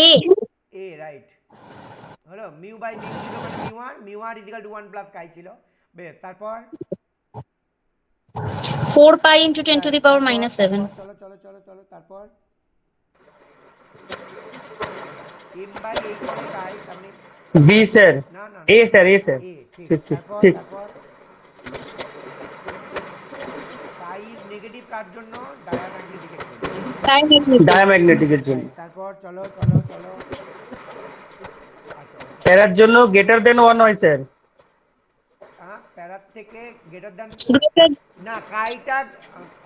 Speaker 5: এ
Speaker 1: এ, রাইট হলো। মিউ বাই মিউ জিরো মানে মিউ আর ইজিক্যাল টু 1 প্লাস কাই ছিল। বেশ তারপর
Speaker 5: 4 pi into 10 two the power minus 7।
Speaker 1: চলো চলো চলো চলো, তারপর এম বাই এইচ মানে কাই, তার মানে
Speaker 2: বি স্যার,
Speaker 1: না না
Speaker 2: এ স্যার, এ স্যার,
Speaker 1: এ, ঠিক।
Speaker 2: ঠিক ঠিক
Speaker 1: তারপর
Speaker 2: ঠিক।
Speaker 1: তারপর কাই নেগেটিভ কার জন্য? ডায়াম্যাগনেটিকের জন্য,
Speaker 2: ডায়াম্যাগনেটিকের জন্য।
Speaker 1: রাইট। তারপর চলো চলো চলো, আচ্ছা
Speaker 2: প্যারার জন্য গ্রেটার দেন 1 হয় স্যার।
Speaker 1: প্যারার থেকে গ্রেটার দ্যান, না কাইটা,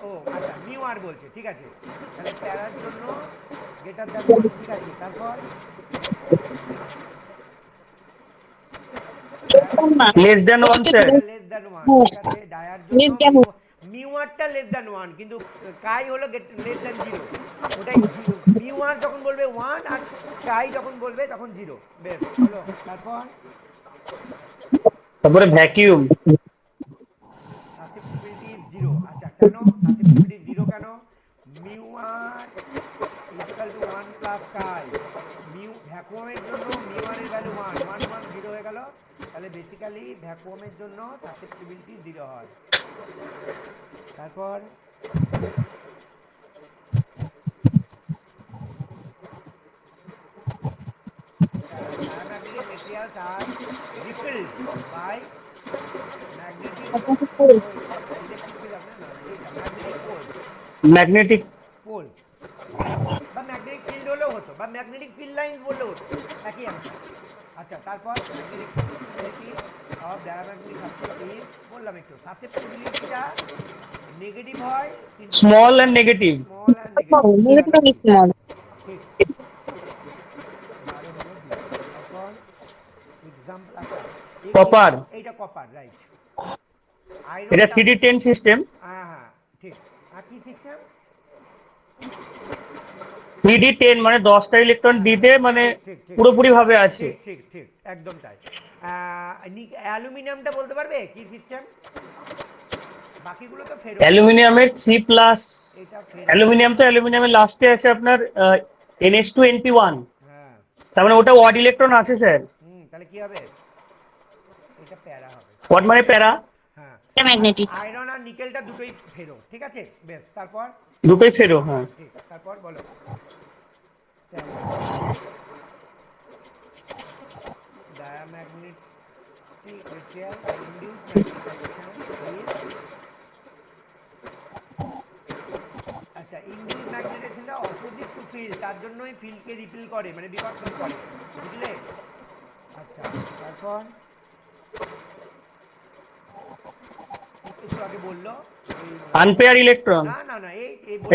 Speaker 1: ও আচ্ছা মিউ আর বলছে, ঠিক আছে, তাহলে প্যারার জন্য গ্রেটার দ্যান 1, ঠিক আছে। তারপর
Speaker 2: less than 1 sir.
Speaker 1: Less than 1, ঠিক আছে। ডায়ার জন্য মিউ আরটা লেস দ্যান 1, কিন্তু কাই হলো লেস দ্যান 0, ওটাই মিউ আর যখন বলবে 1 আর কাই যখন বলবে তখন 0। বেশ হলো। তারপর
Speaker 2: তারপরে ভ্যাকিউম।
Speaker 1: সাসেপ্টিবিলিটি 0, আচ্ছা কেন সাসেপ্টিবিলিটি 0 কেন? Mu R equal to 1 plus chi, mu ভ্যাকুয়ামের জন্য মিউ আর এর ভ্যালু 1 1 1 0 হয়ে গেল, তাহলে বেসিক্যালি ভ্যাকুয়ামের জন্য সাসেপ্টিবিলিটি 0 হয়। তারপর diamagnetic materials are repelled by magnetic electric field না এইটা ম্যাগনেটিক পোলস
Speaker 2: ম্যাগনেটিক
Speaker 1: পোলস বা ম্যাগনেটিক ফিল্ড হলেও হতো বা ম্যাগনেটিক ফিল্ড লাইন বললেও হতো, একই অ্যান্সার। আচ্ছা, তারপর magnetic susceptibility of diamagnetic substance is বললাম একটু, সাসেপ্টিবিলিটিটা নেগেটিভ হয় কিন্তু
Speaker 2: small and negative.
Speaker 1: Small and negative.
Speaker 5: Negative and small.
Speaker 1: ঠিক 12 হলো বি। তারপর এক্সাম্পল, আচ্ছা
Speaker 2: কপার,
Speaker 1: এইটা কপার, রাইট।
Speaker 2: এটা
Speaker 1: আয়রনটা
Speaker 2: 3D10 সিস্টেম।
Speaker 1: হ্যাঁ হ্যাঁ ঠিক। আর কি সিস্টেম?
Speaker 2: 3D10 মানে 10টা ইলেকট্রন দিতে মানে
Speaker 1: ঠিক ঠিক
Speaker 2: পুরোপুরি ভাবে আছে।
Speaker 1: ঠিক ঠিক ঠিক একদম তাই। অ্যালুমিনিয়ামটা বলতে পারবে কি সিস্টেম? বাকিগুলো তো ফেরো।
Speaker 2: অ্যালুমিনিয়ামের 3+,
Speaker 1: এটা ফেরো।
Speaker 2: অ্যালুমিনিয়াম তো অ্যালুমিনিয়ামের লাস্টে আছে আপনার NH2NP1,
Speaker 1: হ্যাঁ
Speaker 2: তার মানে ওটা ওয়াট ইলেকট্রন আছে স্যার।
Speaker 1: তাহলে কি হবে? এটা প্যারা হবে।
Speaker 2: ওয়াট মানে প্যারা,
Speaker 1: হ্যাঁ,
Speaker 5: Magnetic.
Speaker 1: আয়রন আর নিকেলটা দুটোই ফেরো, ঠিক আছে বেশ। তারপর
Speaker 2: দুটোই ফেরো। হ্যাঁ,
Speaker 1: ঠিক। তারপর বলো diamagnetic material induced magnetization is, আচ্ছা ইনডিউস ম্যাগনেটাইজেশনটা অপোজিট টু ফিল্ড, তার জন্যই ফিল্ডকে রিপেল করে মানে বিকর্ষণ করে, বুঝলে? আচ্ছা, তারপর একটু আগে বললো এই
Speaker 2: আনপেয়ার ইলেকট্রন,
Speaker 1: না না না এই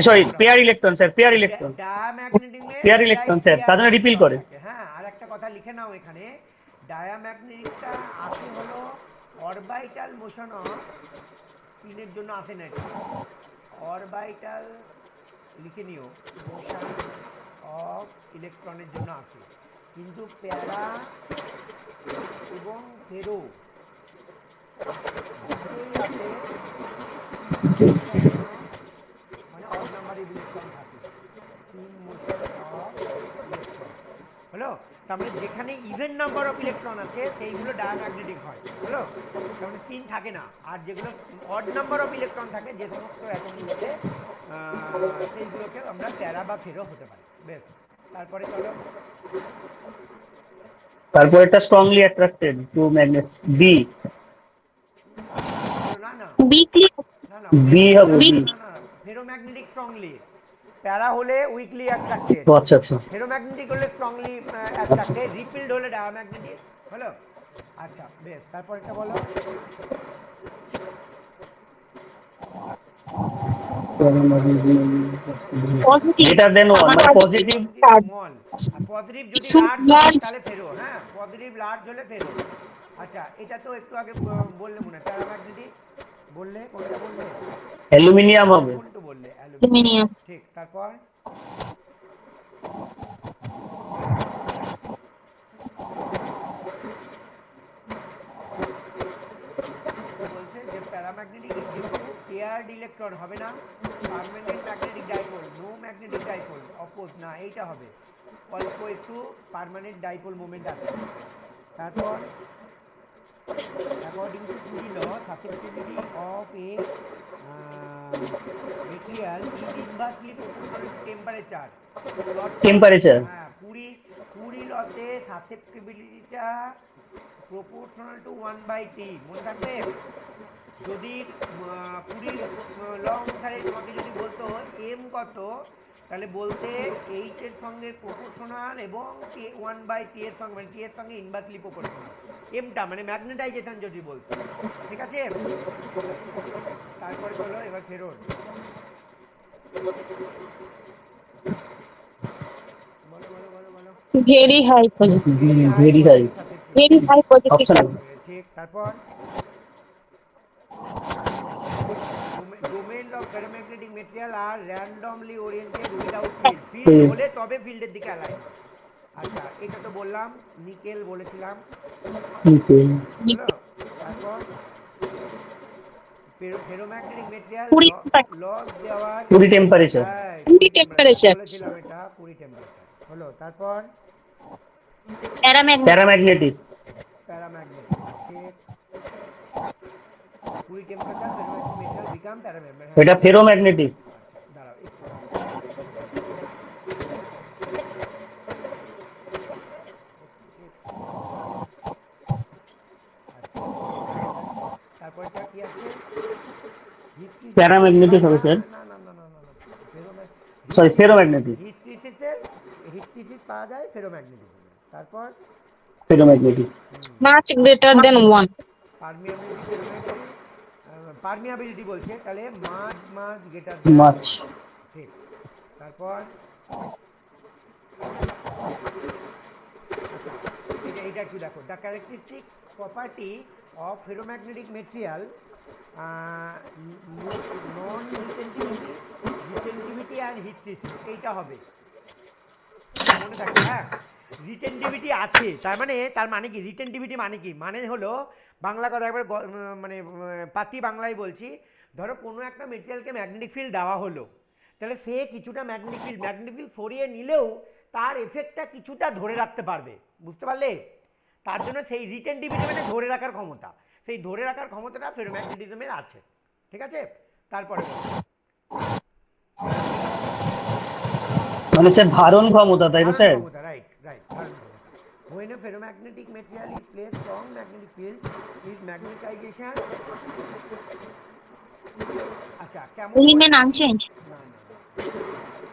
Speaker 2: sorry pair electron sir, pair electron,
Speaker 1: diamagnetic
Speaker 2: pair electron sir, তার জন্য রিপিল করে।
Speaker 1: হ্যাঁ, আর একটা কথা লিখে নাও এখানে, ডায়াম্যাগনেটিকটা আসে হলো অরবিটাল মোশন অফ স্পিনের জন্য আসে না, এটা অরবিটাল লিখে নিও, মোশন অফ ইলেকট্রনের জন্য আসে, কিন্তু প্যারা এবং ফেরো দুটোই আসে মানে অড নাম্বারের ইলেকট্রন থাকে, স্পিন মোশন অফ ইলেকট্রন হলো। তার মানে যেখানে ইভেন নাম্বার অফ ইলেকট্রন আছে সেইগুলো ডায়াম্যাগনেটিক হয়, হলো? তার মানে স্পিন থাকে না। আর যেগুলো অড নাম্বার অফ ইলেকট্রন থাকে যে সমস্ত অ্যাটমগুলোতে, সেইগুলোকে আমরা প্যারা বা ফেরো হতে পারে। বেশ, তারপরে চলো
Speaker 2: তারপর এটা strongly attracted to magnets B.
Speaker 1: না না
Speaker 5: B clear.
Speaker 1: না না
Speaker 2: বি হবে, বি।
Speaker 1: না না ফেরোম্যাগনেটিক স্ট্রংলি, প্যারা হলে উইকলি অ্যাট্রাক্টেড,
Speaker 2: ও আচ্ছা আচ্ছা।
Speaker 1: ফেরোম্যাগনেটিক হলে স্ট্রংলি অ্যাট্রাক্টেড, রিপিলড হলে ডায়াম্যাগনেটিক, হলো? আচ্ছা বেশ, তারপর একটা বলো
Speaker 5: Positive.
Speaker 2: গ্রেটার দেন 1 মানে পজিটিভ।
Speaker 1: স্মল, আর পজিটিভ যদি
Speaker 5: So
Speaker 1: লার্জ হয়
Speaker 5: large.
Speaker 1: তাহলে ফেরো। হ্যাঁ, পজিটিভ লার্জ হলে ফেরো। আচ্ছা, এটা তো একটু আগে বললে মনে হয় প্যারাম্যাগনেটিক বললে, কোনটা বললে?
Speaker 2: অ্যালুমিনিয়াম হবে।
Speaker 1: কোনটা বললে? Aluminium,
Speaker 5: Aluminium.
Speaker 1: ঠিক। তারপর কি বলছে যে প্যারাম্যাগনেটিক যেহেতু পেয়ার্ড ইলেকট্রন হবে না, permanent magnetic dipole, no magnetic dipole, oppose না, এইটা হবে, অল্প একটু পার্মানেন্ট ডাইপোল মোমেন্ট আছে। তারপর according to Curie law, susceptibility of a material is inversely proportional to temperature.
Speaker 2: Temperature.
Speaker 1: হ্যাঁ, কুরি লতে সাসেপ্টিবিলিটিটা প্রপোর্শনাল টু 1/T, মনে থাকবে? যদি কুড়ির ল অনুসারে তোমাকে যদি বলতো এম কত, তাহলে বলতে এইচ এর সঙ্গে প্রপোর্শনাল এবং 1/T এর সঙ্গে, মানে টি এর সঙ্গে ইনভার্সলি প্রপোর্শনাল, এমটা মানে ম্যাগনেটাইজেশন যদি বলতো, ঠিক আছে? আচ্ছা, তারপরে চলো এবার ফেরোর, বলো বলো বলো বলো।
Speaker 5: Very high positive.
Speaker 2: Very high.
Speaker 5: Very high positive.
Speaker 2: Option
Speaker 1: ঠিক। তারপর domains of ferromagnetic material are randomly oriented without field. Field হলে তবে ফিল্ডের দিকে অ্যালাইন হয়। আচ্ছা, এটা তো বললাম, নিকেল বলেছিলাম, হলো? তারপর ফেরোম্যাগনেটিক মেটেরিয়াল লস দেওয়ার
Speaker 2: 20 টেম্পারেচার।
Speaker 5: 20 temperature.
Speaker 1: বলেছিলাম এটা 20 টেম্পারেচার, হলো? তারপর
Speaker 5: Paramagnetic.
Speaker 2: প্যারাম্যাগনেটিক
Speaker 1: প্যারাম্যাগনেটিক, ঠিক। কুড়ি temperature ferromagnetic material become paramagnetic.
Speaker 2: এটা ফেরোম্যাগনেটিক।
Speaker 1: আচ্ছা দাঁড়াও একটু দাঁড়াও, ওকে করে দিচ্ছি। ওকে, আচ্ছা তারপরে, তারপরেটা কি আছে? হিস্ট্রিসিস,
Speaker 2: প্যারাম্যাগনেটিক হবে
Speaker 1: না
Speaker 2: স্যার,
Speaker 1: না না না না না না,
Speaker 2: সরি ফেরোম্যাগনেটিক,
Speaker 1: হিস্ট্রিসিসের, হিস্ট্রিসিস পাওয়া যায় ফেরোম্যাগনেটিজমে। তারপর
Speaker 2: ferromagnetic.
Speaker 5: much greater than 1.
Speaker 1: Permeability ferromagnetic, permeability বলছে, তাহলে মাঝ মাঝ গ্রেটার দ্যান
Speaker 2: মাছ।
Speaker 1: 1, ঠিক। তারপর আচ্ছা এইটা একটু দেখো, the characteristics property of ferromagnetic material, non retentivity, retentivity and hysteresis, এইটা হবে মনে থাকবে। হ্যাঁ, রিটেন্টিভিটি আছে, তার মানে কি? রিটেন্টিভিটি মানে কি? মানে হলো, বাংলা কথা একবার মানে পাতি বাংলায় বলছি, ধরো কোনো একটা মেটেরিয়ালকে ম্যাগনেটিক ফিল্ড দেওয়া হলো, তাহলে সে কিছুটা ম্যাগনেটিক ফিল্ড সরিয়ে নিলেও তার এফেক্টটা কিছুটা ধরে রাখতে পারবে, বুঝতে পারলে? তার জন্য সেই রিটেন্টিভিটি মানে ধরে রাখার ক্ষমতা, সেই ধরে রাখার ক্ষমতাটা ফেরোম্যাগনেটিজমের আছে, ঠিক আছে? তারপরে
Speaker 2: মানে স্যার ধারণ ক্ষমতা, তাই তো
Speaker 1: ধারণ
Speaker 2: স্যার?
Speaker 1: ক্ষমতা, রাইট রাইট, ধারণ ক্ষমতা। When a ferromagnetic material is placed strong magnetic field, is magnetization, আচ্ছা কেমন করে?
Speaker 5: Remain unchanged.
Speaker 1: না না না,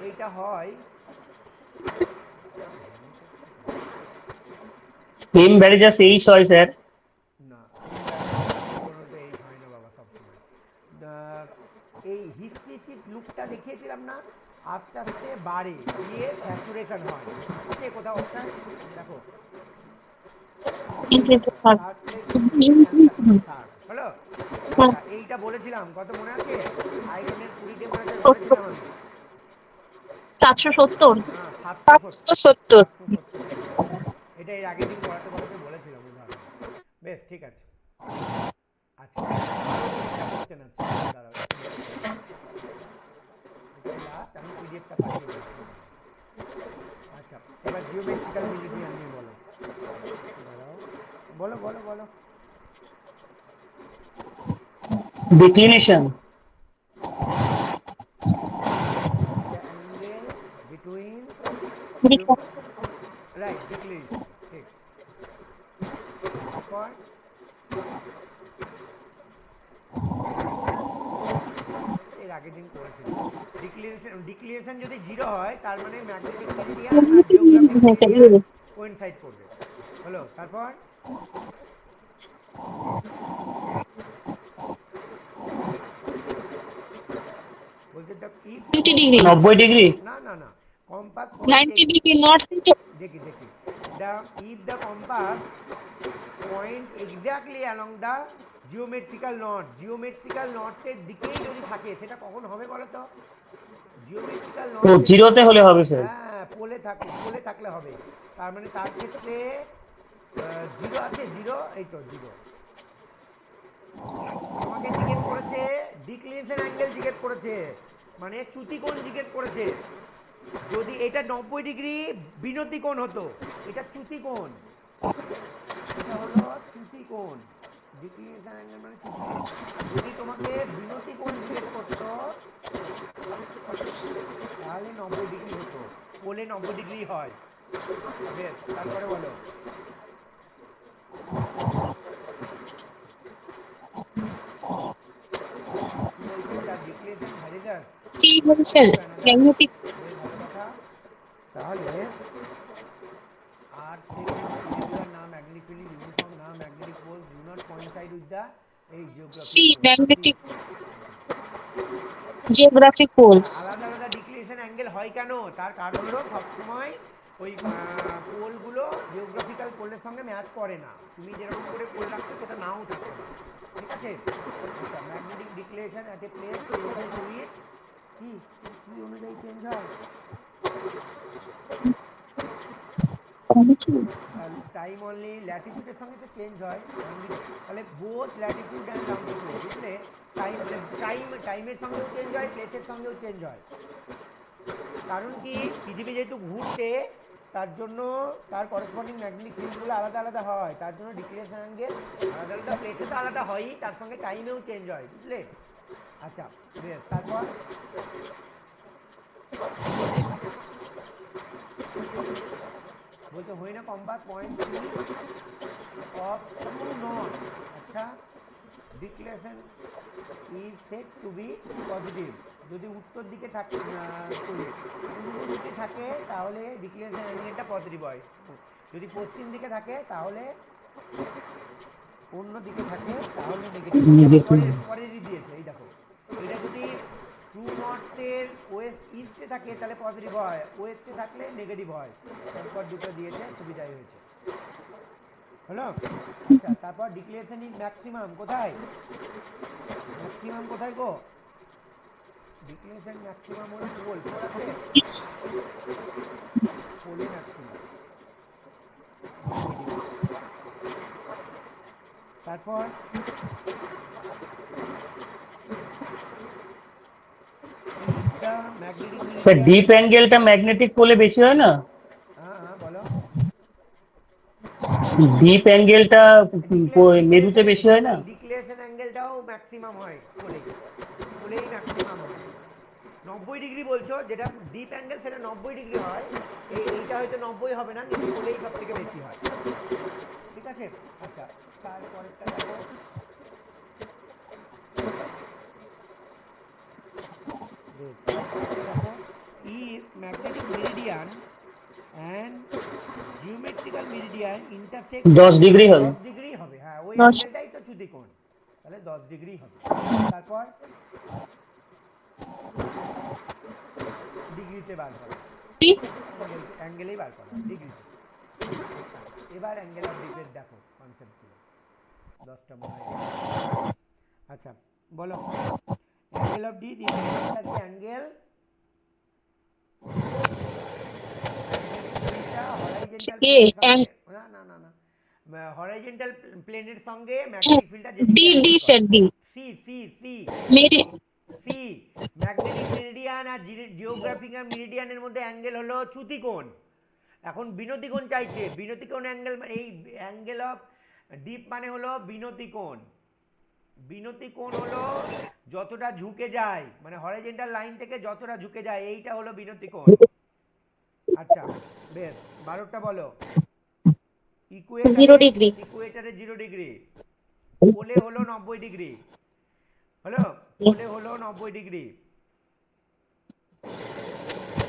Speaker 1: এইটা হয়,
Speaker 2: এম ভ্যারিজাস এইচ হয় স্যার।
Speaker 1: না সাধারণত এই হয় না বাবা সবসময়। এই হিস্ট্রিসিস লুকটা দেখিয়েছিলাম না, আস্তে আস্তে বাড়ে, দিয়ে স্যাচুরেশন হয়, আছে কোথাও অপশন দেখো, হলো। আচ্ছা এইটা বলেছিলাম, কত মনে আছে? আয়রনের 20 টেম্পারেচার বলেছিলাম আমি,
Speaker 5: 770.
Speaker 1: হ্যাঁ
Speaker 5: 770.
Speaker 1: 770 এটা এর আগের দিন পড়াতে বলেছিলাম উদাহরণ। বেশ ঠিক আছে। আচ্ছা আরো 20টা কোশ্চেন আছে, দাঁড়াও একটু নোট করে নিই। এটাই লাস্ট, আমি পিডিএফটা পাঠিয়ে দিচ্ছি। আচ্ছা এবার জিওমেট্রিক্যাল মেরিডিয়ান নিয়ে বলো, দাঁড়াও, বলো বলো বলো।
Speaker 2: ডিক্লিনেশন।
Speaker 1: the angle between right declination, ঠিক। তারপর এর আগের দিন করেছিলাম, ডিক্লিনেশন যদি 0 হয় তার মানে ম্যাগনেটিক মেরিডিয়ান আর জিওগ্রাফিক মেরিডিয়ান কোইনসাইড করবে, হলো। তারপর বলছে দ্য
Speaker 5: 90 degree.
Speaker 2: 90 ডিগ্রি।
Speaker 1: না না না, কম্পাস
Speaker 5: 90 degree north.
Speaker 1: দেখি the if the compass point exactly along the geometrical knot এর দিকেই যদি থাকে, সেটা কখন হবে বলো তো? জিওমেট্রিক্যাল নট
Speaker 2: ও জিরোতে হলে হবে স্যার।
Speaker 1: হ্যাঁ পোলে থাকলে হবে, তার মানে তার ক্ষেত্রে 0 আছে, 0, এই তো 0। তোমাকে জিজ্ঞেস করেছে ডিক্লিনেশন অ্যাঙ্গেল, জিজ্ঞেস করেছে মানে চ্যুতি কোণ জিজ্ঞেস করেছে। যদি এটা 90 ডিগ্রি বিনতি কোণ হতো, এটা চ্যুতি কোণ, এটা হলো চ্যুতি কোণ। ডিক্লিনেশন অ্যাঙ্গেল মানে চ্যুতি কোণ। যদি তোমাকে বিনতি কোণ জিজ্ঞেস করতো তাহলে 90 ডিগ্রি হতো, পোলে 90 ডিগ্রি হয়। বেশ তারপরে বলো। কি বলছে? তার ডিক্লিনেশন ভ্যারিজাস
Speaker 5: T হচ্ছে magnetic.
Speaker 1: বেশ ভালো কথা। তাহলে আর segment irregular না magnetic field uniform না magnetic poles do not coincide with the এই
Speaker 5: C
Speaker 1: geographic
Speaker 5: magnetic geographic poles.
Speaker 1: আলাদা আলাদা ডিক্লিনেশন অ্যাঙ্গেল হয় কেন? তার কারণ হলো সবসময় ওই পোলগুলো জিওগ্রাফিক্যাল পোলের সঙ্গে ম্যাচ করে না, তুমি যেরকম করে পোল রাখছো সেটা নাও থাকতে পারে, ঠিক আছে? আচ্ছা magnetic declination at a place changes with কি কি অনুযায়ী চেঞ্জ হয়? টাইম অনলি, ল্যাটিটিউডের সঙ্গে তো চেঞ্জ হয়, তাহলে বোথ ল্যাটিটিউড অ্যান্ড লংটিটিউড, বুঝলে? টাইম মানে টাইমের সঙ্গেও চেঞ্জ হয়, প্লেসের সঙ্গেও চেঞ্জ হয়। কারণ কি পৃথিবী যেহেতু ঘুরছে, তার জন্য তার করসপন্ডিং ম্যাগনেটিক ফিল্ডগুলো আলাদা আলাদা হয়, তার জন্য ডিক্লেরেশন অ্যাঙ্গেল আলাদা আলাদা প্লেসে তো আলাদা হয়ই, তার সঙ্গে টাইমেও চেঞ্জ হয়, বুঝলে? আচ্ছা বেশ, তারপর বলছে when a compass point east of true north, আচ্ছা declaration is set to be positive. যদি উত্তর দিকে থাকে পূর্ব দিকে থাকে তাহলে ডিক্লেরেশন অ্যাঙ্গেলটা পজিটিভ হয়, যদি পশ্চিম দিকে থাকে তাহলে অন্য দিকে থাকে তাহলে নেগেটিভ। পরেরই দিয়েছে, এই দেখো এটা যদি ট্রু নর্থের ওয়েস্ট ইস্টে থাকে তাহলে পজিটিভ হয়, ওয়েস্টে থাকলে নেগেটিভ হয়, তারপর দুটো দিয়েছে, সুবিধাই হয়েছে। হলো? আচ্ছা তারপর ডিক্লেরেশন ইজ ম্যাক্সিমাম কোথায়? ম্যাক্সিমাম কোথায় গো? ডিক্লেরেশন ম্যাক্সিমাম হলো পোল, পোল আছে, পোলে ম্যাক্সিমাম 90 ডিগ্রি। তারপর দ্য ম্যাগনেটিক
Speaker 2: স্যার ডিপ অ্যাঙ্গেলটা ম্যাগনেটিক পোলে বেশি হয় না?
Speaker 1: হ্যাঁ হ্যাঁ বলো।
Speaker 2: ডিপ অ্যাঙ্গেলটা মেরুতে বেশি হয় না?
Speaker 1: ডিক্লেরেশন অ্যাঙ্গেলটাও ম্যাক্সিমাম হয় পোলেই, পোলেই ম্যাক্সিমাম হয়। 90 ডিগ্রি বলছো, যেটা ডিপ অ্যাঙ্গেল সেটা 90 ডিগ্রি হয়, এইটা হয়তো 90 হবে না, কিন্তু পোলেই সব থেকে বেশি হয়, ঠিক আছে? আচ্ছা তারপরেরটা দেখো, তারপরেরটা দেখো, if magnetic meridian and geometrical meridian intersect
Speaker 2: 10 degree হবে।
Speaker 1: 10 ডিগ্রি হবে, হ্যাঁ ওই অ্যাঙ্গেলটাই তো চ্যুতিকোণ, তাহলে 10 ডিগ্রি হবে। তারপর ডিগ্রিতে বার করা, অ্যাঙ্গেলেই বার করা ডিগ্রিতে। আচ্ছা এবার অ্যাঙ্গেল অফ ডিপের দেখো কনসেপ্টগুলো, 10টা মনে হয়। আচ্ছা বলো, angle of dip is the angle না না না না হরাইজন্টাল প্লেনের সঙ্গে ম্যাগনেটিক ফিল্ডটা C C C C magnetic meridian আর জিওগ্রাফিক্যাল মেরিডিয়ানের মধ্যে অ্যাঙ্গেল হলো চ্যুতিকোণ। এখন বিনতিকোণ চাইছে, বিনতিকোণ অ্যাঙ্গেল, এই অ্যাঙ্গেল অফ ডিপ মানে হলো বিনতিকোণ। বিনতিকোণ হলো যতটা ঝুঁকে যায়, মানে হরাইজন্টাল লাইন থেকে যতটা ঝুঁকে যায়, এইটা হলো বিনতিকোণ। আচ্ছা বেশ, 12টা বলো। ইকুয়েটারে 0 ডিগ্রি, পোলে হলো 90 ডিগ্রি, হলো পোলে হলো 90 ডিগ্রি।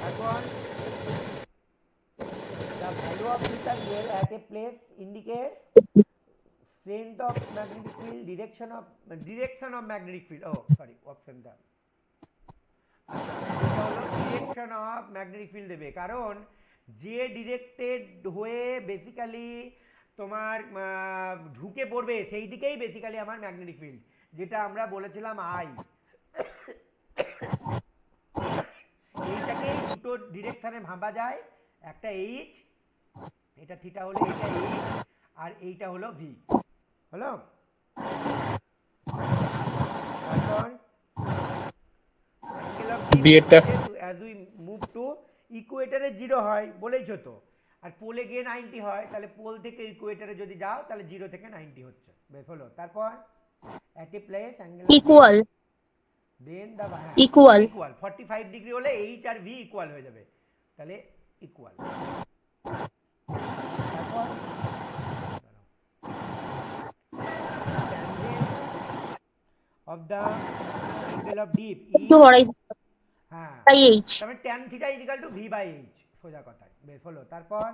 Speaker 1: তারপর the value of this angle at a place indicates strength of magnetic field, direction of magnetic field, oh sorry option টা, আচ্ছা এটা হলো ডিরেকশন অফ ম্যাগনেটিক ফিল্ড দেবে, কারণ যে ডিরেক্টেড হয়ে বেসিক্যালি তোমার ঢুকে পড়বে সেই দিকেই বেসিক্যালি আমার ম্যাগনেটিক ফিল্ড, যেটা আমরা বলেছিলাম আই। এইটাকেই দুটো ডিরেকশনে ভাবা যায়, একটা এইচ, এটা থিটা হলে এটা এইচ, আর এইটা হলো ভি, হলো? তারপর অ্যাঙ্গেল অফ
Speaker 3: বি এরটা
Speaker 1: অ্যাজ উই মুভ টু ইকুয়েটরে 0 হয় বলেইছো তো, আর পোলে গিয়ে 90 হয়, তাহলে পোল থেকে ইকুয়েটরে যদি যাও তাহলে 0 থেকে 90 হচ্ছে, বেশ হলো। তারপর at a place angle
Speaker 5: equal
Speaker 1: then the
Speaker 5: equal
Speaker 1: 45 degree হলে এইচ আর ভি ইকুয়াল হয়ে যাবে, তাহলে ইকুয়াল। তারপর of the angle of deep
Speaker 5: to horizontal
Speaker 1: হ্যাঁ
Speaker 5: বাই এইচ,
Speaker 1: তাহলে tan theta equal to v by h, সোজা কথায়, বেশ হলো। তারপর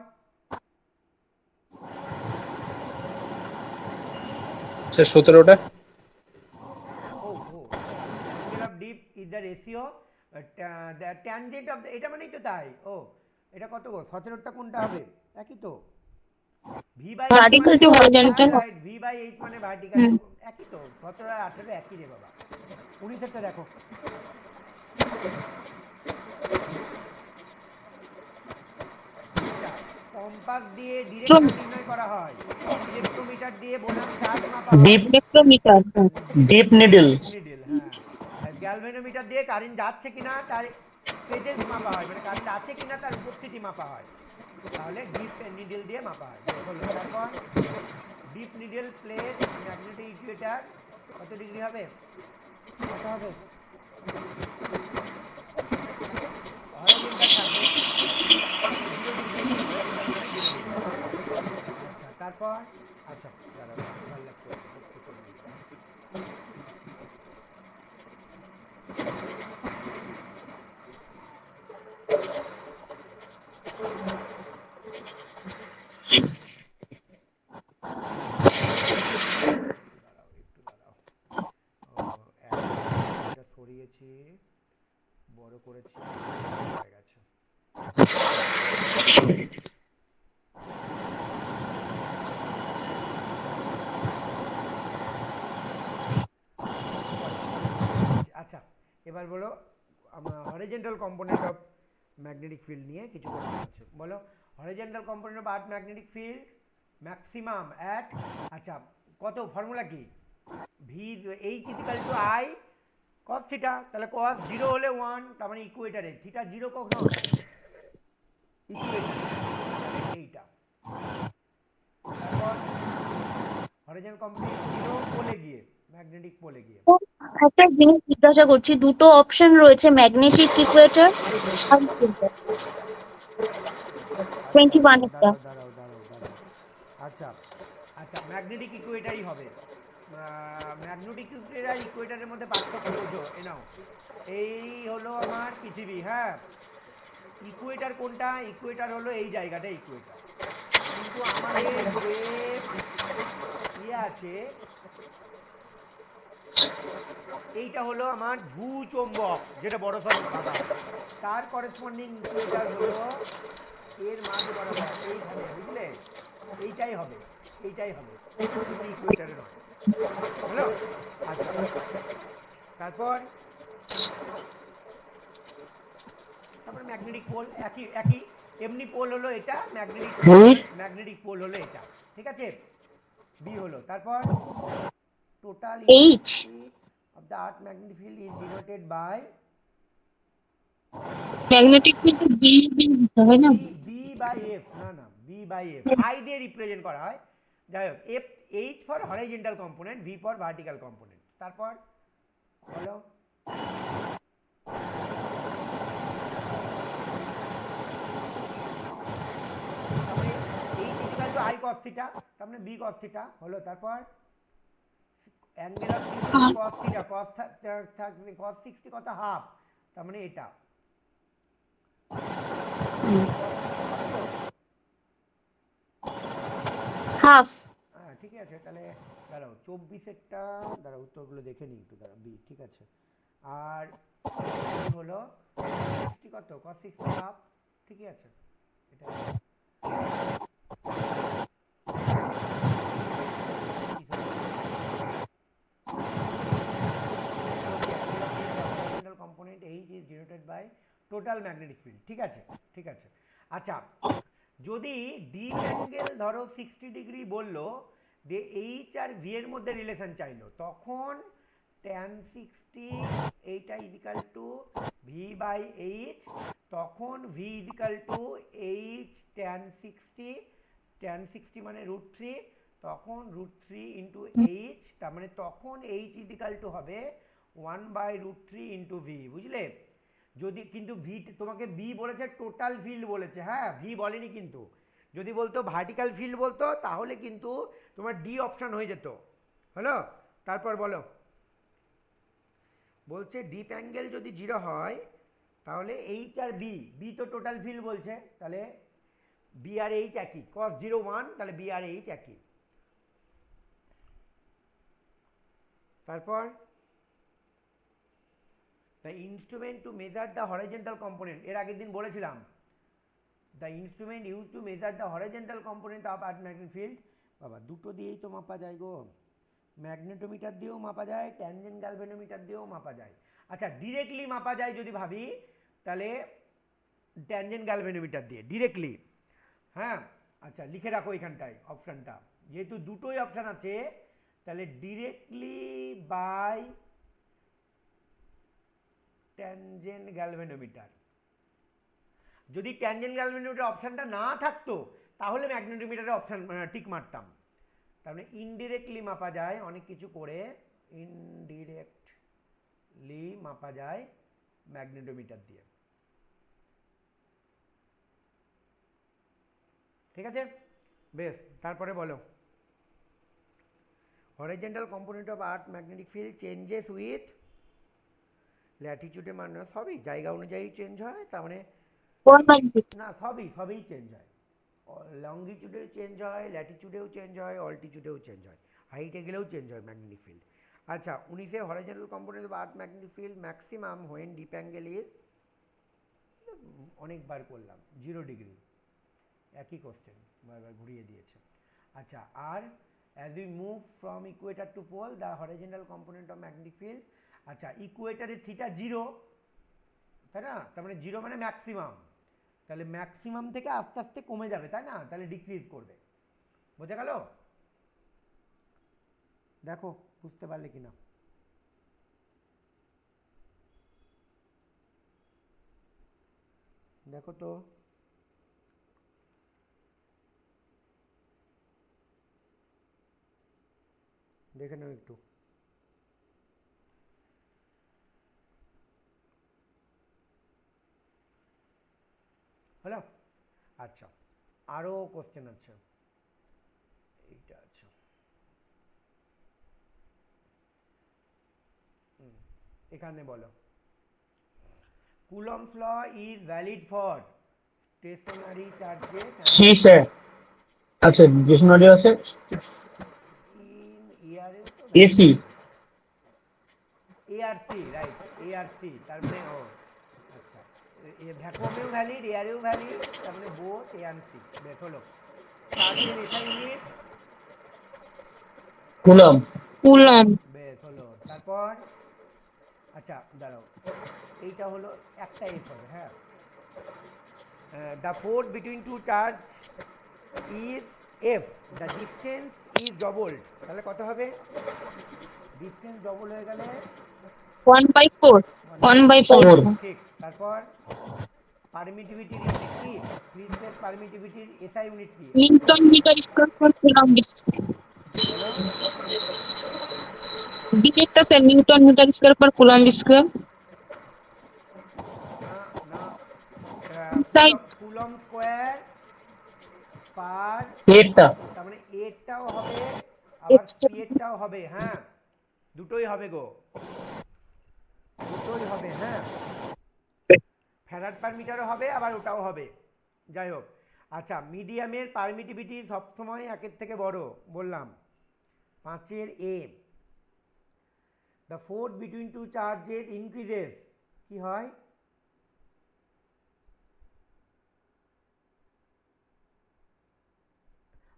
Speaker 3: স্যার 17টা
Speaker 1: ও angle of deep is the ratio the tangent of the, এটা মানেই তো তাই। ও এটা কত গো, 17টা কোনটা হবে? একই তো, v by
Speaker 5: vertical to horizontal,
Speaker 1: right, v by h মানে ভার্টিক্যাল, একই তো, 17 আর 18 একই রে বাবা। 19টা দেখো, আচ্ছা কম্পাস দিয়ে ডিরেকশন নির্ণয় করা হয়, ইলেক্ট্রোমিটার দিয়ে বললাম চার্জ মাপা হয়,
Speaker 2: deep electrometer, deep needle,
Speaker 1: needle হ্যাঁ, আর গ্যালভানোমিটার দিয়ে কারেন্ট যাচ্ছে কিনা তার প্রেজেন্স মাপা হয়, মানে কারেন্ট আছে কিনা তার উপস্থিতি মাপা হয়, তাহলে ডিপ নিডল দিয়ে মাপা হয়। হলো তারপর deep needle plate magnetic equator কত ডিগ্রি হবে, কত হবে, হরাইজন্টাল থাকবে, তাহলে 0 ডিগ্রি, হরাইজন্টাল মানে 0 ডিগ্রি। আচ্ছা তারপর, আচ্ছা দাঁড়াও একটু ওভারল্যাপ করে দিচ্ছি, একটু করে নিই। একটু দাঁড়াও, ও এটা সরিয়েছি, বড় করেছি, হয়ে গেছে। আচ্ছা এবার বলো horizontal component of magnetic field নিয়ে কিছু কোশ্চেন আছে, বলো horizontal component of earth magnetic field maximum at, আচ্ছা কত, ফর্মুলা কি, V H equal to I cos theta, তাহলে কস 0 হলে 1, তার মানে ইকুয়েটারে থিটা 0 কখন, ইকুয়েটারে, তাহলে এইটা। তারপর হরিজন্টাল কম্পোনেন্ট 0 পোলে গিয়ে, ম্যাগনেটিক পোলে গিয়ে,
Speaker 5: একটা জিনিস জিজ্ঞাসা করছি, দুটো অপশন রয়েছে, ম্যাগনেটিক ইকুয়েটর আর 21 একটা।
Speaker 1: দাঁড়াও, আচ্ছা আচ্ছা ম্যাগনেটিক ইকুয়েটারই হবে, ম্যাগনেটিক ইকুয়েটার ইকুয়েটারের মধ্যে পার্থক্য বোঝো, এ নাও এই হলো আমার পৃথিবী, হ্যাঁ ইকুয়েটার কোনটা, ইকুয়েটার হলো এই জায়গাটা ইকুয়েটার, কিন্তু আমাদের যে ইয়ে আছে এইটা হলো আমার ভূচৌম্বক, যেটা বড় সড়ো ভাবা হয়, তার করেসপন্ডিং ইকুয়েটার হলো এর মাঝ বরাবর এইখানে, বুঝলে, এইটাই হবে, এইটাই হবে, এগুলো ইকুয়েটারে নয়, হলো। আচ্ছা তারপর তারপর ম্যাগনেটিক পোল, একই একই এমনি পোল হলো এটা, ম্যাগনেটিক পোল হলো এটা, ঠিক আছে, বি হলো। তারপর total
Speaker 5: H
Speaker 1: intensity of the earth magnetic field is denoted by
Speaker 5: magnetic field B হয় না,
Speaker 1: বি বাই এফ, না না বি বাই এফ, আই দিয়ে রিপ্রেজেন্ট করা হয়, যাই হোক F, H for horizontal component, V for vertical component. তারপর বলো তারপরে H equal to I cos theta, তার মানে বি কস থিটা হলো। তারপর angle of duty cos theta, cos 60 কত, হাফ, তার মানে এটা cos 60 কত গো?
Speaker 5: হাফ।
Speaker 1: হ্যাঁ ঠিক আছে, তাহলে দাঁড়াও 24-এরটা, দাঁড়াও উত্তরগুলো দেখে নিই একটু, দাঁড়াও বি, ঠিক আছে। আর বি হলো cos 60 কত, cos 60 হাফ, ঠিকই আছে, এটাই হবে। আচ্ছা বলছি angle of horizontal component H is denoted by total magnetic field, ঠিক আছে, ঠিক আছে। আচ্ছা যদি ডিপ অ্যাঙ্গেল ধরো 60 ডিগ্রি বললো, যে এইচ আর ভি এর মধ্যে রিলেশন চাইলো, তখন tan 60 এইটা equal to V by H, তখন V equal to H tan 60 মানে √3, তখন √3 ইন্টু এইচ, তার মানে তখন এইচ ইজিক্যাল টু হবে 1/√3 ইন্টু ভি, বুঝলে। যদি কিন্তু ভি তোমাকে বি বলেছে, টোটাল ফিল্ড বলেছে, হ্যাঁ ভি বলেনি, কিন্তু যদি বলতো ভার্টিক্যাল ফিল্ড বলতো তাহলে কিন্তু তোমার ডি অপশন হয়ে যেত, হলো। তারপর বলো, বলছে ডিপ অ্যাঙ্গেল যদি 0 হয় তাহলে এইচ আর বি, বি তো টোটাল ফিল্ড বলছে, তাহলে বি আর এইচ একই, cos 0 1, তাহলে বি আর এইচ একই। তারপর the instrument to measure the horizontal component, এর আগের দিন বলেছিলাম, the instrument use to measure the horizontal component of earth magnetic field, বাবা দুটো দিয়েই তো মাপা যায় গো, ম্যাগনেটোমিটার দিয়েও মাপা যায়, ট্যানজেন্ট গ্যালভানোমিটার দিয়েও মাপা যায়। আচ্ছা ডিরেক্টলি মাপা যায় যদি ভাবি, তাহলে ট্যানজেন্ট গ্যালভানোমিটার দিয়ে ডিরেক্টলি, হ্যাঁ আচ্ছা লিখে রাখো এখানটায় অপশানটা, যেহেতু দুটোই অপশান আছে, তাহলে ডিরেক্টলি বাই ট্যানজেন্ট গ্যালভানোমিটার। যদি ট্যানজেন্ট গ্যালভানোমিটার অপশানটা না থাকতো তাহলে ম্যাগনেটোমিটারে অপশান টিক মারতাম। তার মানে ইনডিরেক্টলি মাপা যায় অনেক কিছু করে, ইনডিরেক্টলি মাপা যায় ম্যাগনেটোমিটার দিয়ে। ঠিক আছে, বেশ। তারপরে বলো, horizontal component of earth magnetic field changes with ল্যাটিটিউডে, মানে সবই জায়গা অনুযায়ী চেঞ্জ হয়। তার মানে না, সবই চেঞ্জ হয়, লংগিটিউডেও চেঞ্জ হয়, ল্যাটিটিউডেও চেঞ্জ হয়, অল্টিটিউডেও চেঞ্জ হয়, হাইটে গেলেও চেঞ্জ হয় ম্যাগনেটিক ফিল্ড। আচ্ছা, 19 horizontal component of earth magnetic field maximum when deep angle is, অনেকবার করলাম, 0 ডিগ্রি, একই কোশ্চেন বারবার ঘুরিয়ে দিয়েছে। আচ্ছা, আর as we move from equator to pole the horizontal component of magnetic field, আচ্ছা ইকুয়েটারের থিটা 0, তাই না? তার মানে 0 মানে ম্যাক্সিমাম, তাহলে ম্যাক্সিমাম থেকে আস্তে আস্তে কমে যাবে, তাই না? তাহলে ডিক্রিজ করবে। বোঝা গেল? দেখো বুঝতে পারলে কিনা। দেখো তো, দেখে নাও একটু। হলো? আচ্ছা, আরো কোশ্চেন আছে, এইটা আছে, এখানে বলো, Coulomb's law is valid for stationary charges
Speaker 2: জি স্যার। আচ্ছা, ডিকশনারি আছে
Speaker 1: ইন ইয়ারেও তো
Speaker 2: এসি।
Speaker 1: এআরসি, রাইট, এআরসি, তার মানে ও আচ্ছা, ভ্যাকুয়ামেও ভ্যালিড, এয়ারেও ভ্যালিড, তার মানে বোথ এ অ্যান্ড সি। বেশ, হলো। চার্জের এসআই ইউনিট
Speaker 2: কুলম্ব।
Speaker 1: বেশ, হলো। তারপর আচ্ছা দাঁড়াও, এইটা হলো একটা এস হবে, হ্যাঁ। The force between two charge is F, the distance is doubled, তাহলে কত হবে? ডিস্টেন্স ডবল হয়ে গেলে
Speaker 5: 1/4
Speaker 2: 4।
Speaker 1: ঠিক। তারপর পারমিটিভিটির ইউনিট কি? ফ্রি স্পেস পারমিটিভিটির এসআই ইউনিট কি?
Speaker 5: Newton metre square per coulomb square.
Speaker 1: বলো।
Speaker 5: ডিরেক্ট আছে newton metre square per coulomb square.
Speaker 1: না না,
Speaker 5: সাইড
Speaker 1: কুলম স্কোয়ার পার,
Speaker 2: এরটা
Speaker 1: তার মানে এরটাও হবে আবার এরটাও হবে, হ্যাঁ, দুটোই হবে গো, দুটোই হবে, হ্যাঁ। ফ্যারাড পার মিটারও হবে আবার ওটাও হবে, যাই হোক। আচ্ছা, মিডিয়ামের পারমিটিভিটি সবসময় একের থেকে বড়, বললাম 5-এর A. The force between two charges increases, কি হয়?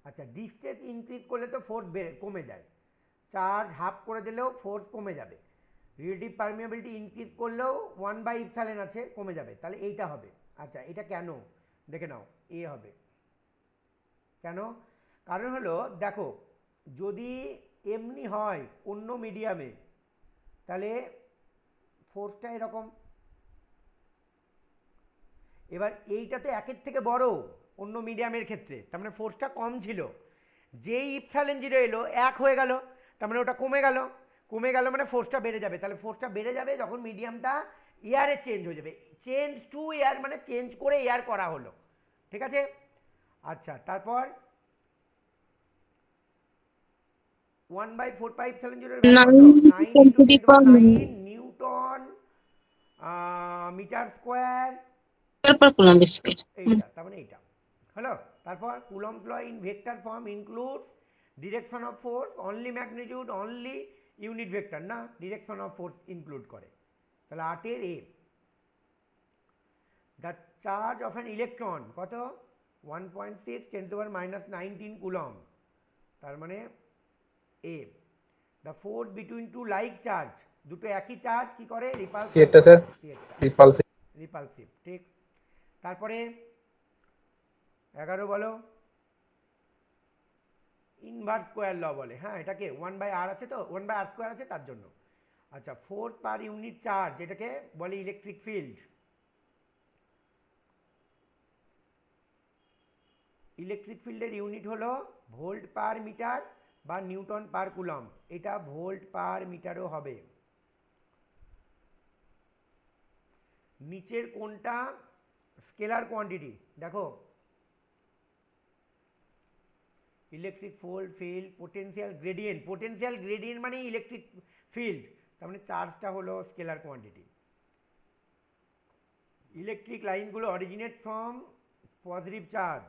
Speaker 1: আচ্ছা, ডিস্টেন্স ইনক্রিজ করলে তো ফোর্স কমে যায়, চার্জ হাফ করে দিলেও ফোর্স কমে যাবে, রিলেটিভ পারমিয়াবিলিটি ইনক্রিজ করলেও 1/ε আছে, কমে যাবে, তাহলে এইটা হবে। আচ্ছা, এটা কেন দেখে নাও, এ হবে কেন? কারণ হলো দেখো, যদি এমনি হয় অন্য মিডিয়ামে তাহলে ফোর্সটা এরকম, এবার এইটাতে একের থেকে বড় অন্য মিডিয়ামের ক্ষেত্রে, তার মানে ফোর্সটা কম ছিল, যেই ইপসাইলন 0 এলো 1 হয়ে গেল, তার মানে ওটা কমে গেল, কমে গেল মানে ফোর্সটা বেড়ে যাবে, তাহলে ফোর্সটা বেড়ে যাবে যখন মিডিয়ামটা এয়ারে চেঞ্জ হয়ে যাবে, চেঞ্জ টু এয়ার মানে চেঞ্জ করে এয়ার করা হলো, ঠিক আছে? আচ্ছা, তারপর 1/4πε0 এর ভ্যালু কত? 9 × 10⁹ newton metre square
Speaker 5: per coulomb square.
Speaker 1: এইটা, তার মানে এইটা হলো। তারপর Coulomb's law in vector form includes direction of force only, magnitude only, unit vector না, ডিরেকশন অফ ফোর্স ইনক্লুড করে, তাহলে 8-এর A. The charge of an electron কত? 1.6 × 10⁻⁹ কুলম্ব, তার মানে A. The force between two like charge, দুটো একই charge কি করে? রিপালসিভ
Speaker 3: সিয়েরটা
Speaker 1: করে,
Speaker 3: স্যার রিপালসিভ।
Speaker 1: রিপালসিভ, ঠিক। তারপরে 11 বলো, ইনভার্স স্কোয়ার ল বলে, হ্যাঁ, এটাকে 1/r আছে তো, 1/r² আছে তার জন্য। আচ্ছা, ফোর্স পার ইউনিট চার্জ, এটাকে বলে ইলেকট্রিক ফিল্ড। ইলেকট্রিক ফিল্ডের ইউনিট হলো ভোল্ট পার মিটার বা নিউটন পার কুলম, এটা ভোল্ট পার মিটারও হবে। নিচের কোনটা স্কেলার কোয়ান্টিটি? দেখো, ইলেকট্রিক ফিল্ড, পোটেনশিয়াল গ্রেডিয়েন্ট মানে ইলেকট্রিক ফিল্ড, তার মানে চার্জটা হলো স্কেলার কোয়ান্টিটি। ইলেকট্রিক লাইনগুলো originate from positive charge,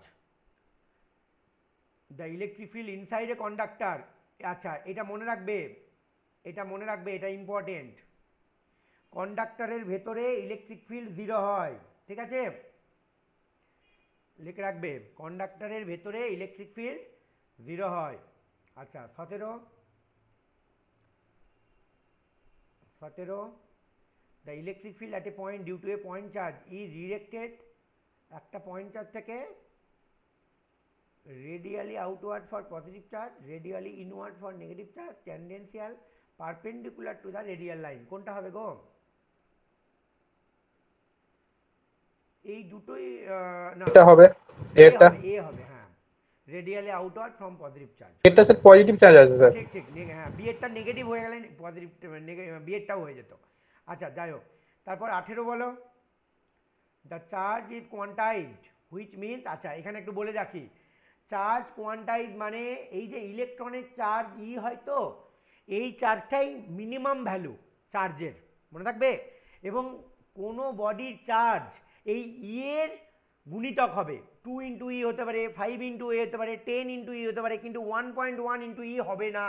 Speaker 1: the electric field inside a conductor. আচ্ছা, এটা মনে রাখবে, এটা ইম্পর্টেন্ট। কন্ডাক্টরের ভেতরে ইলেকট্রিক ফিল্ড 0 হয়, ঠিক আছে, লিখে রাখবে, কন্ডাক্টরের ভেতরে ইলেকট্রিক ফিল্ড 0 হয়। আচ্ছা, 17 the electric field at a point due to a point charge is directed, একটা পয়েন্ট চার্জ থেকে radially outward for positive charge, radially inward for negative charge, tangential perpendicular to the radial line. কোনটা হবে গো? এই দুটোই না,
Speaker 3: এটা হবে এটা
Speaker 1: এ হবে, হ্যাঁ, radially outward from positive charge.
Speaker 3: এটা স্যার পজিটিভ চার্জ আছে স্যার।
Speaker 1: ঠিক ঠিক, হ্যাঁ, বিয়েরটা নেগেটিভ হয়ে গেলে পজিটিভ বিয়েরটাও হয়ে যেত। আচ্ছা, যাই হোক, তারপর 18 বলো, the charge is quantised which means, আচ্ছা এখানে একটু বলে রাখি, চার্জ কোয়ান্টাইজ মানে এই যে ইলেকট্রনের চার্জ ই হয়তো এই চার্জটাই মিনিমাম ভ্যালু চার্জের, মনে থাকবে, এবং কোনো বডির চার্জ এই ইয়ের গুণিতক হবে, 2 ইন্টু ই হতে পারে, 5 ইন্টু এ হতে পারে, 10 ইন্টু ই হতে পারে, কিন্তু 1.1 ইন্টু ই হবে না,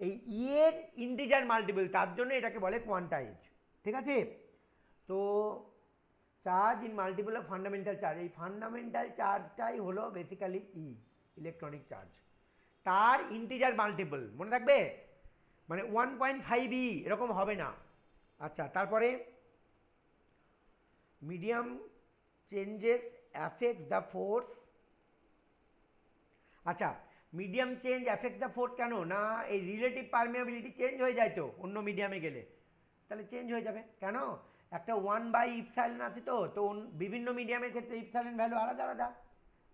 Speaker 1: এই ইয়ের ইন্টিজার মাল্টিপল, তার জন্য এটাকে বলে কোয়ান্টাইজ, ঠিক আছে। তো charge in multiple of fundamental charge, এই ফান্ডামেন্টাল চার্জটাই হলো বেসিক্যালি ই, ইলেকট্রনিক চার্জ, তার ইন্টিজার মাল্টিপল, মনে থাকবে, মানে 1.5 ই এরকম হবে না। আচ্ছা, তারপরে medium changes affect the force. আচ্ছা, medium change affect the force কেন না? এই রিলেটিভ পারমিয়াবিলিটি চেঞ্জ হয়ে যায় তো অন্য মিডিয়ামে গেলে, তাহলে চেঞ্জ হয়ে যাবে কেন? একটা 1/ইপসাইলন আছে তো, বিভিন্ন মিডিয়ামের ক্ষেত্রে ইপসাইলন ভ্যালু আলাদা আলাদা,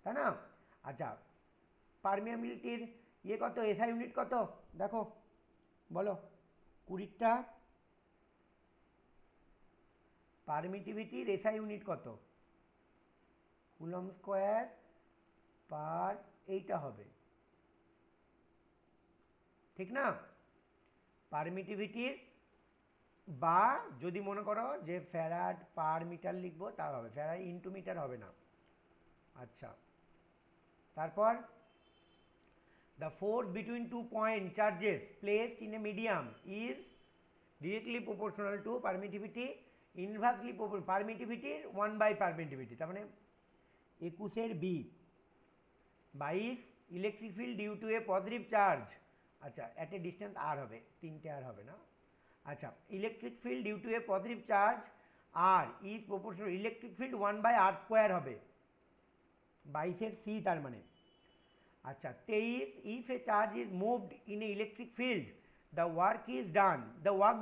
Speaker 1: তাই না? আচ্ছা, পারমিয়াবিলিটির ইয়ে কত, এসআই ইউনিট কত দেখো, বলো, 20টা। পারমিটিভিটির এসআই ইউনিট কত? কুলম স্কোয়ার পার, এইটা হবে, ঠিক না? পারমিটিভিটির, বা যদি মনে করো যে ফ্যারাড পার মিটার লিখবো তা হবে, ফ্যারাড ইন্টু মিটার হবে না। আচ্ছা, তারপর the force between 2 point charges placed in a medium is directly proportional to permittivity, inversely proportional, permittivity 1/permittivity, তার মানে 21 B 22 electric field due to a positive charge. আচ্ছা, অ্যাট এ ডিস্টেন্স আর হবে, 3টে R হবে না। আচ্ছা, electric field due to a positive charge R is proportional, electric field 1/r² হবে, 22 C তার মানে। আচ্ছা, 23 if a charge is moved in a electric field the work is done, the work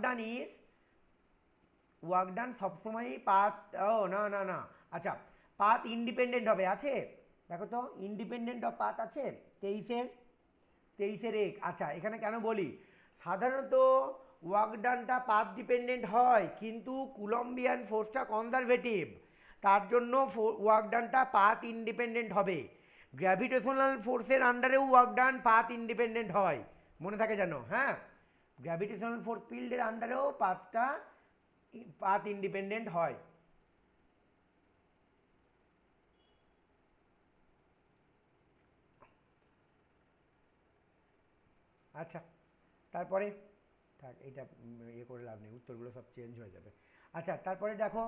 Speaker 1: done সবসময়ই path, ও না না না, আচ্ছা path independent হবে, আছে দেখো তো, ইন্ডিপেন্ডেন্ট অফ পাথ আছে 23-এর 1। আচ্ছা, এখানে কেন বলি, সাধারণত ওয়ার্ক ডানটা পাথ ডিপেন্ডেন্ট হয়, কিন্তু কুলম্বিয়ান ফোর্সটা কনজারভেটিভ, তার জন্য ওয়ার্ক ডানটা পাথ ইন্ডিপেন্ডেন্ট হবে। গ্র্যাভিটেশনাল ফোর্সের আন্ডারেও ওয়ার্ক ডান পাথ ইন্ডিপেন্ডেন্ট হয়, মনে থাকে জানো, হ্যাঁ, গ্র্যাভিটেশনাল ফোর্স ফিল্ডের আন্ডারেও পাথ ইন্ডিপেন্ডেন্ট হয়। আচ্ছা, তারপরে থাক, এটা ইয়ে করে লাভ নেই, উত্তরগুলো সব চেঞ্জ হয়ে যাবে। আচ্ছা, তারপরে দেখো,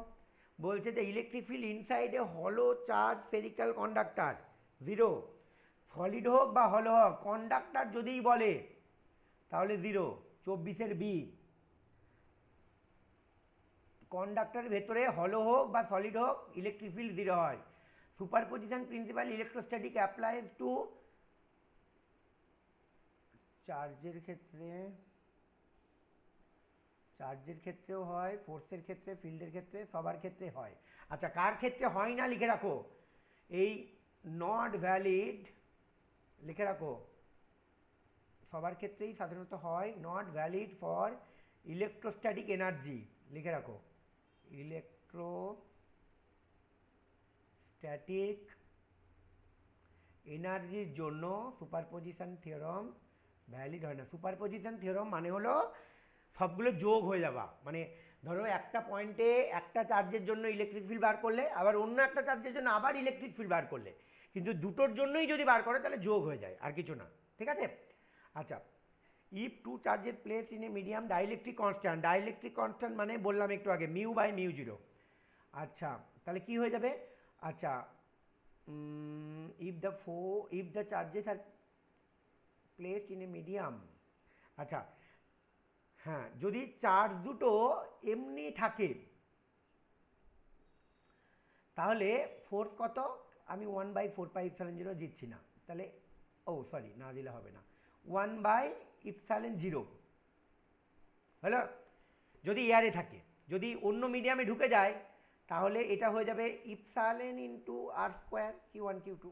Speaker 1: বলছে যে ইলেকট্রিক ফিল্ড ইনসাইড এ হলো চার্জ স্ফেরিক্যাল কন্ডাক্টর 0, সলিড হোক বা হলো হোক, কন্ডাক্টর যদিই বলে তাহলে 0, 24-এর বি, কন্ডাক্টরের ভেতরে হলো হোক বা সলিড হোক ইলেকট্রিক ফিল্ড 0 হয়। Superposition principal electrostatic applies to চার্জের ক্ষেত্রেও হয়, ফোর্সের ক্ষেত্রে, ফিল্ডের ক্ষেত্রে, সবার ক্ষেত্রে হয়। আচ্ছা, কার ক্ষেত্রে হয় না লিখে রাখো, এই নট ভ্যালিড, লিখে রাখো, সবার ক্ষেত্রেই সাধারণত হয়, not valid for electrostatic energy, লিখে রাখো, ইলেকট্রোস্ট্যাটিক এনার্জির জন্য সুপারপজিশন থিওরাম ভ্যালিড হয় না। সুপারপজিশন থিওরাম মানে হলো সবগুলো যোগ হয়ে যাওয়া, মানে ধরো একটা পয়েন্টে একটা চার্জের জন্য ইলেকট্রিক ফিল্ড বার করলে আবার অন্য একটা চার্জের জন্য আবার ইলেকট্রিক ফিল্ড বার করলে, কিন্তু দুটোর জন্যই যদি বার করে তাহলে যোগ হয়ে যায়, আর কিছু না, ঠিক আছে। আচ্ছা, if two charges place in a medium dielectric constant, dielectric constant মানে বললাম একটু আগে মিউ বাই মিউ জিরো। আচ্ছা, তাহলে কি হয়ে যাবে? আচ্ছা, if the charges are placed in a medium, আচ্ছা হ্যাঁ, যদি চার্জ দুটো এমনি থাকে তাহলে ফোর্স কত? আমি 1/4πε0 দিচ্ছি না, তাহলে সরি না দিলে হবে না, 1/ε0 হলো। যদি এয়ারে থাকে, যদি অন্য মিডিয়ামে ঢুকে যায় তাহলে এটা হয়ে যাবে ইপসাইলেন ইন্টু আর স্কোয়ার Q1 Q2।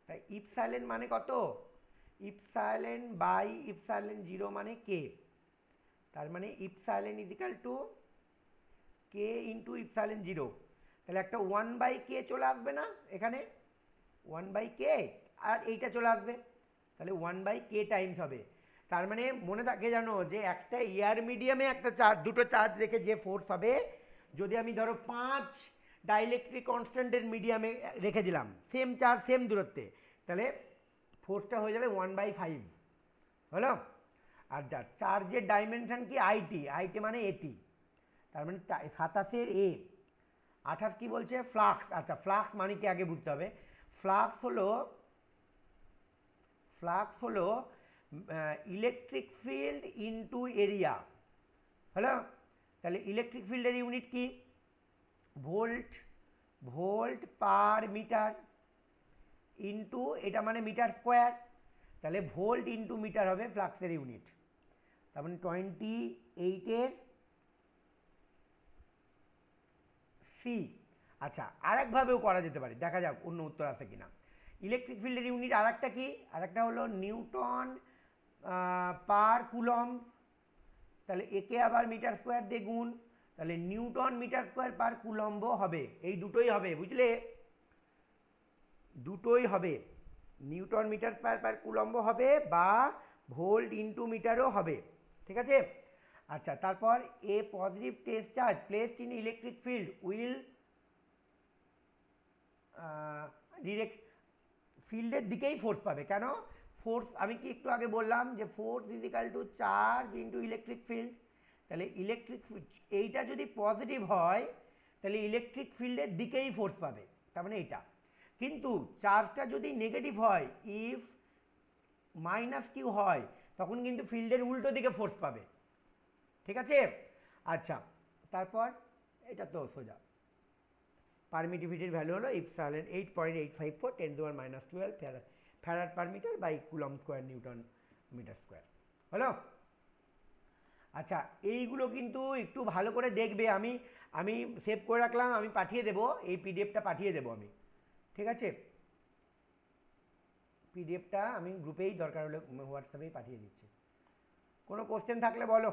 Speaker 1: তাই ইপসাইলেন মানে কত? ইপসাইলেন বাই ইপসাইলেন 0 মানে কে, তার মানে ইপসাইলেন ইজিক্যাল টু কে ইন্টু ইপসাইলেন 0। তাহলে একটা 1/k চলে আসবে না এখানে, 1/k, আর এইটা চলে আসবে, তাহলে 1/k টাইমস হবে। তার মানে মনে থাকে জানো যে একটা এয়ার মিডিয়ামে একটা চার্জ, দুটো চার্জ রেখে যে ফোর্স হবে, যদি আমি ধরো 5 ডাইইলেকট্রিক কনস্ট্যান্টের মিডিয়ামে রেখে দিলাম সেম চার্জ সেম দূরত্বে, তাহলে ফোর্সটা হয়ে যাবে 1/5 হলো। আর যা চার্জের ডাইমেনশন কি? আইটি মানে এটি, তার মানে 27-এর এ, 28 কি বলছে? ফ্লাক্স। আচ্ছা, ফ্লাক্স মানে কি আগে বুঝতে হবে। ফ্লাক্স হলো ইলেকট্রিক ফিল্ড ইনটু এরিয়া হলো। তাহলে ইলেকট্রিক ফিল্ডের ইউনিট কি? ভোল্ট পার মিটার ইনটু এটা মানে মিটার স্কোয়ার, তাহলে ভোল্ট ইনটু মিটার হবে ফ্লাক্সের ইউনিট। তার মানে 28-এর সি। আচ্ছা, আরেকভাবেও করা যেতে পারে, দেখা যাক অন্য উত্তর আছে কিনা। ইলেকট্রিক ফিল্ডের ইউনিট আরেকটা কি? আরেকটা হলো নিউটন পার কুলম, তাহলে একে আবার মিটার স্কোয়ার দিয়ে গুণ, তাহলে newton metre square per coulomb হবে। এই দুটোই হবে, বুঝলে, দুটোই হবে, newton metre square per coulomb হবে বা ভোল্ট ইনটু মিটারও হবে, ঠিক আছে। আচ্ছা, তারপর a positive test charge placed in electric field will direct ফিল্ডের দিকেই ফোর্স পাবে। কেন? ফোর্স আমি কি একটু আগে বললাম যে force is equal to charge into electric field, তাহলে ইলেকট্রিক এইটা যদি পজিটিভ হয় তাহলে ইলেকট্রিক ফিল্ডের দিকেই ফোর্স পাবে, তার মানে এইটা। কিন্তু চার্জটা যদি নেগেটিভ হয়, ইফ -q হয়, তখন কিন্তু ফিল্ডের উল্টো দিকে ফোর্স পাবে, ঠিক আছে। আচ্ছা, তারপর এটা তো সোজা, পারমিটিভিটির ভ্যালু হলো epsilon 8.854 10⁻12 farad per metre by coulomb square newton metre square হলো। আচ্ছা, এইগুলো কিন্তু একটু ভালো করে দেখবে, আমি সেভ করে রাখলাম, আমি পাঠিয়ে দেবো, এই পিডিএফটা পাঠিয়ে দেবো আমি, ঠিক আছে। পিডিএফটা আমি গ্রুপেই দরকার হলে হোয়াটসঅ্যাপেই পাঠিয়ে দিচ্ছি। কোনো কোশ্চেন থাকলে বলো।